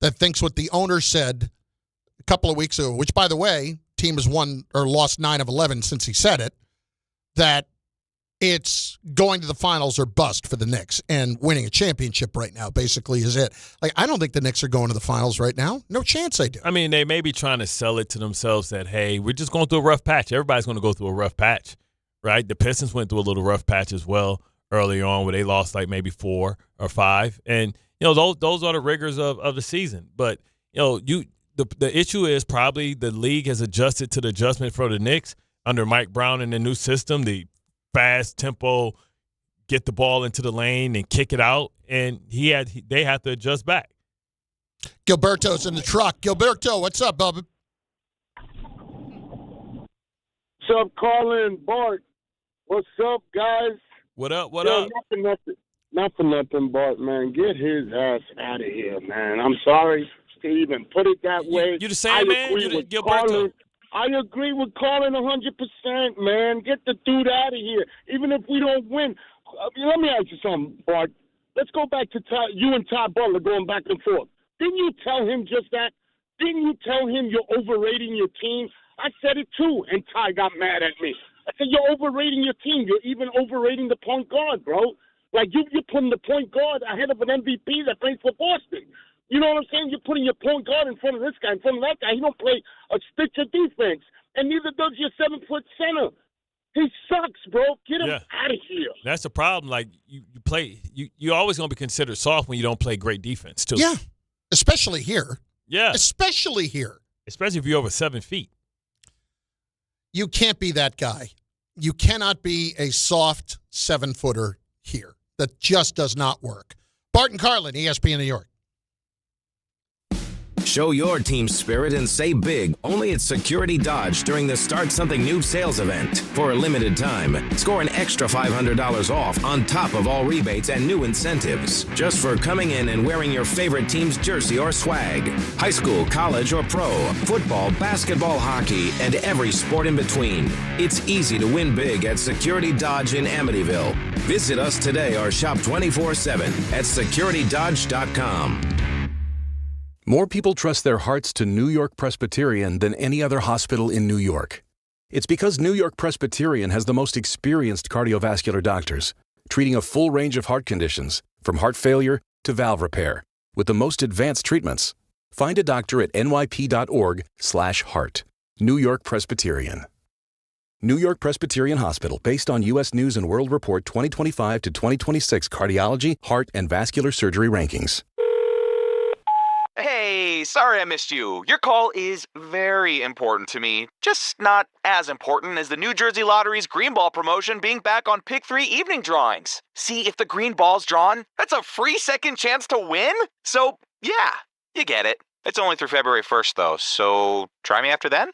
that thinks what the owner said a couple of weeks ago, which, by the way, team has won or lost 9 of 11 since he said it, that it's going to the finals or bust for the Knicks, and winning a championship right now basically is it. Like, I don't think the Knicks are going to the finals right now. No chance they do. I mean, they may be trying to sell it to themselves that, hey, we're just going through a rough patch. Everybody's going to go through a rough patch, right? The Pistons went through a little rough patch as well early on where they lost like maybe 4 or 5. And, those are the rigors of the season. But, the issue is probably the league has adjusted to the adjustment for the Knicks under Mike Brown and the new system, the fast tempo, get the ball into the lane and kick it out, and they have to adjust back. Gilberto's in the truck. Gilberto, what's up, Bubba? What's up, Carlin, Bart? What's up, guys? What up? What up? Not for nothing, Bart, man. Get his ass out of here, man. I'm sorry. to even put it that way. You the same man? Agree with Carlin. I agree with Carlin 100%, man. Get the dude out of here. Even if we don't win. Let me ask you something, Bart. Let's go back to you and Ty Butler going back and forth. Didn't you tell him just that? Didn't you tell him you're overrating your team? I said it too, and Ty got mad at me. I said, you're overrating your team. You're even overrating the point guard, bro. Like, you're putting the point guard ahead of an MVP that plays for Boston. You know what I'm saying? You're putting your point guard in front of this guy, in front of that guy. He don't play a stitch of defense, and neither does your 7-foot center. He sucks, bro. Get him out of here. That's the problem. Like, you're always going to be considered soft when you don't play great defense, too. Yeah, especially here. Yeah. Especially here. Especially if you're over 7 feet. You can't be that guy. You cannot be a soft 7-footer here. That just does not work. Bart and Carlin, ESPN New York. Show your team spirit and save big only at Security Dodge during the Start Something New sales event. For a limited time, score an extra $500 off on top of all rebates and new incentives just for coming in and wearing your favorite team's jersey or swag. High school, college, or pro, football, basketball, hockey, and every sport in between. It's easy to win big at Security Dodge in Amityville. Visit us today or shop 24/7 at securitydodge.com. More people trust their hearts to New York Presbyterian than any other hospital in New York. It's because New York Presbyterian has the most experienced cardiovascular doctors, treating a full range of heart conditions, from heart failure to valve repair, with the most advanced treatments. Find a doctor at nyp.org/heart. New York Presbyterian. New York Presbyterian Hospital, based on U.S. News & World Report 2025 to 2026 cardiology, heart, and vascular surgery rankings. Hey, sorry I missed you. Your call is very important to me. Just not as important as the New Jersey Lottery's Green Ball promotion being back on Pick 3 evening drawings. See, if the green ball's drawn, that's a free second chance to win? So, yeah, you get it. It's only through February 1st, though, so try me after then.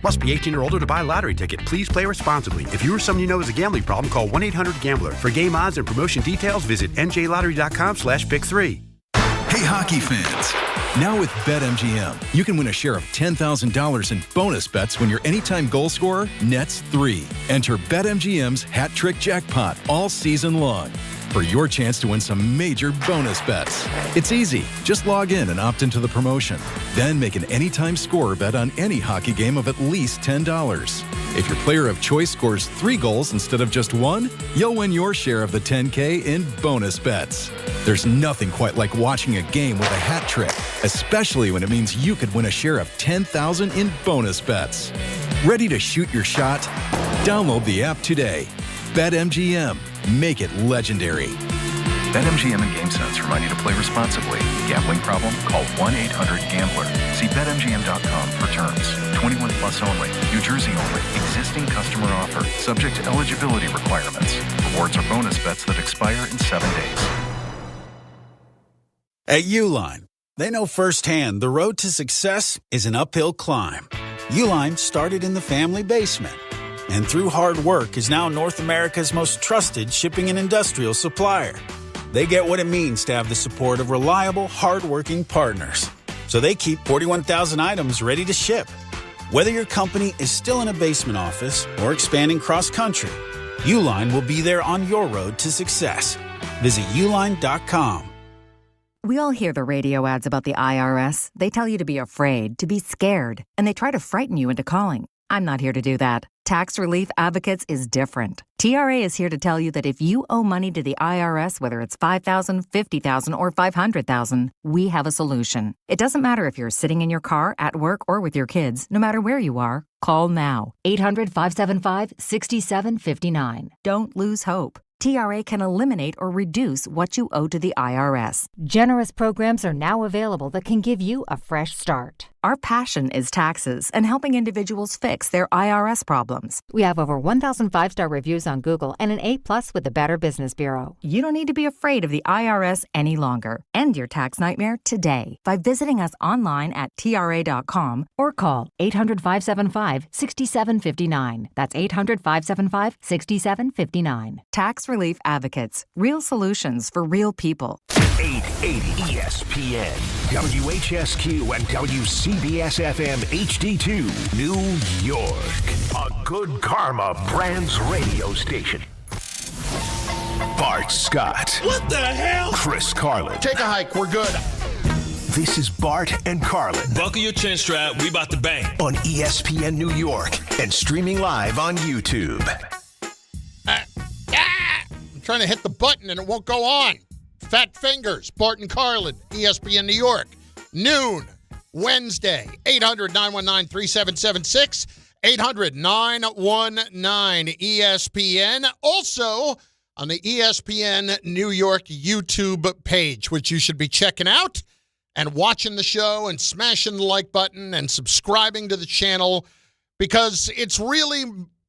Must be 18 or older to buy a lottery ticket. Please play responsibly. If you or someone you know has a gambling problem, call 1-800-GAMBLER. For game odds and promotion details, visit njlottery.com/pick3. Hey, hockey fans. Now with BetMGM, you can win a share of $10,000 in bonus bets when your anytime goal scorer nets 3. Enter BetMGM's Hat Trick Jackpot all season long for your chance to win some major bonus bets. It's easy. Just log in and opt into the promotion. Then make an anytime scorer bet on any hockey game of at least $10. If your player of choice scores 3 goals instead of just 1, you'll win your share of the $10K in bonus bets. There's nothing quite like watching a game with a hat trick, especially when it means you could win a share of $10,000 in bonus bets. Ready to shoot your shot? Download the app today. BetMGM. Make it legendary. BetMGM and GameSense remind you to play responsibly. Gambling problem? Call 1-800-GAMBLER. See BetMGM.com for terms. 21 plus only. New Jersey only. Existing customer offer. Subject to eligibility requirements. Rewards are bonus bets that expire in 7 days. At Uline, they know firsthand the road to success is an uphill climb. Uline started in the family basement, and through hard work is now North America's most trusted shipping and industrial supplier. They get what it means to have the support of reliable, hardworking partners. So they keep 41,000 items ready to ship. Whether your company is still in a basement office or expanding cross-country, Uline will be there on your road to success. Visit uline.com. We all hear the radio ads about the IRS. They tell you to be afraid, to be scared, and they try to frighten you into calling. I'm not here to do that. Tax Relief Advocates is different. TRA is here to tell you that if you owe money to the IRS, whether it's $5,000, $50,000, or $500,000, we have a solution. It doesn't matter if you're sitting in your car, at work, or with your kids. No matter where you are, call now. 800-575-6759. Don't lose hope. TRA can eliminate or reduce what you owe to the IRS. Generous programs are now available that can give you a fresh start. Our passion is taxes and helping individuals fix their IRS problems. We have over 1,000 5-star reviews on Google and an A+ with the Better Business Bureau. You don't need to be afraid of the IRS any longer. End your tax nightmare today by visiting us online at TRA.com or call 800-575-6759. That's 800-575-6759. Tax Tax Relief Advocates. Real solutions for real people. 880 ESPN, WHSQ, and WCBS-FM HD2, New York. A Good Karma Brands radio station. Bart Scott. What the hell? Chris Carlin. Take a hike. We're good. This is Bart and Carlin. Buckle your chin strap. We about to bang. On ESPN New York and streaming live on YouTube. I'm trying to hit the button and it won't go on. Fat fingers. Bart and Carlin. ESPN New York. Noon. Wednesday. 800-919-3776. 800-919-ESPN. Also on the ESPN New York YouTube page, which you should be checking out and watching the show and smashing the like button and subscribing to the channel because it's really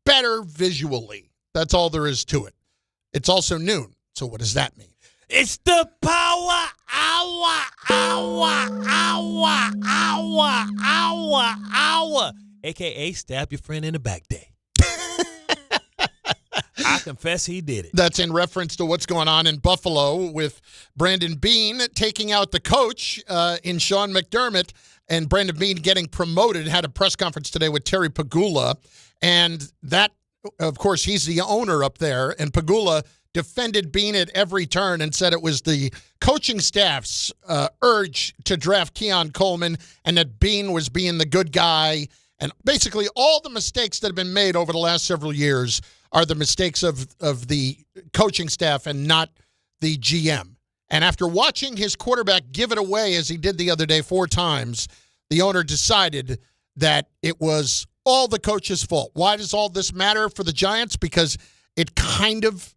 better visually. That's all there is to it. It's also noon. So what does that mean? It's the power hour. AKA stab your friend in the back day. I confess he did it. That's in reference to what's going on in Buffalo with Brandon Beane taking out the coach in Sean McDermott, and Brandon Beane getting promoted. Had a press conference today with Terry Pegula, and that, of course, he's the owner up there, and Pegula defended Beane at every turn and said it was the coaching staff's urge to draft Keon Coleman and that Beane was being the good guy. And basically all the mistakes that have been made over the last several years are the mistakes of the coaching staff and not the GM. And after watching his quarterback give it away, as he did the other day 4 times, the owner decided that it was all the coach's fault. Why does all this matter for the Giants? Because it kind of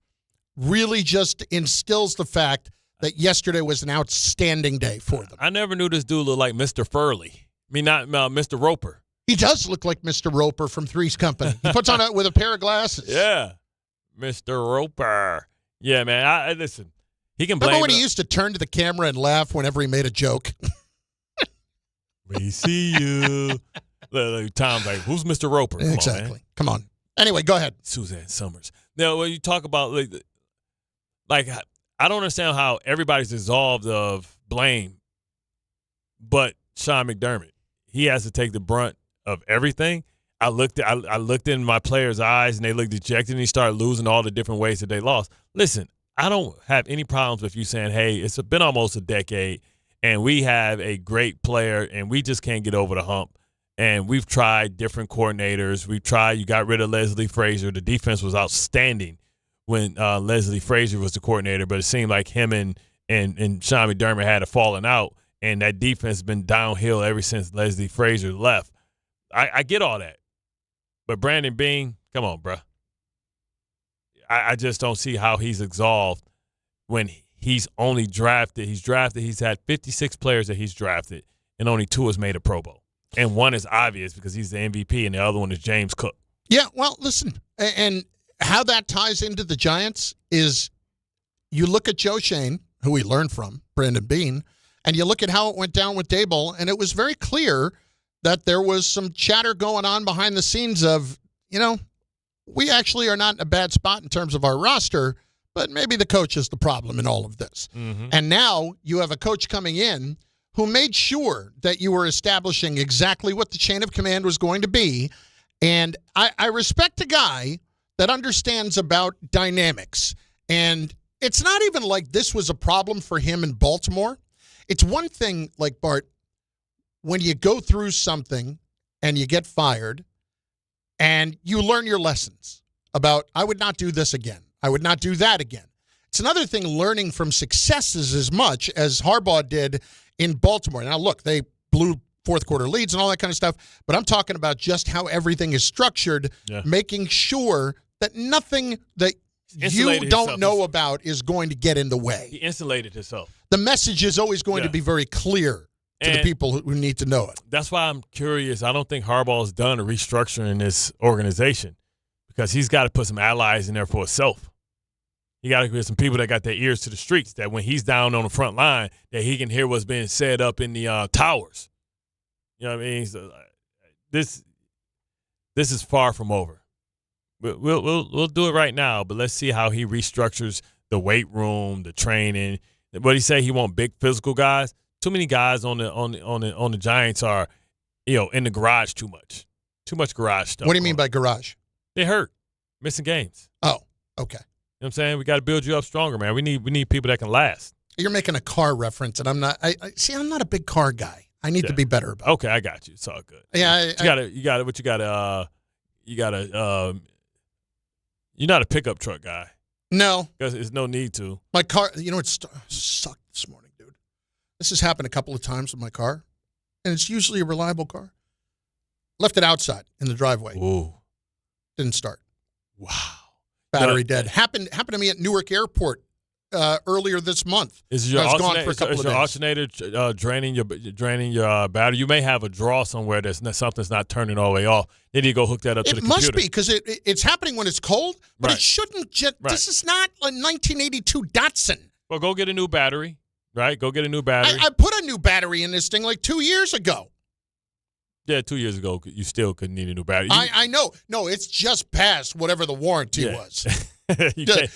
really just instills the fact that yesterday was an outstanding day for them. I never knew this dude looked like Mr. Furley. I mean, not Mr. Roper. He does look like Mr. Roper from Three's Company. He puts on it with a pair of glasses. Yeah. Mr. Roper. Yeah, man. I listen. He can blame. Remember when he used to turn to the camera and laugh whenever he made a joke? We see you. Tom's like, who's Mr. Roper? Come exactly. on, man. Come on. Anyway, go ahead. Suzanne Summers. Now, when you talk about, like I don't understand how everybody's dissolved of blame, but Sean McDermott. He has to take the brunt of everything. I looked in my players' eyes, and they looked dejected, and he started losing all the different ways that they lost. Listen, I don't have any problems with you saying, hey, it's been almost a decade, and we have a great player, and we just can't get over the hump. And we've tried different coordinators. You got rid of Leslie Frazier. The defense was outstanding when Leslie Frazier was the coordinator, but it seemed like him and Sean McDermott had a falling out, and that defense has been downhill ever since Leslie Frazier left. I get all that. But Brandon Beane, come on, bro. I just don't see how he's absolved when he's only drafted. He's had 56 players that he's drafted, and only 2 has made a Pro Bowl. And 1 is obvious because he's the MVP, and the other one is James Cook. Yeah, well, listen, and how that ties into the Giants is you look at Joe Shane, who we learned from, Brandon Beane, and you look at how it went down with Daboll, and it was very clear that there was some chatter going on behind the scenes of, we actually are not in a bad spot in terms of our roster, but maybe the coach is the problem in all of this. Mm-hmm. And now you have a coach coming in who made sure that you were establishing exactly what the chain of command was going to be. And I respect a guy that understands about dynamics. And it's not even like this was a problem for him in Baltimore. It's one thing, like, Bart, when you go through something and you get fired and you learn your lessons about, I would not do this again. I would not do that again. It's another thing learning from successes as much as Harbaugh did in Baltimore. Now, look, they blew fourth-quarter leads and all that kind of stuff, but I'm talking about just how everything is structured, making sure that nothing that you don't know about is going to get in the way. He insulated himself. The message is always going to be very clear to the people who need to know it. That's why I'm curious. I don't think Harbaugh's done a restructuring this organization because he's got to put some allies in there for himself. You got to get some people that got their ears to the streets, that when he's down on the front line, that he can hear what's being said up in the towers. You know what I mean? So, this is far from over. We'll do it right now, but let's see how he restructures the weight room, the training. What he say? He want big physical guys. Too many guys on the Giants are, in the garage too much. Too much garage stuff. What do you mean by garage? They hurt, missing games. Oh, okay. You know what I'm saying? We got to build you up stronger, man. We need people that can last. You're making a car reference, and I'm not. I'm not a big car guy. I need to be better about it. Okay, I got you. It's all good. Yeah, you're not a pickup truck guy. No. Because there's no need to. My car, it sucked this morning, dude. This has happened a couple of times with my car, and it's usually a reliable car. Left it outside in the driveway. Ooh. Didn't start. Wow. Battery dead. Happened to me at Newark Airport earlier this month. Is your alternator draining your battery? You may have a draw somewhere something's not turning all the way off. Then you go hook that up to the computer. It must be because it's happening when it's cold, but it shouldn't. This is not a 1982 Datsun. Well, go get a new battery, right? Go get a new battery. I put a new battery in this thing like 2 years ago. Yeah, 2 years ago, you still could need a new battery. I know. No, it's just past whatever the warranty was. You can't get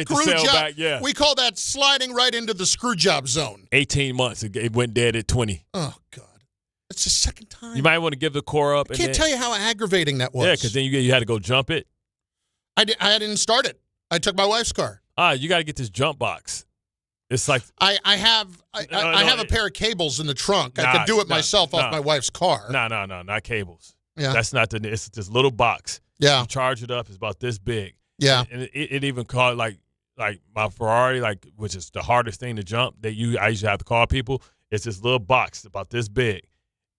the cell back. Yeah, we call that sliding right into the screw job zone. 18 months. It went dead at 20. Oh, God. It's the second time. You might want to give the core up. I can't tell you how aggravating that was. Yeah, because then you had to go jump it. I didn't start it. I took my wife's car. You got to get this jump box. It's like I have a pair of cables in the trunk. I could do it myself off my wife's car. No, not cables. Yeah, that's not it's this little box. Yeah, you charge it up. It's about this big. Yeah, and it even called like my Ferrari, which is the hardest thing to jump. I usually have to call people. It's this little box about this big,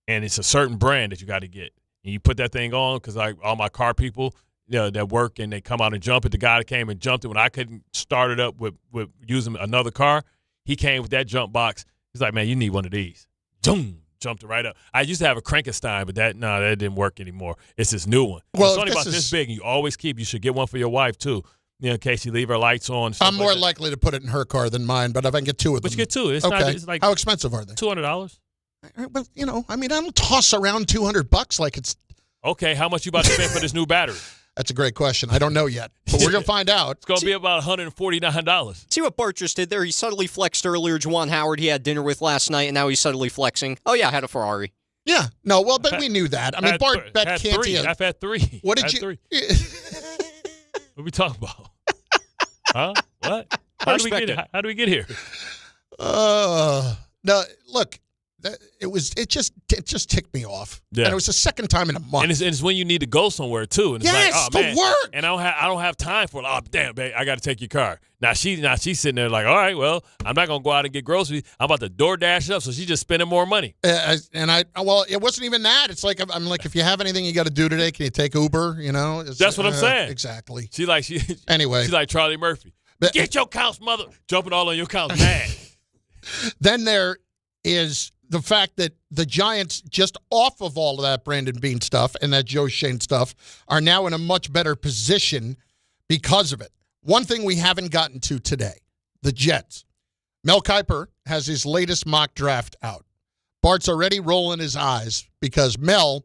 and it's a certain brand that you got to get. And you put that thing on because all my car people, that work and they come out and jump it. The guy that came and jumped it when I couldn't start it up with using another car, he came with that jump box. He's like, man, you need one of these. Boom, jumped it right up. I used to have a Crankenstein, but that didn't work anymore. It's this new one. Well, it's only about this big, and you always keep. You should get one for your wife too, in case you leave her lights on. I'm more likely to put it in her car than mine, but if I can get two of them. But you get two. It's okay. not. It's like how expensive are they? $200. Well, I don't toss around $200 like it's. Okay, how much you about to spend for this new battery? That's a great question. I don't know yet, but we're going to find out. It's going to be about $149. See what Bart just did there? He subtly flexed earlier. Juwan Howard he had dinner with last night, and now he's subtly flexing. Oh, yeah, I had a Ferrari. Yeah. No, well, but we knew that. I mean, Bart bet Canty. I've had three. What did you? Three. What are we talking about? Huh? What? How do we get here? No, look. It just ticked me off. Yeah. And it was the second time in a month. And it's when you need to go somewhere too. And it's to work. And I don't have time for it. Oh damn, babe, I got to take your car. Now she's sitting there like, all right, well, I'm not gonna go out and get groceries. I'm about to DoorDash up, so she's just spending more money. It wasn't even that. It's like I'm like, if you have anything you got to do today, can you take Uber? That's what I'm saying. Exactly. Anyway, she's like Charlie Murphy. Get your couch, mother, jumping all on your couch, mad. Then there is the fact that the Giants, just off of all of that Brandon Beane stuff and that Joe Shane stuff, are now in a much better position because of it. One thing we haven't gotten to today, the Jets. Mel Kiper has his latest mock draft out. Bart's already rolling his eyes because Mel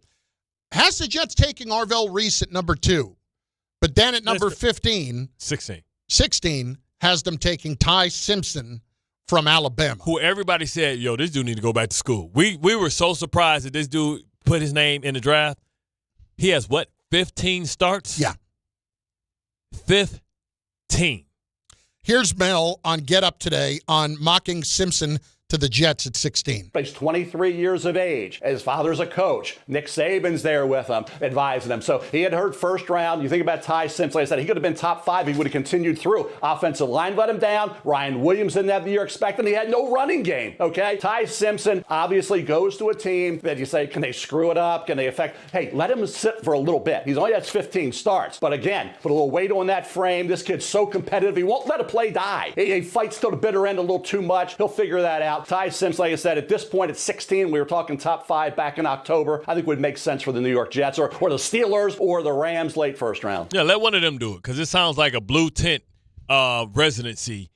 has the Jets taking Arvell Reese at number 2. But then at number 16, has them taking Ty Simpson from Alabama, who everybody said, yo, this dude need to go back to school. We were so surprised that this dude put his name in the draft. He has 15 starts? Yeah. 15. Here's Mel on Get Up today on mocking Simpson to the Jets at 16. He's 23 years of age. His father's a coach. Nick Saban's there with him, advising him. So he had heard first round. You think about Ty Simpson. Like I said, he could have been top 5. He would have continued through. Offensive line let him down. Ryan Williams didn't have the year expected. He had no running game, okay? Ty Simpson obviously goes to a team that you say, can they screw it up? Can they affect? Hey, let him sit for a little bit. He's only has 15 starts. But again, put a little weight on that frame. This kid's so competitive. He won't let a play die. He fights to the bitter end a little too much. He'll figure that out. Ty Simpson, like I said, at this point at 16, we were talking top 5 back in October. I think would make sense for the New York Jets or the Steelers or the Rams late first round. Yeah, let one of them do it because it sounds like a blue tent residency.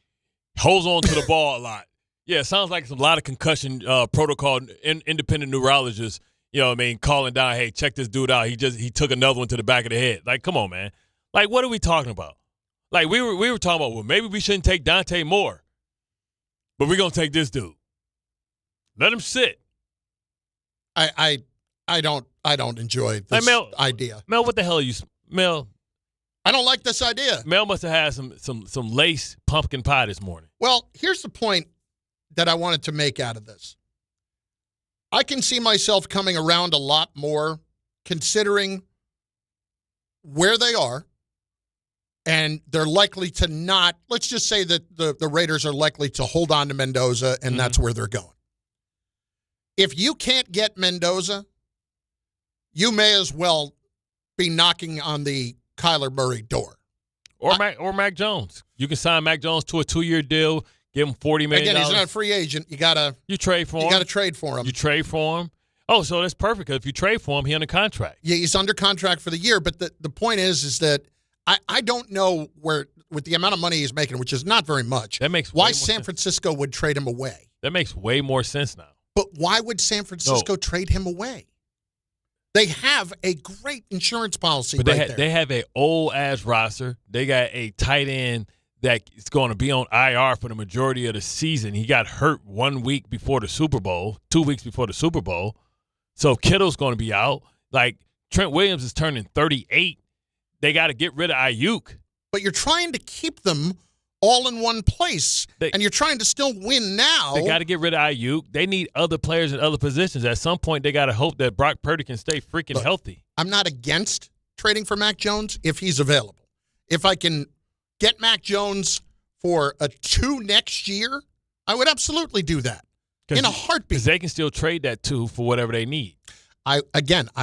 Holds on to the ball a lot. Yeah, it sounds like a lot of concussion protocol, independent neurologists, you know what I mean, calling down, hey, check this dude out. He took another one to the back of the head. Like, come on, man. Like, what are we talking about? Like, we were talking about, well, maybe we shouldn't take Dante Moore, but we're going to take this dude. Let him sit. I don't enjoy this idea. Mel, what the hell are you, Mel? I don't like this idea. Mel must have had some lace pumpkin pie this morning. Well, here's the point that I wanted to make out of this. I can see myself coming around a lot more considering where they are, and they're likely to not, let's just say that the Raiders are likely to hold on to Mendoza, and that's where they're going. If you can't get Mendoza, you may as well be knocking on the Kyler Murray door. Or Mac Jones. You can sign Mac Jones to a 2-year deal, give him $40 million. Again, he's not a free agent. You trade for him. You got to trade for him. You trade for him. Oh, so that's perfect, because if you trade for him, he's under contract. Yeah, he's under contract for the year, but the point is that I don't know where, with the amount of money he's making, which is not very much, that makes why San Francisco would trade him away. That makes way more sense now. But why would San Francisco trade him away? They have a great insurance policy there. They have an old-ass roster. They got a tight end that is going to be on IR for the majority of the season. He got hurt 1 week before the Super Bowl, 2 weeks before the Super Bowl. So Kittle's going to be out. Like, Trent Williams is turning 38. They got to get rid of Ayuk. But you're trying to keep them all in one place, and you're trying to still win now. They got to get rid of Ayuk. They need other players in other positions. At some point, they got to hope that Brock Purdy can stay freaking healthy. I'm not against trading for Mac Jones if he's available. If I can get Mac Jones for a 2 next year, I would absolutely do that in a heartbeat. Because they can still trade that 2 for whatever they need. I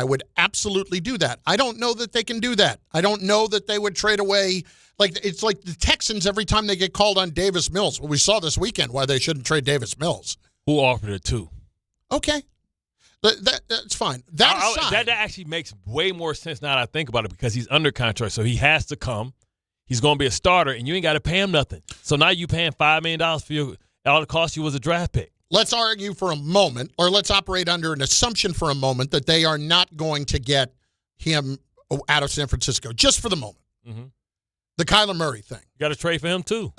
would absolutely do that. I don't know that they can do that. I don't know that they would trade away. Like, it's like the Texans every time they get called on Davis Mills. Well, we saw this weekend why they shouldn't trade Davis Mills. Who offered it to? Okay. That's fine. That actually makes way more sense now that I think about it, because he's under contract, so he has to come. He's going to be a starter, and you ain't got to pay him nothing. So now you paying $5 million for all it cost you was a draft pick. Let's argue for a moment, or let's operate under an assumption for a moment that they are not going to get him out of San Francisco, just for the moment. Mm-hmm. The Kyler Murray thing. You got to trade for him, too.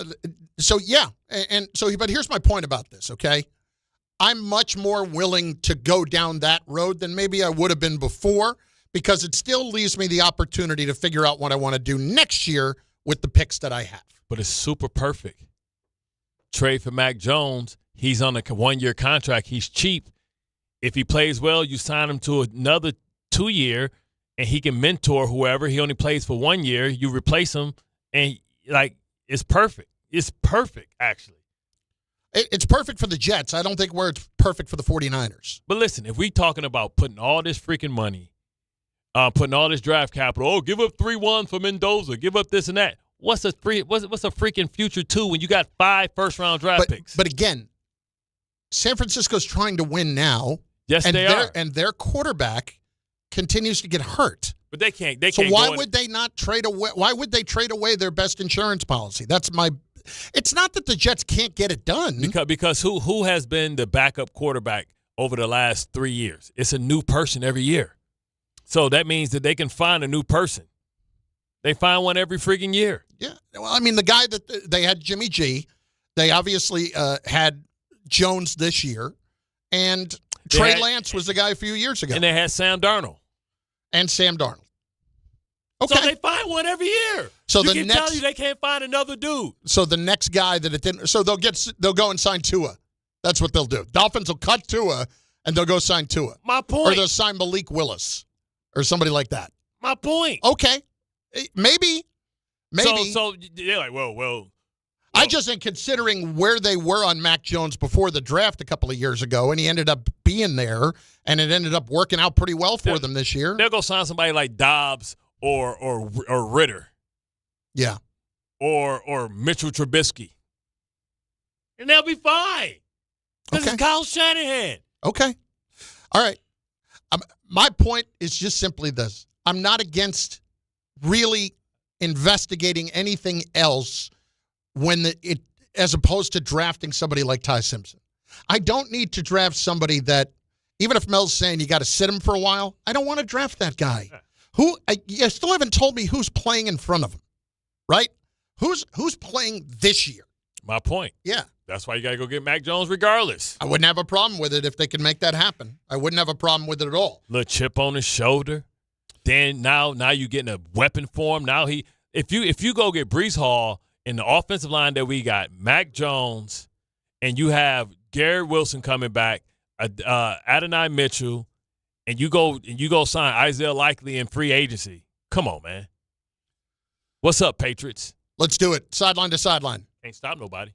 So, yeah. But here's my point about this, okay? I'm much more willing to go down that road than maybe I would have been before, because it still leaves me the opportunity to figure out what I want to do next year with the picks that I have. But it's super perfect. Trade for Mac Jones. He's on a 1-year contract. He's cheap. If he plays well, you sign him to another 2-year, and he can mentor whoever. He only plays for 1 year. You replace him, and, it's perfect. It's perfect, actually. It's perfect for the Jets. I don't think it's perfect for the 49ers. But listen, if we talking about putting all this freaking money, putting all this draft capital, give up 3-1 for Mendoza, give up this and that. What's a freaking future 2 when you got 5 first-round draft picks? But again, San Francisco's trying to win now. Yes, they are. And their quarterback continues to get hurt. But they can't. So why would they not trade away? Why would they trade away their best insurance policy? It's not that the Jets can't get it done. Because who has been the backup quarterback over the last 3 years? It's a new person every year. So that means that they can find a new person. They find one every freaking year. Yeah. Well, I mean, the guy that they had, Jimmy G, they obviously had Jones this year, and Trey Lance was the guy a few years ago. And they had Sam Darnold. And Sam Darnold. Okay. So they find one every year. So you can tell you they can't find another dude. So the next guy that it didn't. So they'll go and sign Tua. That's what they'll do. Dolphins will cut Tua and they'll go sign Tua. My point. Or they'll sign Malik Willis or somebody like that. My point. Okay. Maybe. So they're like, well. I just think considering where they were on Mac Jones before the draft a couple of years ago, and he ended up being there, and it ended up working out pretty well for them this year. They'll go sign somebody like Dobbs or Ritter. Yeah. Or Mitchell Trubisky. And they'll be fine. This is Kyle Shanahan. Okay. All right. My point is just simply this. I'm not against really investigating anything else as opposed to drafting somebody like Ty Simpson. I don't need to draft somebody that even if Mel's saying you got to sit him for a while, I don't want to draft that guy. You still haven't told me who's playing in front of him, right? Who's playing this year? My point. Yeah. That's why you got to go get Mac Jones regardless. I wouldn't have a problem with it if they can make that happen. I wouldn't have a problem with it at all. Little chip on his shoulder. Then now you getting a weapon for him. Now if you go get Breece Hall in the offensive line that we got, Mac Jones, and you have Garrett Wilson coming back, Adonai Mitchell, and you go sign Isaiah Likely in free agency. Come on, man. What's up, Patriots? Let's do it. Sideline to sideline. Can't stop nobody.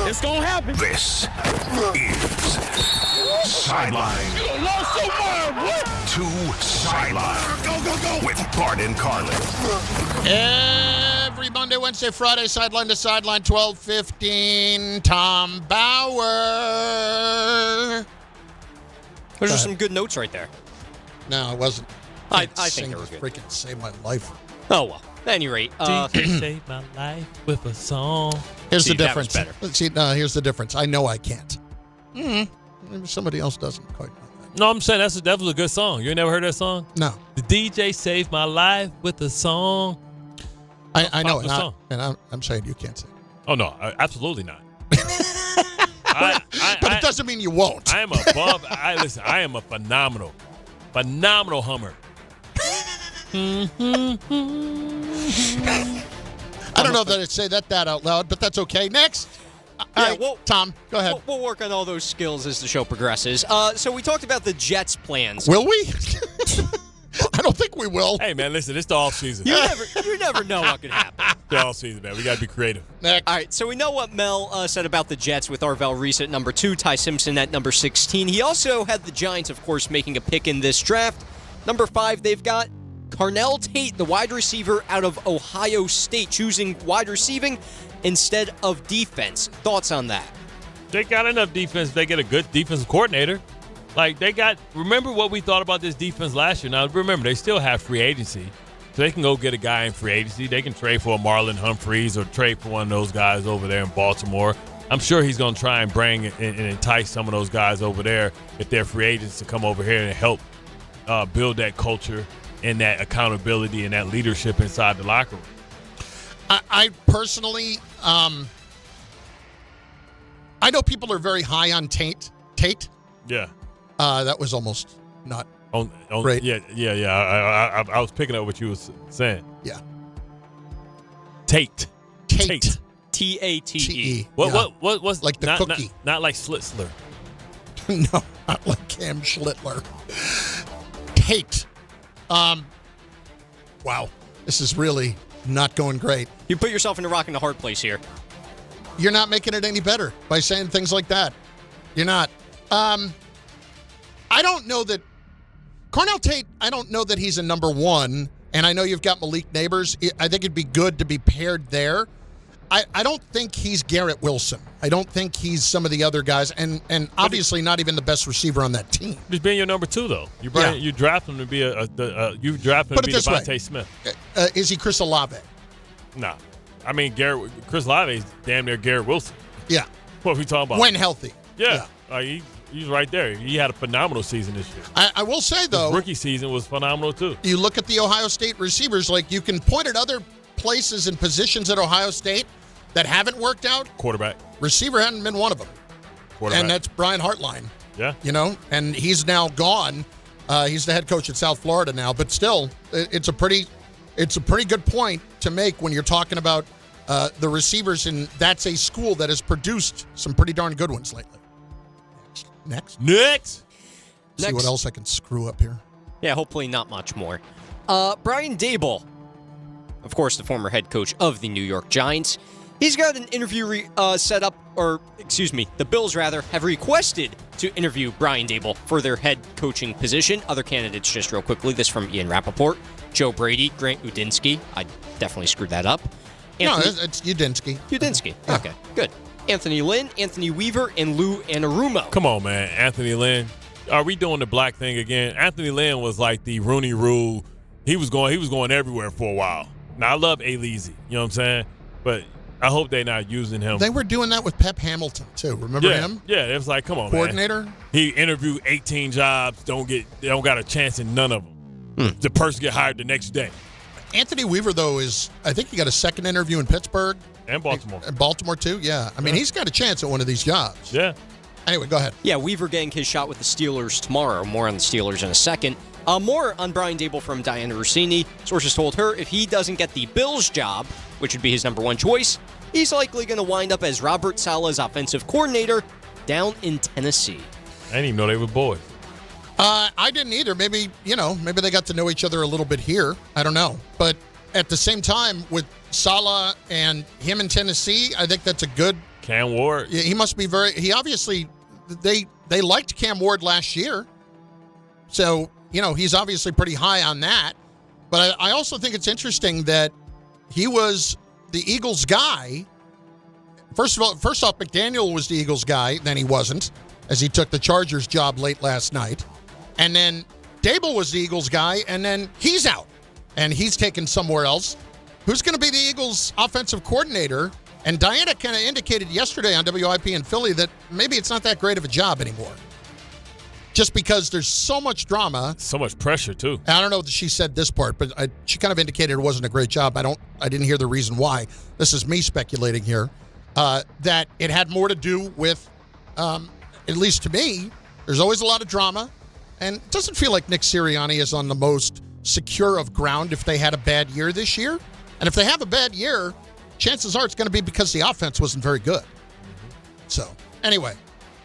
It's going to happen. This is Sideline to Sideline. Go. With Bart and Carlin. Every Monday, Wednesday, Friday, Sideline to Sideline, 12:15. Tom Bauer. Those are some good notes right there. No, it wasn't. I think they were good. Freaking saved my life. Oh, well. At any rate. DJ saved my life with a song. Here's the difference. That was better. See, here's the difference. I know I can't. Maybe somebody else doesn't quite know that. No, I'm saying that was a good song. You ain't never heard that song? No. The DJ saved my life with a song. I know it. And I'm saying you can't sing. Oh, no. Absolutely not. But it doesn't mean you won't. I am above. Listen, I am a phenomenal hummer. I don't know that I'd say that out loud, but that's okay. Next. Tom, go ahead. We'll work on all those skills as the show progresses. So we talked about the Jets' plans. Will we? I don't think we will. Hey, man, listen, it's the offseason. You never know what could happen. It's the offseason, man. We got to be creative. Next. All right, so we know what Mel said about the Jets with Arvell Reese at number 2, Ty Simpson at number 16. He also had the Giants, of course, making a pick in this draft. Number 5, they've got Carnell Tate, the wide receiver out of Ohio State, choosing wide receiving instead of defense. Thoughts on that? They got enough defense if they get a good defensive coordinator. Remember what we thought about this defense last year. Now, remember, they still have free agency. So they can go get a guy in free agency. They can trade for a Marlon Humphreys or trade for one of those guys over there in Baltimore. I'm sure he's going to try and bring and entice some of those guys over there if they're free agents to come over here and help build that culture and that accountability and that leadership inside the locker room. I personally, I know people are very high on Tate. Yeah. That was almost not great. Yeah. I was picking up what you was saying. Yeah. Tate. Tate. T-A-T-E. What's like the cookie? Not like Schlitzler. No, not like Cam Schlittler. Tate. Wow. This is really not going great. You put yourself in a rock and a hard place here. You're not making it any better by saying things like that. You're not. I don't know that Carnell Tate, I don't know that he's a number 1, and I know you've got Malik Neighbors. I think it'd be good to be paired there. I don't think he's Garrett Wilson. I don't think he's some of the other guys, and obviously not even the best receiver on that team. He's being your number 2, though. You draft him to be Devontae Smith. Is he Chris Olave? No. I mean, Chris Olave is damn near Garrett Wilson. Yeah. What are we talking about? When healthy. Yeah. He's right there. He had a phenomenal season this year. I will say, though. His rookie season was phenomenal, too. You look at the Ohio State receivers, like you can point at other places and positions at Ohio State that haven't worked out. Quarterback. Receiver hadn't been one of them. Quarterback. And that's Brian Hartline. Yeah. And he's now gone. He's the head coach at South Florida now. But still, it's a pretty good point to make when you're talking about the receivers, and that's a school that has produced some pretty darn good ones lately. Next. See what else I can screw up here. Yeah, hopefully not much more. Brian Daboll, of course, the former head coach of the New York Giants. He's got an interview set up, the Bills, have requested to interview Brian Daboll for their head coaching position. Other candidates, just real quickly, this from Ian Rappaport, Joe Brady, Grant Udinski. I definitely screwed that up. No, it's Udinski. Udinski. Yeah. Okay, good. Anthony Lynn, Anthony Weaver, and Lou Anarumo. Come on, man. Anthony Lynn. Are we doing the black thing again? Anthony Lynn was like the Rooney Rule. He was going everywhere for a while. Now, I love A-Leezy. You know what I'm saying? But I hope they're not using him. They were doing that with Pep Hamilton, too. Remember him? Yeah, it was like, come on, coordinator? Man. He interviewed 18 jobs, they don't got a chance in none of them. The person get hired the next day. Anthony Weaver, though, I think he got a second interview in Pittsburgh. And Baltimore. And Baltimore, too, yeah. I mean, he's got a chance at one of these jobs. Yeah. Anyway, go ahead. Yeah, Weaver getting his shot with the Steelers tomorrow. More on the Steelers in a second. More on Brian Daboll from Diana Rossini. Sources told her if he doesn't get the Bills job, which would be his number one choice, he's likely going to wind up as Robert Saleh's offensive coordinator down in Tennessee. I didn't even know they were boys. I didn't either. Maybe they got to know each other a little bit here. I don't know. But at the same time, with Saleh and him in Tennessee, I think that's a good... Cam Ward. He must be he obviously... They liked Cam Ward last year. So, he's obviously pretty high on that. But I also think it's interesting that he was the Eagles guy. First off, McDaniel was the Eagles guy. Then he wasn't, as he took the Chargers job late last night. And then Daboll was the Eagles guy, and then he's out. And he's taken somewhere else. Who's going to be the Eagles' offensive coordinator? And Diana kind of indicated yesterday on WIP in Philly that maybe it's not that great of a job anymore. Just because there's so much drama. So much pressure, too. I don't know that she said this part, but she kind of indicated it wasn't a great job. I didn't hear the reason why. This is me speculating here. That it had more to do with, at least to me, there's always a lot of drama. And it doesn't feel like Nick Sirianni is on the most secure of ground if they had a bad year this year. And if they have a bad year, chances are it's going to be because the offense wasn't very good. So, anyway,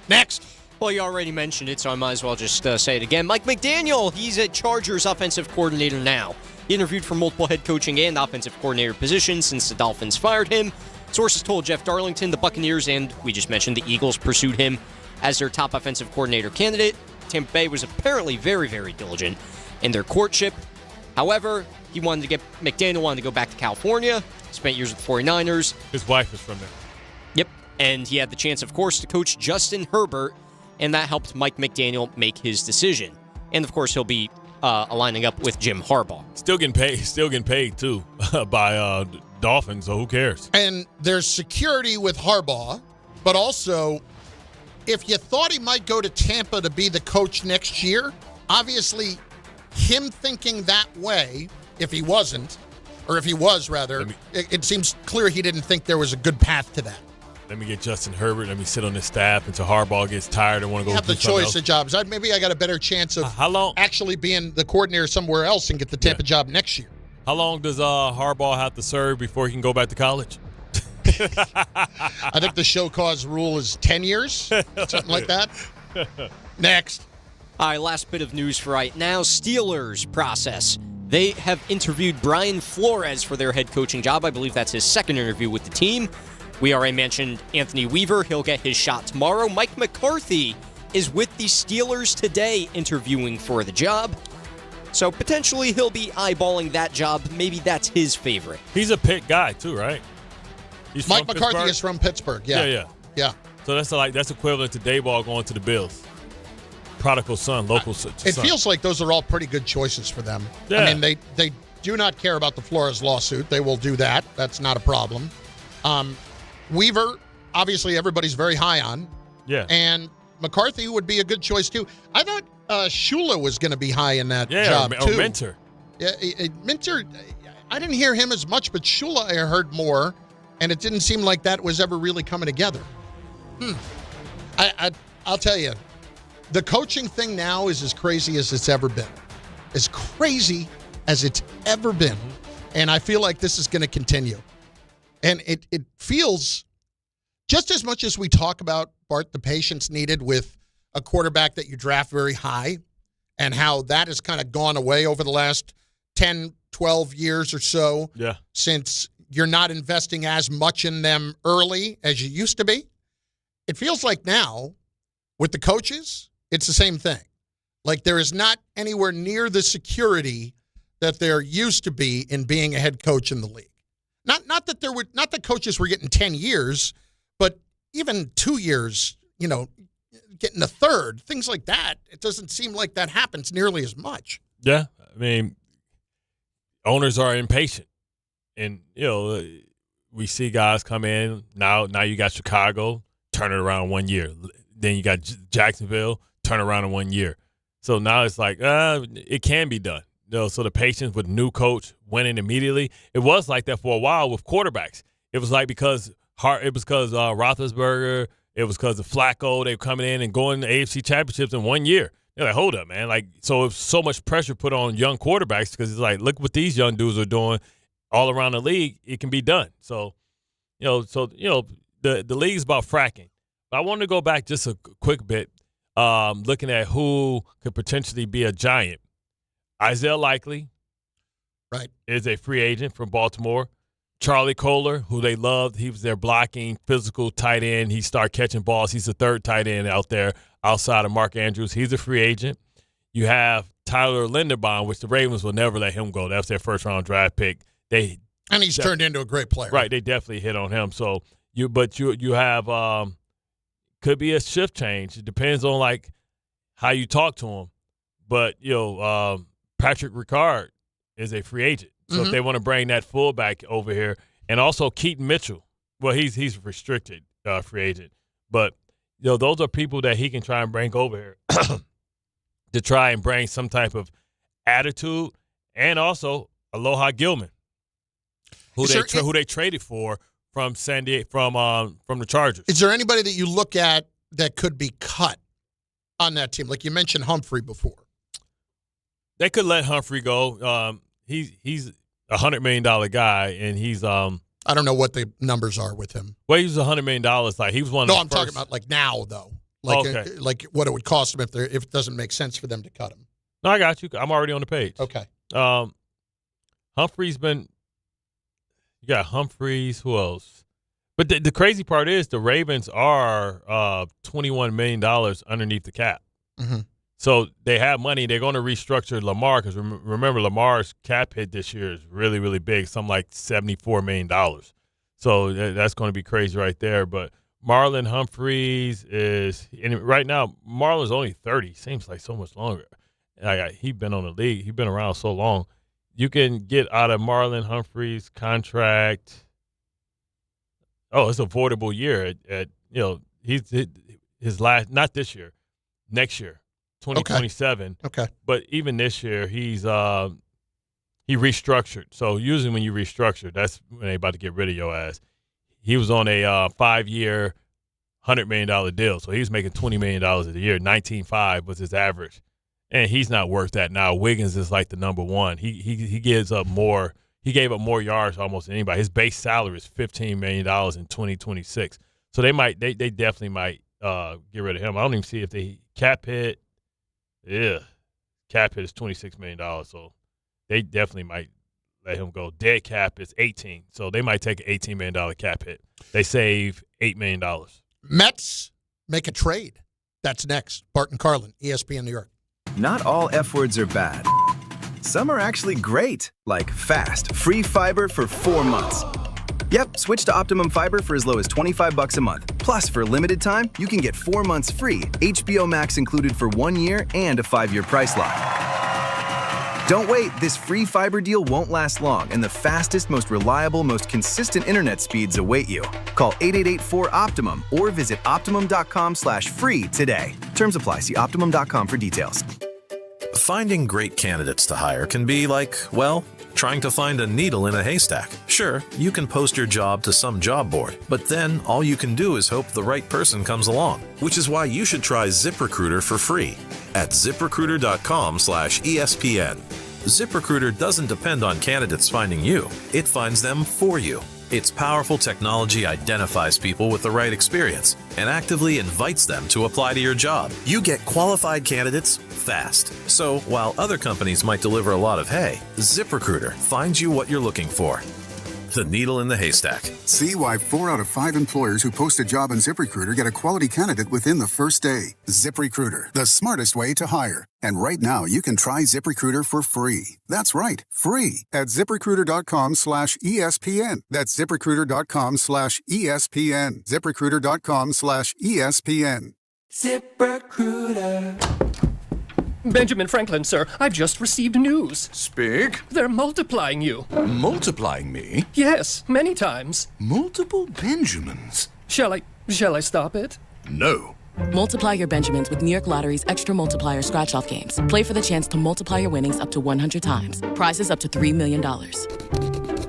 next. Well, you already mentioned it, so I might as well just say it again. Mike McDaniel, he's a Chargers offensive coordinator now. He interviewed for multiple head coaching and offensive coordinator positions since the Dolphins fired him. Sources told Jeff Darlington the Buccaneers and, we just mentioned, the Eagles pursued him as their top offensive coordinator candidate. Tampa Bay was apparently very, very diligent in their courtship. However, McDaniel wanted to go back to California, spent years with the 49ers. His wife is from there. Yep. And he had the chance, of course, to coach Justin Herbert, and that helped Mike McDaniel make his decision. And, of course, he'll be aligning up with Jim Harbaugh. Still getting paid, too, by Dolphins, so who cares? And there's security with Harbaugh, but also, if you thought he might go to Tampa to be the coach next year, obviously him thinking that way, if he wasn't, or if he was, rather, it seems clear he didn't think there was a good path to that. Let me get Justin Herbert. Let me sit on his staff until Harbaugh gets tired and want to go have the choice of jobs. Maybe I got a better chance of actually being the coordinator somewhere else and get the Tampa job next year. How long does Harbaugh have to serve before he can go back to college? I think the show cause rule is 10 years, something like that. Next. All right, last bit of news for right now. Steelers process. They have interviewed Brian Flores for their head coaching job. I believe that's his second interview with the team. We already mentioned Anthony Weaver. He'll get his shot tomorrow. Mike McCarthy is with the Steelers today interviewing for the job. So potentially he'll be eyeballing that job. Maybe that's his favorite. He's a Pitt guy too, right? Mike McCarthy is from Pittsburgh. Yeah. So that's equivalent to Daboll going to the Bills. Prodigal son, local son. It feels like those are all pretty good choices for them. Yeah. I mean, they do not care about the Flores lawsuit. They will do that. That's not a problem. Weaver, obviously everybody's very high on. Yeah. And McCarthy would be a good choice too. I thought Shula was going to be high in that job too. Or Minter. Yeah, Minter, I didn't hear him as much, but Shula I heard more, and it didn't seem like that was ever really coming together. I'll tell you, the coaching thing now is as crazy as it's ever been. As crazy as it's ever been. And I feel like this is going to continue. And it feels, just as much as we talk about, Bart, the patience needed with a quarterback that you draft very high and how that has kind of gone away over the last 10, 12 years or so. Yeah. Since you're not investing as much in them early as you used to be. It feels like now, with the coaches, it's the same thing. Like there is not anywhere near the security that there used to be in being a head coach in the league. Not that coaches were getting 10 years, but even 2 years, getting a third, things like that. It doesn't seem like that happens nearly as much. Yeah. I mean, owners are impatient. And, we see guys come in. Now you got Chicago, turn it around in 1 year. Then you got Jacksonville, turn around in 1 year. So now it's like, it can be done. So the patience with new coach winning immediately. It was like that for a while with quarterbacks. It was like because Roethlisberger, it was because of Flacco. They were coming in and going to AFC championships in 1 year. They're like, hold up, man. Like, so it's so much pressure put on young quarterbacks because it's like, look what these young dudes are doing all around the league. It can be done. So, the league's about fracking. But I wanted to go back just a quick bit, looking at who could potentially be a giant. Isaiah Likely, right, is a free agent from Baltimore. Charlie Kohler, who they loved, he was their blocking, physical tight end. He started catching balls. He's the third tight end out there outside of Mark Andrews. He's a free agent. You have Tyler Linderbaum, which the Ravens will never let him go. That's their first-round draft pick. And he's turned into a great player. Right, they definitely hit on him. So you have could be a shift change. It depends on like how you talk to him. But Patrick Ricard is a free agent. So if they want to bring that fullback over here, and also Keaton Mitchell, well, he's a restricted free agent. But those are people that he can try and bring over here to try and bring some type of attitude, and also Aloha Gilman, who they traded for from San Diego from the Chargers. Is there anybody that you look at that could be cut on that team? Like you mentioned Humphrey before. They could let Humphrey go. He's $100 million guy, and he's I don't know what the numbers are with him. Well, he was $100 million. Like he was one. No, I'm talking about like now though. Like like what it would cost him if it doesn't make sense for them to cut him. No, I got you. I'm already on the page. Okay. Humphrey's been. You got Humphreys. Who else? But the crazy part is the Ravens are $21 million underneath the cap. Mm-hmm. So they have money. They're going to restructure Lamar because remember Lamar's cap hit this year is really, really big, something like $74 million. So that's going to be crazy right there. But Marlon Humphreys right now, Marlon's only 30. Seems like so much longer. He's been on the league. He's been around so long. You can get out of Marlon Humphreys' contract. Oh, it's a voidable year he's his last, not this year, next year. 2027. Okay. But even this year, he restructured. So usually when you restructure, that's when they about to get rid of your ass. He was on a 5-year, $100 million deal. So he was making $20 million a year. 19.5 was his average. And he's not worth that now. Wiggins is like the number one. He gives up more. He gave up more yards almost than anybody. His base salary is $15 million in 2026. So they definitely might get rid of him. I don't even see if they cap hit. Yeah, cap hit is $26 million, so they definitely might let him go. Dead cap is 18, so they might take an $18 million cap hit. They save $8 million. Mets make a trade. That's next. Bart and Carlin, ESPN New York. Not all F words are bad. Some are actually great, like fast, free fiber for 4 months. Yep, switch to Optimum Fiber for as low as $25 a month. Plus, for a limited time, you can get 4 months free, HBO Max included for 1 year, and a 5-year price lock. Don't wait, this free fiber deal won't last long, and the fastest, most reliable, most consistent internet speeds await you. Call 888-4-OPTIMUM or visit Optimum.com/free today. Terms apply. See Optimum.com for details. Finding great candidates to hire can be like, well, trying to find a needle in a haystack. Sure, you can post your job to some job board, but then all you can do is hope the right person comes along, which is why you should try ZipRecruiter for free at ZipRecruiter.com/ESPN. ZipRecruiter doesn't depend on candidates finding you. It finds them for you. Its powerful technology identifies people with the right experience and actively invites them to apply to your job. You get qualified candidates fast. So while other companies might deliver a lot of hay, ZipRecruiter finds you what you're looking for. The needle in the haystack. See why 4 out of 5 employers who post a job on ZipRecruiter get a quality candidate within the first day. ZipRecruiter, the smartest way to hire. And right now, you can try ZipRecruiter for free. That's right, free at ZipRecruiter.com/ESPN. That's ZipRecruiter.com/ESPN. ZipRecruiter.com/ESPN. ZipRecruiter. Benjamin Franklin, sir, I've just received news. Speak. They're multiplying you. Multiplying me? Yes, many times. Multiple Benjamins? Shall I stop it? No. Multiply your Benjamins with New York Lottery's Extra Multiplier Scratch-Off games. Play for the chance to multiply your winnings up to 100 times. Prizes up to $3 million.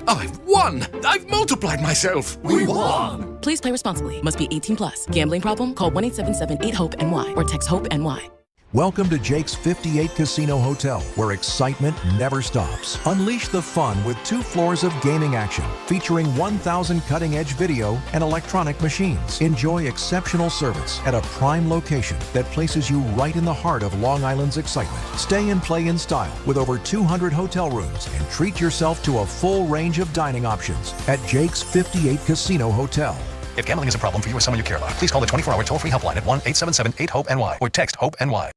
I've won! I've multiplied myself! We won! Please play responsibly. Must be 18 plus. Gambling problem? Call 1-877-8-HOPE-NY or text HOPE-NY. Welcome to Jake's 58 Casino Hotel, where excitement never stops. Unleash the fun with 2 floors of gaming action, featuring 1,000 cutting-edge video and electronic machines. Enjoy exceptional service at a prime location that places you right in the heart of Long Island's excitement. Stay and play in style with over 200 hotel rooms and treat yourself to a full range of dining options at Jake's 58 Casino Hotel. If gambling is a problem for you or someone you care about, please call the 24-hour toll-free helpline at 1-877-8-HOPE-NY or text HOPE-NY.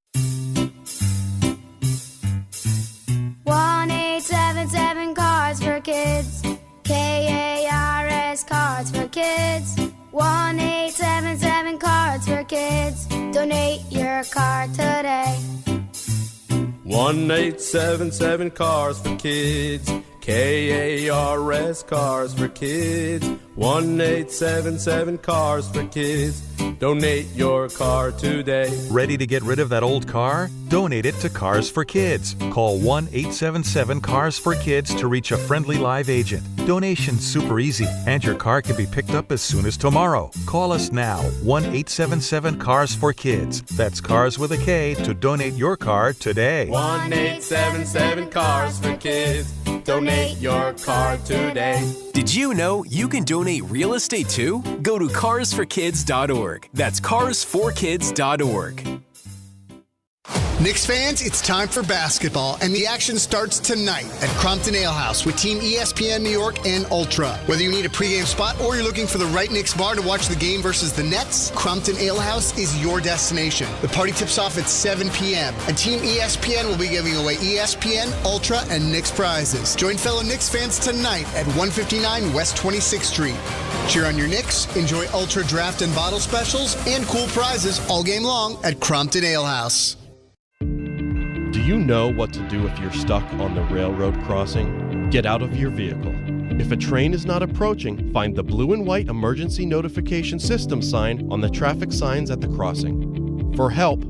1-877 Cards for Kids. KARS Cards for Kids. 1-877 Cards for Kids. Donate your card today. 1-877 Cars for Kids. KARS Cars for Kids. 1-877 Cars for Kids. Donate your car today. Ready to get rid of that old car? Donate it to Cars for Kids. Call 1-877-CARS-FOR-KIDS to reach a friendly live agent. Donation's super easy, and your car can be picked up as soon as tomorrow. Call us now, 1-877-CARS-FOR-KIDS. That's Cars with a K to donate your car today. 1-877 Cars for Kids. Donate your car today. Did you know you can donate real estate too? Go to carsforkids.org. That's carsforkids.org. Knicks fans, it's time for basketball, and the action starts tonight at Crompton Ale House with Team ESPN New York and Ultra. Whether you need a pregame spot or you're looking for the right Knicks bar to watch the game versus the Nets, Crompton Ale House is your destination. The party tips off at 7 p.m., and Team ESPN will be giving away ESPN, Ultra, and Knicks prizes. Join fellow Knicks fans tonight at 159 West 26th Street. Cheer on your Knicks, enjoy Ultra draft and bottle specials, and cool prizes all game long at Crompton Ale House. Do you know what to do if you're stuck on the railroad crossing? Get out of your vehicle. If a train is not approaching, find the blue and white emergency notification system sign on the traffic signs at the crossing. For help,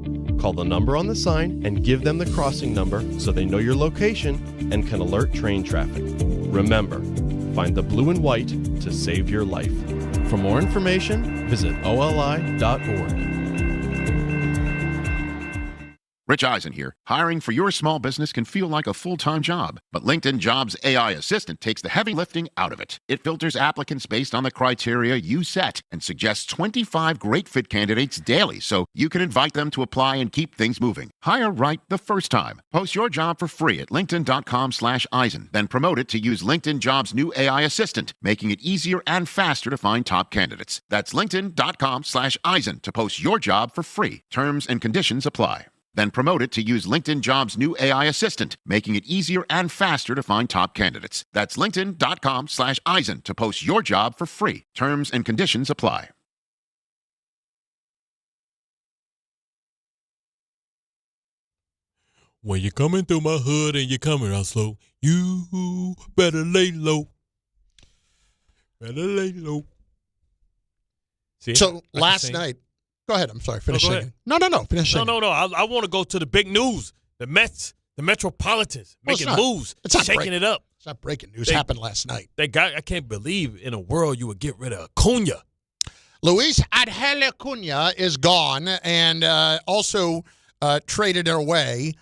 call the number on the sign and give them the crossing number so they know your location and can alert train traffic. Remember, find the blue and white to save your life. For more information, visit oli.org. Rich Eisen here. Hiring for your small business can feel like a full-time job, but LinkedIn Jobs AI Assistant takes the heavy lifting out of it. It filters applicants based on the criteria you set and suggests 25 great fit candidates daily so you can invite them to apply and keep things moving. Hire right the first time. Post your job for free at linkedin.com/Eisen, then promote it to use LinkedIn Jobs' new AI Assistant, making it easier and faster to find top candidates. That's linkedin.com/Eisen to post your job for free. Terms and conditions apply. Then promote it to use LinkedIn Jobs' new AI Assistant, making it easier and faster to find top candidates. That's linkedin.com/Eisen to post your job for free. Terms and conditions apply. When you're coming through my hood and you're coming out slow, you better lay low. Better lay low. See, so last night, go ahead. I'm sorry. Finish singing. No. Finish singing. No. I want to go to the big news. The Mets, the Metropolitans, making moves, shaking it up. It's not breaking news. Happened last night. I can't believe in a world you would get rid of Acuna. Luis Angel Acuna is gone and also traded away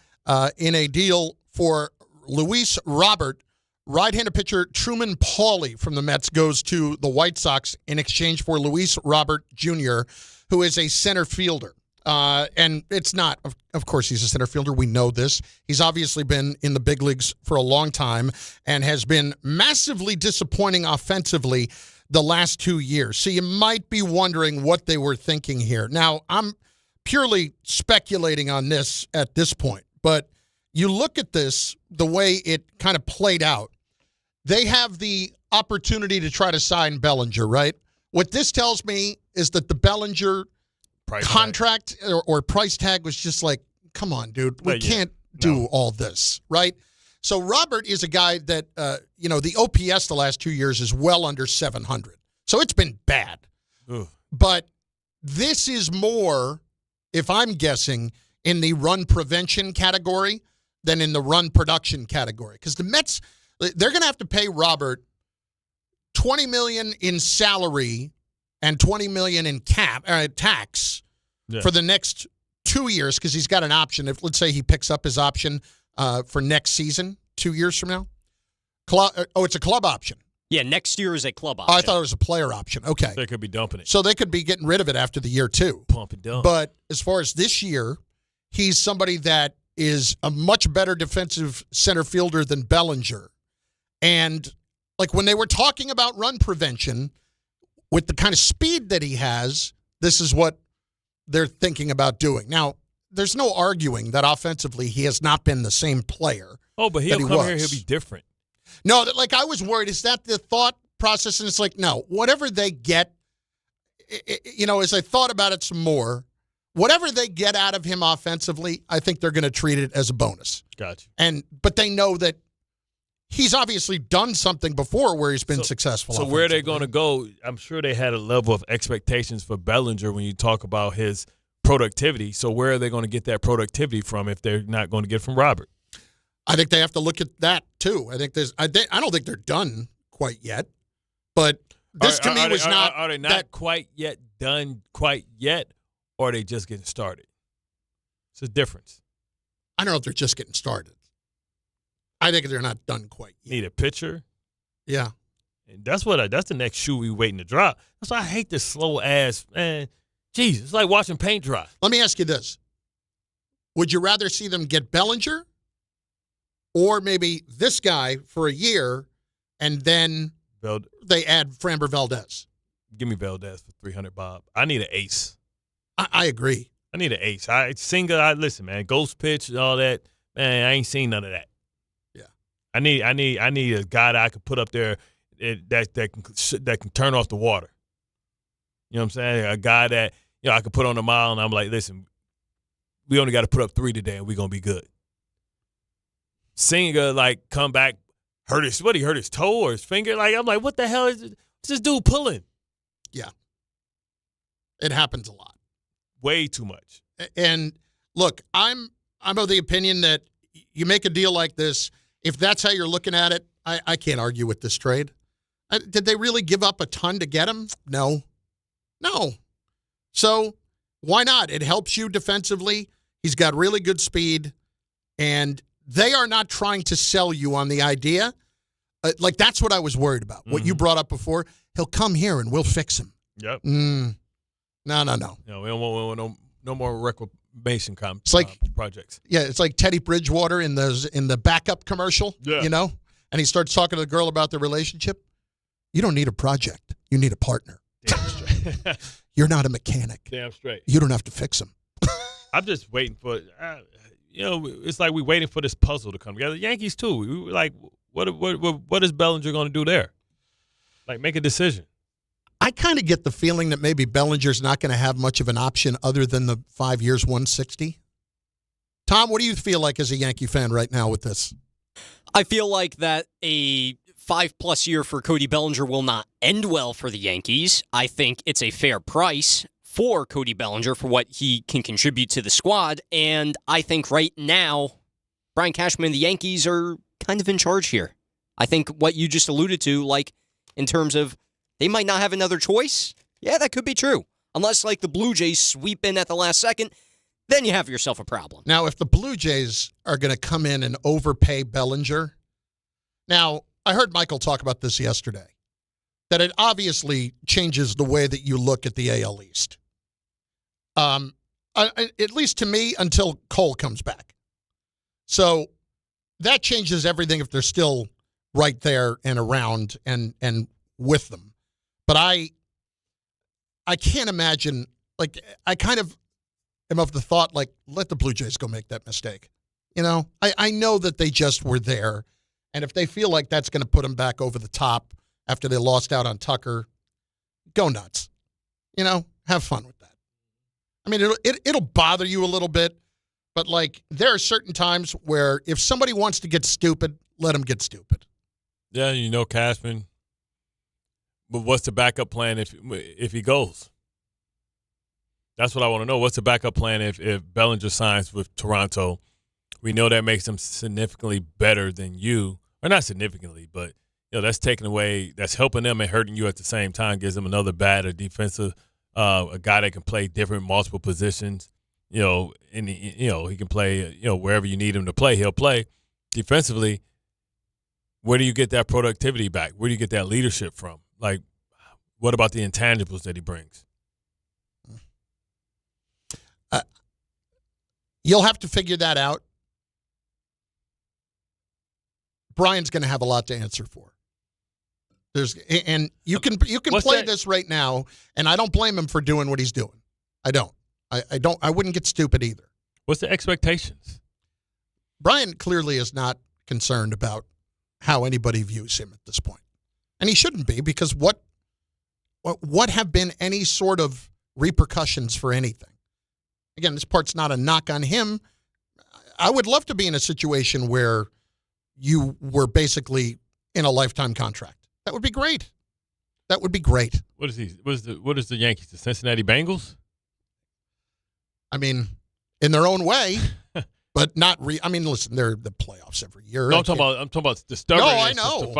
in a deal for Luis Robert. Right-handed pitcher Truman Pauly from the Mets goes to the White Sox in exchange for Luis Robert Jr., who is a center fielder. And it's not, of course, he's a center fielder. We know this. He's obviously been in the big leagues for a long time and has been massively disappointing offensively the last 2 years. So you might be wondering what they were thinking here. Now, I'm purely speculating on this at this point, but you look at this, the way it kind of played out. They have the opportunity to try to sign Bellinger, right? What this tells me is that the Bellinger contract or price tag was just like come on, dude. We can't do all this, right? So Robert is a guy that, the OPS the last 2 years is well under 700. So it's been bad. Ugh. But this is more, if I'm guessing, in the run prevention category than in the run production category. Because the Mets, they're going to have to pay Robert $20 million in salary and $20 million in tax for the next 2 years because he's got an option. If let's say he picks up his option for next season, 2 years from now. It's a club option. Yeah, next year is a club option. Oh, I thought it was a player option. Okay. They could be dumping it. So they could be getting rid of it after the year 2. Pump and dump. But as far as this year, he's somebody that is a much better defensive center fielder than Bellinger. And like when they were talking about run prevention, with the kind of speed that he has, this is what they're thinking about doing. Now, there's no arguing that offensively he has not been the same player. Oh, but he'll come here, he'll be different. No, I was worried. Is that the thought process? And it's like, no, whatever they get, as I thought about it some more, whatever they get out of him offensively, I think they're going to treat it as a bonus. Gotcha. But they know that he's obviously done something before where he's been successful. So where they're going to go, I'm sure they had a level of expectations for Bellinger when you talk about his productivity. So where are they going to get that productivity from if they're not going to get it from Robert? I think they have to look at that too. I don't think they're done quite yet. But this to me was not. Are they not quite yet done quite yet, or are they just getting started? It's a difference. I don't know if they're just getting started. I think they're not done quite yet. Need a pitcher. Yeah. And that's the next shoe we waiting to drop. That's why I hate this slow ass, man. Jeez, it's like watching paint dry. Let me ask you this. Would you rather see them get Bellinger or maybe this guy for a year and then they add Framber Valdez? Give me Valdez for $300, Bob. I need an ace. I agree. I need an ace. Listen, man, ghost pitch and all that. Man, I ain't seen none of that. Yeah. I need a guy that I can put up there that can turn off the water. You know what I'm saying? A guy that I can put on the mound and I'm like, listen, we only got to put up 3 today and we're gonna be good. Singer come back, hurt his toe or his finger? I'm like, what the hell is this dude pulling? Yeah. It happens a lot. Way too much. And look, I'm of the opinion that you make a deal like this, if that's how you're looking at it, I can't argue with this trade. Did they really give up a ton to get him? No. So why not? It helps you defensively. He's got really good speed, and they are not trying to sell you on the idea. That's what I was worried about. What you brought up before, he'll come here and we'll fix him. Yep. No. No, we don't want no more reclamation projects. Yeah, it's like Teddy Bridgewater in the backup commercial, and he starts talking to the girl about their relationship. You don't need a project. You need a partner. Damn straight. You're not a mechanic. Damn straight. You don't have to fix him. I'm just waiting for, it's like we're waiting for this puzzle to come together. Yankees, too. We like, what is Bellinger going to do there? Make a decision. I kind of get the feeling that maybe Bellinger's not going to have much of an option other than the 5 years, 160. Tom, what do you feel like as a Yankee fan right now with this? I feel like that a 5+ year for Cody Bellinger will not end well for the Yankees. I think it's a fair price for Cody Bellinger for what he can contribute to the squad. And I think right now, Brian Cashman and the Yankees are kind of in charge here. I think what you just alluded to, in terms of they might not have another choice. Yeah, that could be true. Unless, the Blue Jays sweep in at the last second, then you have yourself a problem. Now, if the Blue Jays are going to come in and overpay Bellinger, now, I heard Michael talk about this yesterday, that it obviously changes the way that you look at the AL East. At least to me, until Cole comes back. So that changes everything if they're still right there and around and with them. But I can't imagine, I kind of am of the thought, let the Blue Jays go make that mistake. I know that they just were there. And if they feel like that's going to put them back over the top after they lost out on Tucker, go nuts. Have fun with that. I mean, it'll bother you a little bit, But, like, there are certain times where if somebody wants to get stupid, let them get stupid. Yeah, Cashman. But what's the backup plan if he goes? That's what I want to know. What's the backup plan if Bellinger signs with Toronto? We know that makes them significantly better than you. Or not significantly, but that's taking away, that's helping them and hurting you at the same time, gives them another bat, a defensive, a guy that can play different multiple positions. And he can play, wherever you need him to play, he'll play. Defensively, where do you get that productivity back? Where do you get that leadership from? Like, what about the intangibles that he brings? You'll have to figure that out. Brian's going to have a lot to answer for. You can play this right now, and I don't blame him for doing what he's doing. I don't. I wouldn't get stupid either. What's the expectations? Brian clearly is not concerned about how anybody views him at this point. And he shouldn't be, because what have been any sort of repercussions for anything? Again, this part's not a knock on him. I would love to be in a situation where you were basically in a lifetime contract. That would be great. That would be great. What is he? What is the Yankees? The Cincinnati Bengals? I mean, in their own way, but not. Listen, they're the playoffs every year. No, I'm talking about the stubbornness. No, I know. To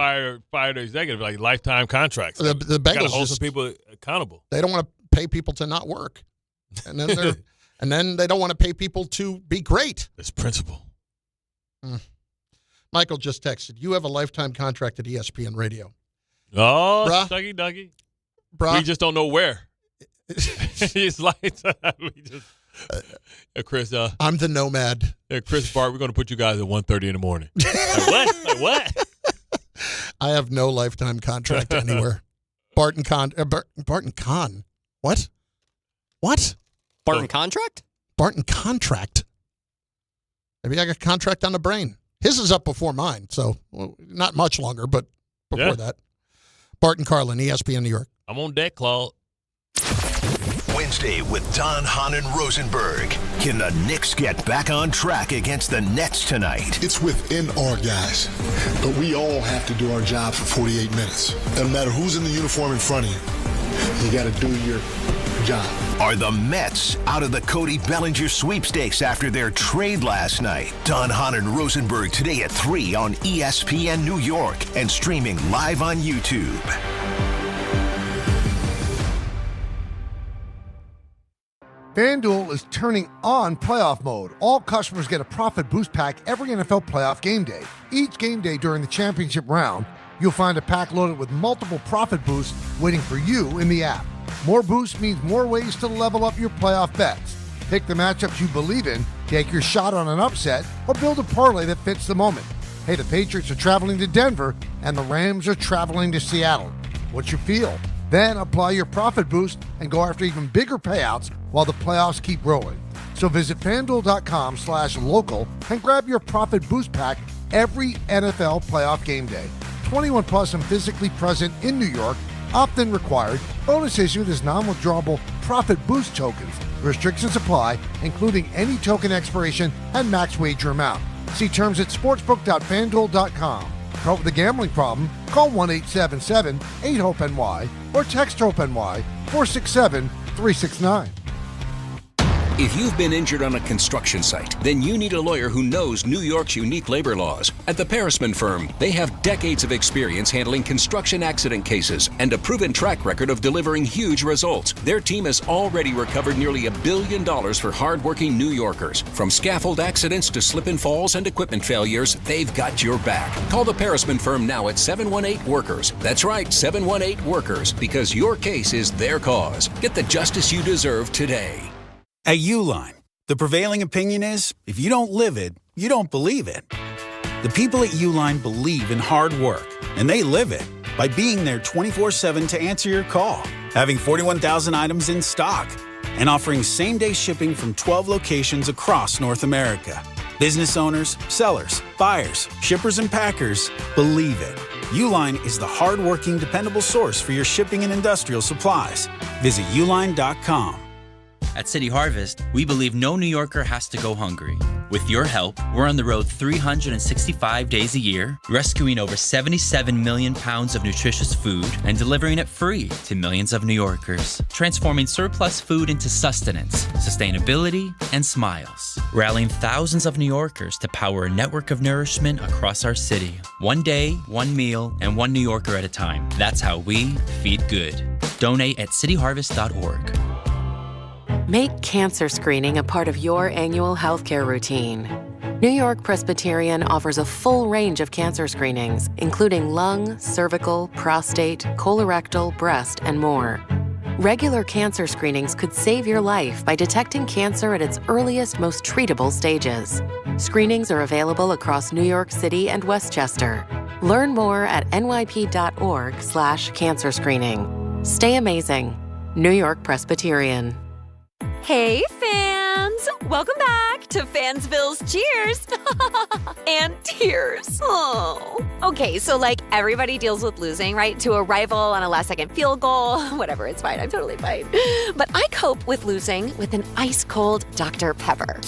fire the executive, like lifetime contracts. The Bengals gotta hold some people accountable. They don't want to pay people to not work, and then they don't want to pay people to be great. It's principle. Michael just texted, you have a lifetime contract at ESPN Radio. Oh, Bruh. Dougie. Bruh. We just don't know where. He's like, Chris. I'm the nomad. Chris, Bart, we're going to put you guys at 1:30 in the morning. Like what? I have no lifetime contract anywhere. Barton Con. What? Barton contract? Barton contract. Maybe I got a contract on the brain. His is up before mine, so not much longer, but before that. Bart and Carlin, ESPN New York. I'm on deck, Claude. Wednesday with Don, Hahn, and Rosenberg. Can the Knicks get back on track against the Nets tonight? It's within our guys, but we all have to do our job for 48 minutes. Doesn't matter who's in the uniform in front of you. You got to do your job. Are the Mets out of the Cody Bellinger sweepstakes after their trade last night? Don, Hahn, and Rosenberg today at 3 on ESPN New York and streaming live on YouTube. FanDuel is turning on playoff mode. All customers get a profit boost pack every NFL playoff game day. Each game day during the championship round, you'll find a pack loaded with multiple profit boosts waiting for you in the app. More boosts means more ways to level up your playoff bets. Pick the matchups you believe in, take your shot on an upset, or build a parlay that fits the moment. Hey, the Patriots are traveling to Denver, and the Rams are traveling to Seattle. What's your feel? Then apply your profit boost and go after even bigger payouts while the playoffs keep rolling. So visit FanDuel.com/local and grab your profit boost pack every NFL playoff game day. 21 plus and physically present in New York. Opt-in required. Bonus issued as non-withdrawable profit boost tokens. Restrictions apply, including any token expiration and max wager amount. See terms at sportsbook.fanduel.com. Caught with a gambling problem? Call 1-877-8-HOPE-NY or text HOPE-NY 467-369. If you've been injured on a construction site, then you need a lawyer who knows New York's unique labor laws. At the Parisman Firm, they have decades of experience handling construction accident cases and a proven track record of delivering huge results. Their team has already recovered nearly $1 billion for hardworking New Yorkers. From scaffold accidents to slip and falls and equipment failures, they've got your back. Call the Parisman Firm now at 718-WORKERS. That's right, 718-WORKERS, because your case is their cause. Get the justice you deserve today. At Uline, the prevailing opinion is, if you don't live it, you don't believe it. The people at Uline believe in hard work, and they live it by being there 24/7 to answer your call, having 41,000 items in stock, and offering same-day shipping from 12 locations across North America. Business owners, sellers, buyers, shippers, and packers believe it. Uline is the hard-working, dependable source for your shipping and industrial supplies. Visit uline.com. At City Harvest, we believe no New Yorker has to go hungry. With your help, we're on the road 365 days a year, rescuing over 77 million pounds of nutritious food and delivering it free to millions of New Yorkers, transforming surplus food into sustenance, sustainability, and smiles, rallying thousands of New Yorkers to power a network of nourishment across our city. One day, one meal, and one New Yorker at a time. That's how we feed good. Donate at cityharvest.org. Make cancer screening a part of your annual healthcare routine. New York Presbyterian offers a full range of cancer screenings, including lung, cervical, prostate, colorectal, breast, and more. Regular cancer screenings could save your life by detecting cancer at its earliest, most treatable stages. Screenings are available across New York City and Westchester. Learn more at nyp.org/cancer screening. Stay amazing. New York Presbyterian. Hey, fans! Welcome back to Fansville's Cheers and Tears. Oh. Okay, so like everybody deals with losing, right? To a rival on a last-second field goal. Whatever, it's fine. I'm totally fine. But I cope with losing with an ice-cold Dr. Pepper.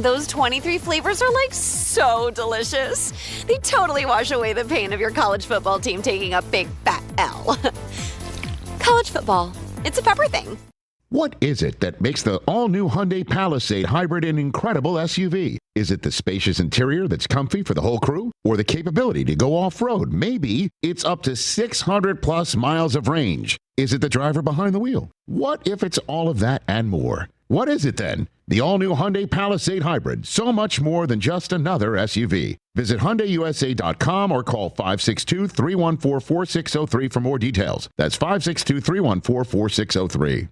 Those 23 flavors are like so delicious. They totally wash away the pain of your college football team taking a big fat L. College football. It's a pepper thing. What is it that makes the all-new Hyundai Palisade hybrid an incredible SUV? Is it the spacious interior that's comfy for the whole crew? Or the capability to go off-road? Maybe it's up to 600-plus miles of range. Is it the driver behind the wheel? What if it's all of that and more? What is it then? The all-new Hyundai Palisade hybrid. So much more than just another SUV. Visit HyundaiUSA.com or call 562-314-4603 for more details. That's 562-314-4603.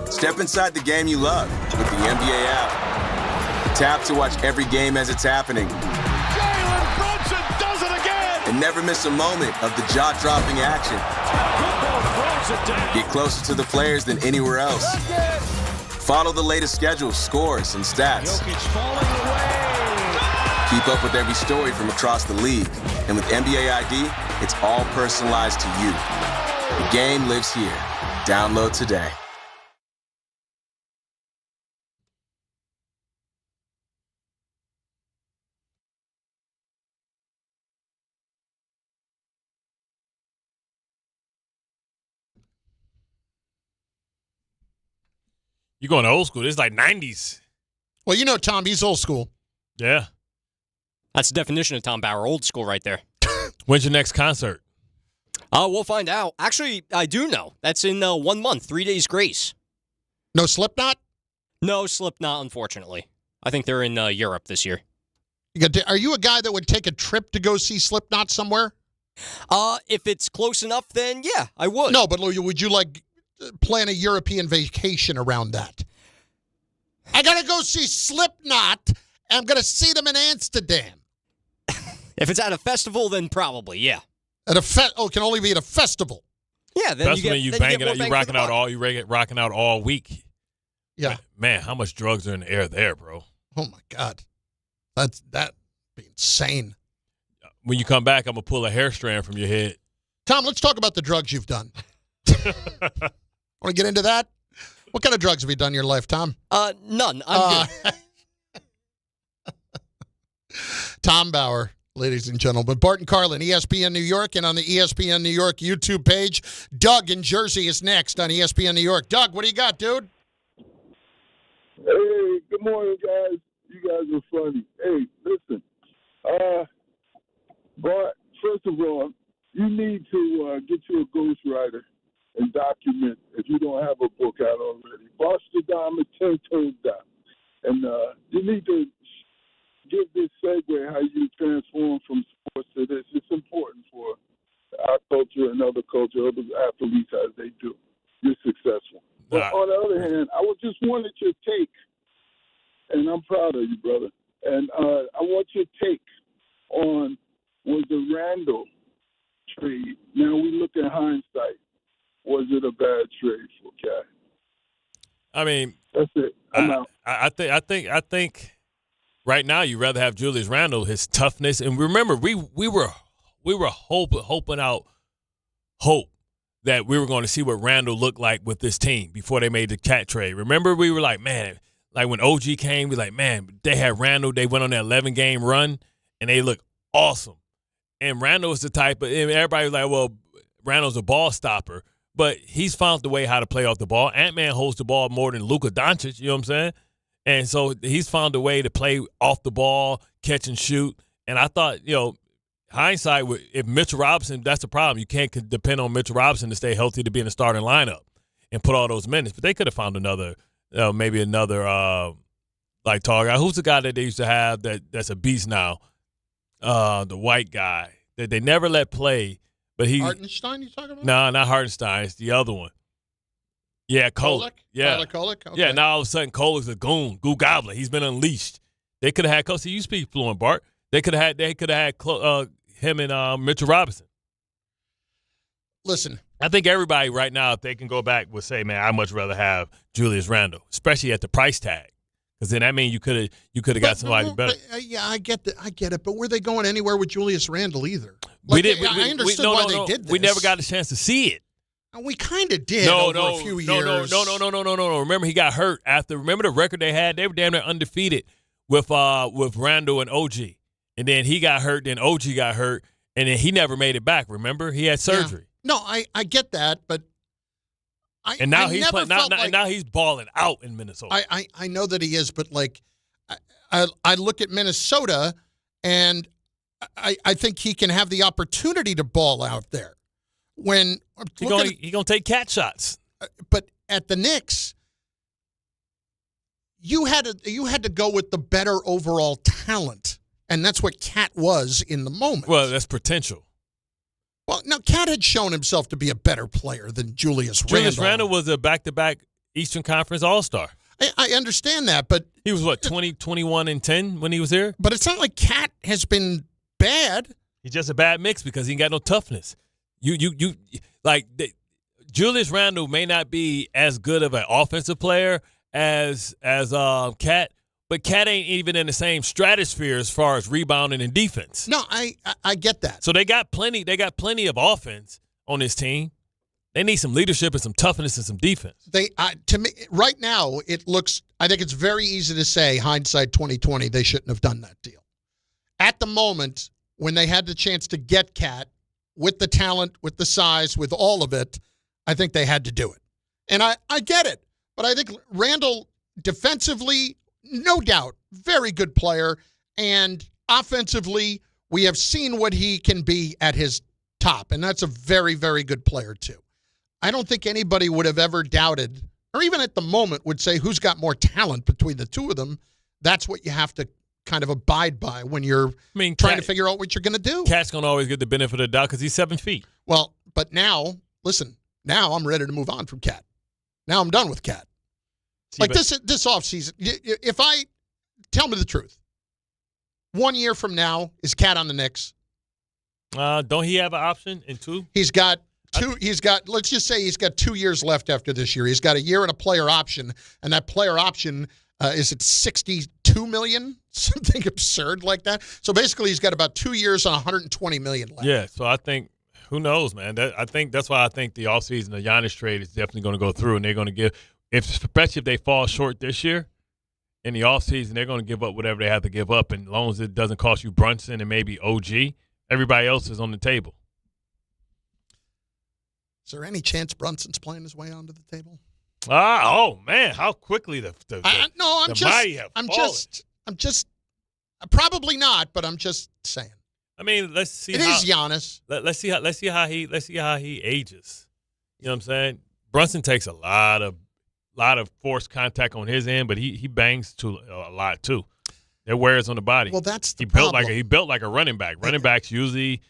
Step inside the game you love with the NBA app. Tap to watch every game as it's happening. Jalen Brunson does it again! And never miss a moment of the jaw-dropping action. Get closer to the players than anywhere else. Follow the latest schedules, scores, and stats. Keep up with every story from across the league. And with NBA ID, it's all personalized to you. The game lives here. Download today. You going to old school. This is like 90s. Well, you know Tom, he's old school. Yeah. That's the definition of Tom Bauer, old school right there. When's your next concert? We'll find out. Actually, I do know. That's in 1 month, 3 days grace. No Slipknot? No Slipknot, unfortunately. I think they're in Europe this year. Are you a guy that would take a trip to go see Slipknot somewhere? If it's close enough, then yeah, I would. No, but would you like plan a European vacation around that? I got to go see Slipknot. I'm going to see them in Amsterdam. If it's at a festival, then probably, yeah. At a it can only be at a festival. Yeah, then you rocking out all week. Yeah. Man, how much drugs are in the air there, bro? Oh my God. That'd be insane. When you come back, I'm gonna pull a hair strand from your head. Tom, let's talk about the drugs you've done. Want to get into that? What kind of drugs have you done in your life, Tom? None. I'm good. Tom Bauer, ladies and gentlemen. Bart and Carlin, ESPN New York, and on the ESPN New York YouTube page. Doug in Jersey is next on ESPN New York. Doug, what do you got, dude? Hey, good morning, guys. You guys are funny. Hey, listen. Bart, first of all, you need to get you a ghostwriter and document, if you don't have a book out already. Bostadom and 10 toes down. And you need to give this segue how you transform from sports to this. It's important for our culture and other culture, other athletes as they do. You're successful. But on the other hand, I just wanted your take, and I'm proud of you, brother. And I want your take on, was the Randle trade, now we look at hindsight, was it a bad trade for Cat? I mean, that's it. I'm out. I think right now you'd rather have Julius Randle, his toughness, and remember we were hoping out hope that we were going to see what Randle looked like with this team before they made the Cat trade. Remember, we were like, man, like when OG came, we were like, man, they had Randle. They went on that 11-game run, and they looked awesome. And Randle was the type of – everybody was like, well, Randle's a ball stopper. But he's found the way how to play off the ball. Ant-Man holds the ball more than Luka Doncic, you know what I'm saying? And so he's found a way to play off the ball, catch and shoot. And I thought, hindsight, if Mitchell Robinson, that's the problem. You can't depend on Mitchell Robinson to stay healthy to be in the starting lineup and put all those minutes. But they could have found another, maybe another tall guy. Who's the guy that they used to have that's a beast now? The white guy that they never let play. But Hartenstein, you talking about? No, not Hartenstein. It's the other one. Yeah, Kolek. Yeah. Kolek? Okay. Yeah, now all of a sudden Kolek's a goo gobbler. He's been unleashed. They could have had – see, you speak fluent, Bart. They could have had him and Mitchell Robinson. Listen. I think everybody right now, if they can go back, would say, man, I'd much rather have Julius Randle, especially at the price tag. Because then that means you could have got somebody better. Yeah, I get it. But were they going anywhere with Julius Randle either? I understood why they did this. We never got a chance to see it. We kind of did over a few years. No. Remember, he got hurt remember the record they had? They were damn near undefeated with Randle and OG. And then he got hurt, then OG got hurt, and then he never made it back, remember? He had surgery. Yeah. No, I get that, but now he's balling out in Minnesota. I know that he is, but I look at Minnesota, and I think he can have the opportunity to ball out there. When he's going to take cat shots. But at the Knicks, you had to go with the better overall talent, and that's what Cat was in the moment. Well, that's potential. Well, now Cat had shown himself to be a better player than Julius Randle. Julius Randle was a back-to-back Eastern Conference All-Star. I understand that, but he was 21 and 10 when he was here. But it's not like Cat has been bad. He's just a bad mix because he ain't got no toughness. Julius Randle may not be as good of an offensive player as Cat, but Cat ain't even in the same stratosphere as far as rebounding and defense. No, I get that. So they got plenty of offense on this team. They need some leadership and some toughness and some defense. To me right now I think it's very easy to say hindsight 2020 they shouldn't have done that deal. At the moment when they had the chance to get Cat with the talent, with the size, with all of it, I think they had to do it. And I get it. But I think Randle defensively, no doubt, very good player. And offensively, we have seen what he can be at his top. And that's a very, very good player, too. I don't think anybody would have ever doubted, or even at the moment would say, who's got more talent between the two of them. That's what you have to kind of abide by when you're trying to figure out what you're going to do. Cat's going to always get the benefit of the doubt because he's 7 feet. Well, but now, listen, now I'm ready to move on from Cat. Now I'm done with Cat. This offseason, tell me the truth. 1 year from now, is Cat on the Knicks? Don't he have an option in 2? He's got 2. Let's just say he's got 2 years left after this year. He's got a year and a player option, and that player option is at $62 million, something absurd like that. So basically, he's got about 2 years on $120 million left. Yeah. So I think, who knows, man? That's why I think the offseason, the Giannis trade is definitely going to go through, and they're going to give, especially if they fall short this year. In the offseason, they're going to give up whatever they have to give up, and as long as it doesn't cost you Brunson and maybe OG, everybody else is on the table. Is there any chance Brunson's playing his way onto the table? Oh man, how quickly the mighty have fallen. Probably not, but I'm just saying. I mean, let's see. It is Giannis. Let's see how he ages. You know what I'm saying? Brunson takes a lot of forced contact on his end, but he bangs a lot too. It wears on the body. Well, that's the problem. He built like a running back. Running backs usually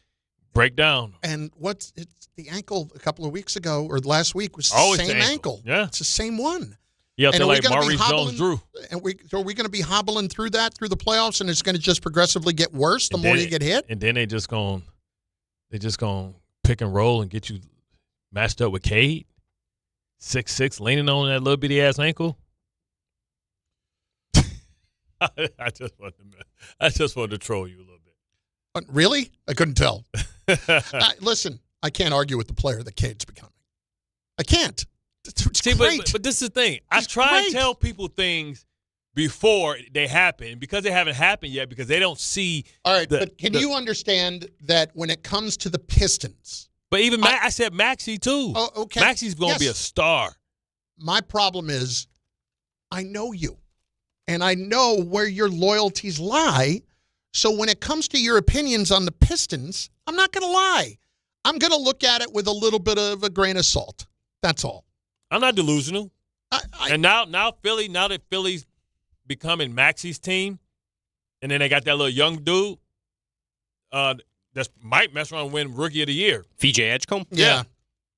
break down. And it's the ankle a couple of weeks ago or last week was the always same the ankle. Yeah, it's the same one. Yeah, like Maurice Jones-Drew. And are we going to be hobbling through the playoffs, and it's going to just progressively get worse the more you get hit? And then they just going pick and roll and get you matched up with Cade, 6'6", leaning on that little bitty ass ankle. I just wanted to troll you a little bit. Really? I couldn't tell. Listen, I can't argue with the player that Cade's becoming. I can't. It's See, great. but this is the thing. I try and tell people things before they happen because they haven't happened yet because they don't see. All right, but can you understand that when it comes to the Pistons? But even I said Maxey too. Oh, okay. Maxey's going to be a star. My problem is I know you, and I know where your loyalties lie. So when it comes to your opinions on the Pistons, I'm not going to lie. I'm going to look at it with a little bit of a grain of salt. That's all. I'm not delusional. And now that Philly's becoming Maxey's team, and then they got that little young dude that might mess around and win Rookie of the Year. VJ Edgecombe? Yeah.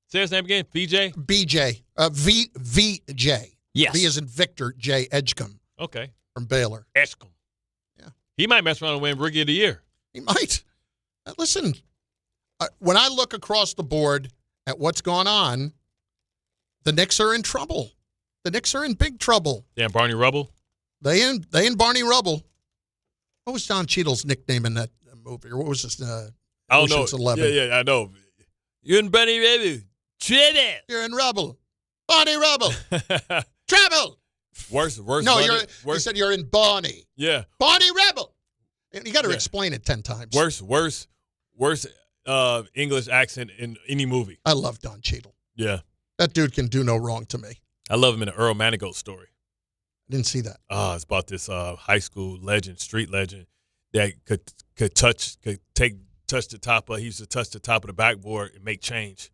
Say his name again. VJ? BJ. VJ. Yes. V as in Victor, J. Edgecombe. Okay. From Baylor. Edgecombe. Yeah. He might mess around and win Rookie of the Year. He might. Listen, when I look across the board at what's gone on, the Knicks are in trouble. The Knicks are in big trouble. Damn, Barney Rubble. They and Barney Rubble. What was Don Cheadle's nickname in that movie? Or what was his? I don't know. 11. Yeah, I know. You're in Barney Rubble. Trouble. You're in Rubble. Barney Rubble. Trouble. Worse. No, you said you're in Barney. Yeah. Barney Rubble. You got to explain it 10 times. Worse English accent in any movie. I love Don Cheadle. Yeah. That dude can do no wrong to me. I love him in the Earl Manigault story. I didn't see that. It's about this high school legend, street legend that could touch the top of. He used to touch the top of the backboard and make change.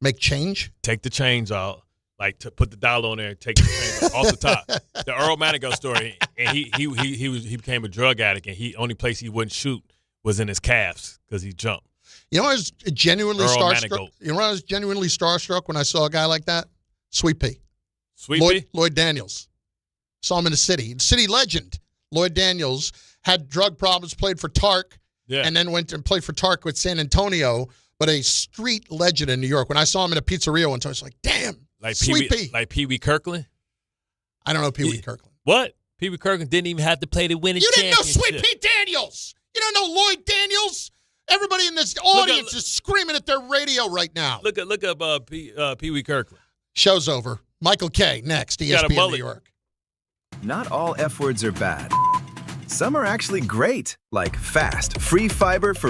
Make change? Take the change out, like to put the dollar on there and take the change off the top. The Earl Manigault story, and he became a drug addict, and only place he wouldn't shoot was in his calves because he jumped. You know, I was genuinely Earl starstruck. Manigault. You know, I was genuinely starstruck when I saw a guy like that. Sweet Pea. Lloyd Daniels. Saw him in the city. City legend. Lloyd Daniels had drug problems, played for Tark, and then went and played for Tark with San Antonio, but a street legend in New York. When I saw him in a pizzeria one time, I was like, damn, Sweet Pea. Like Pee Wee Kirkland? I don't know Pee Wee Kirkland. What? Pee Wee Kirkland didn't even have to play to win a championship. You didn't know Sweet Pea Daniels. You don't know Lloyd Daniels. Everybody in this audience is screaming at their radio right now. Look up Pee Wee Kirkland. Show's over. Michael K. next, ESPN New York. Not all F words are bad. Some are actually great, like fast, free fiber for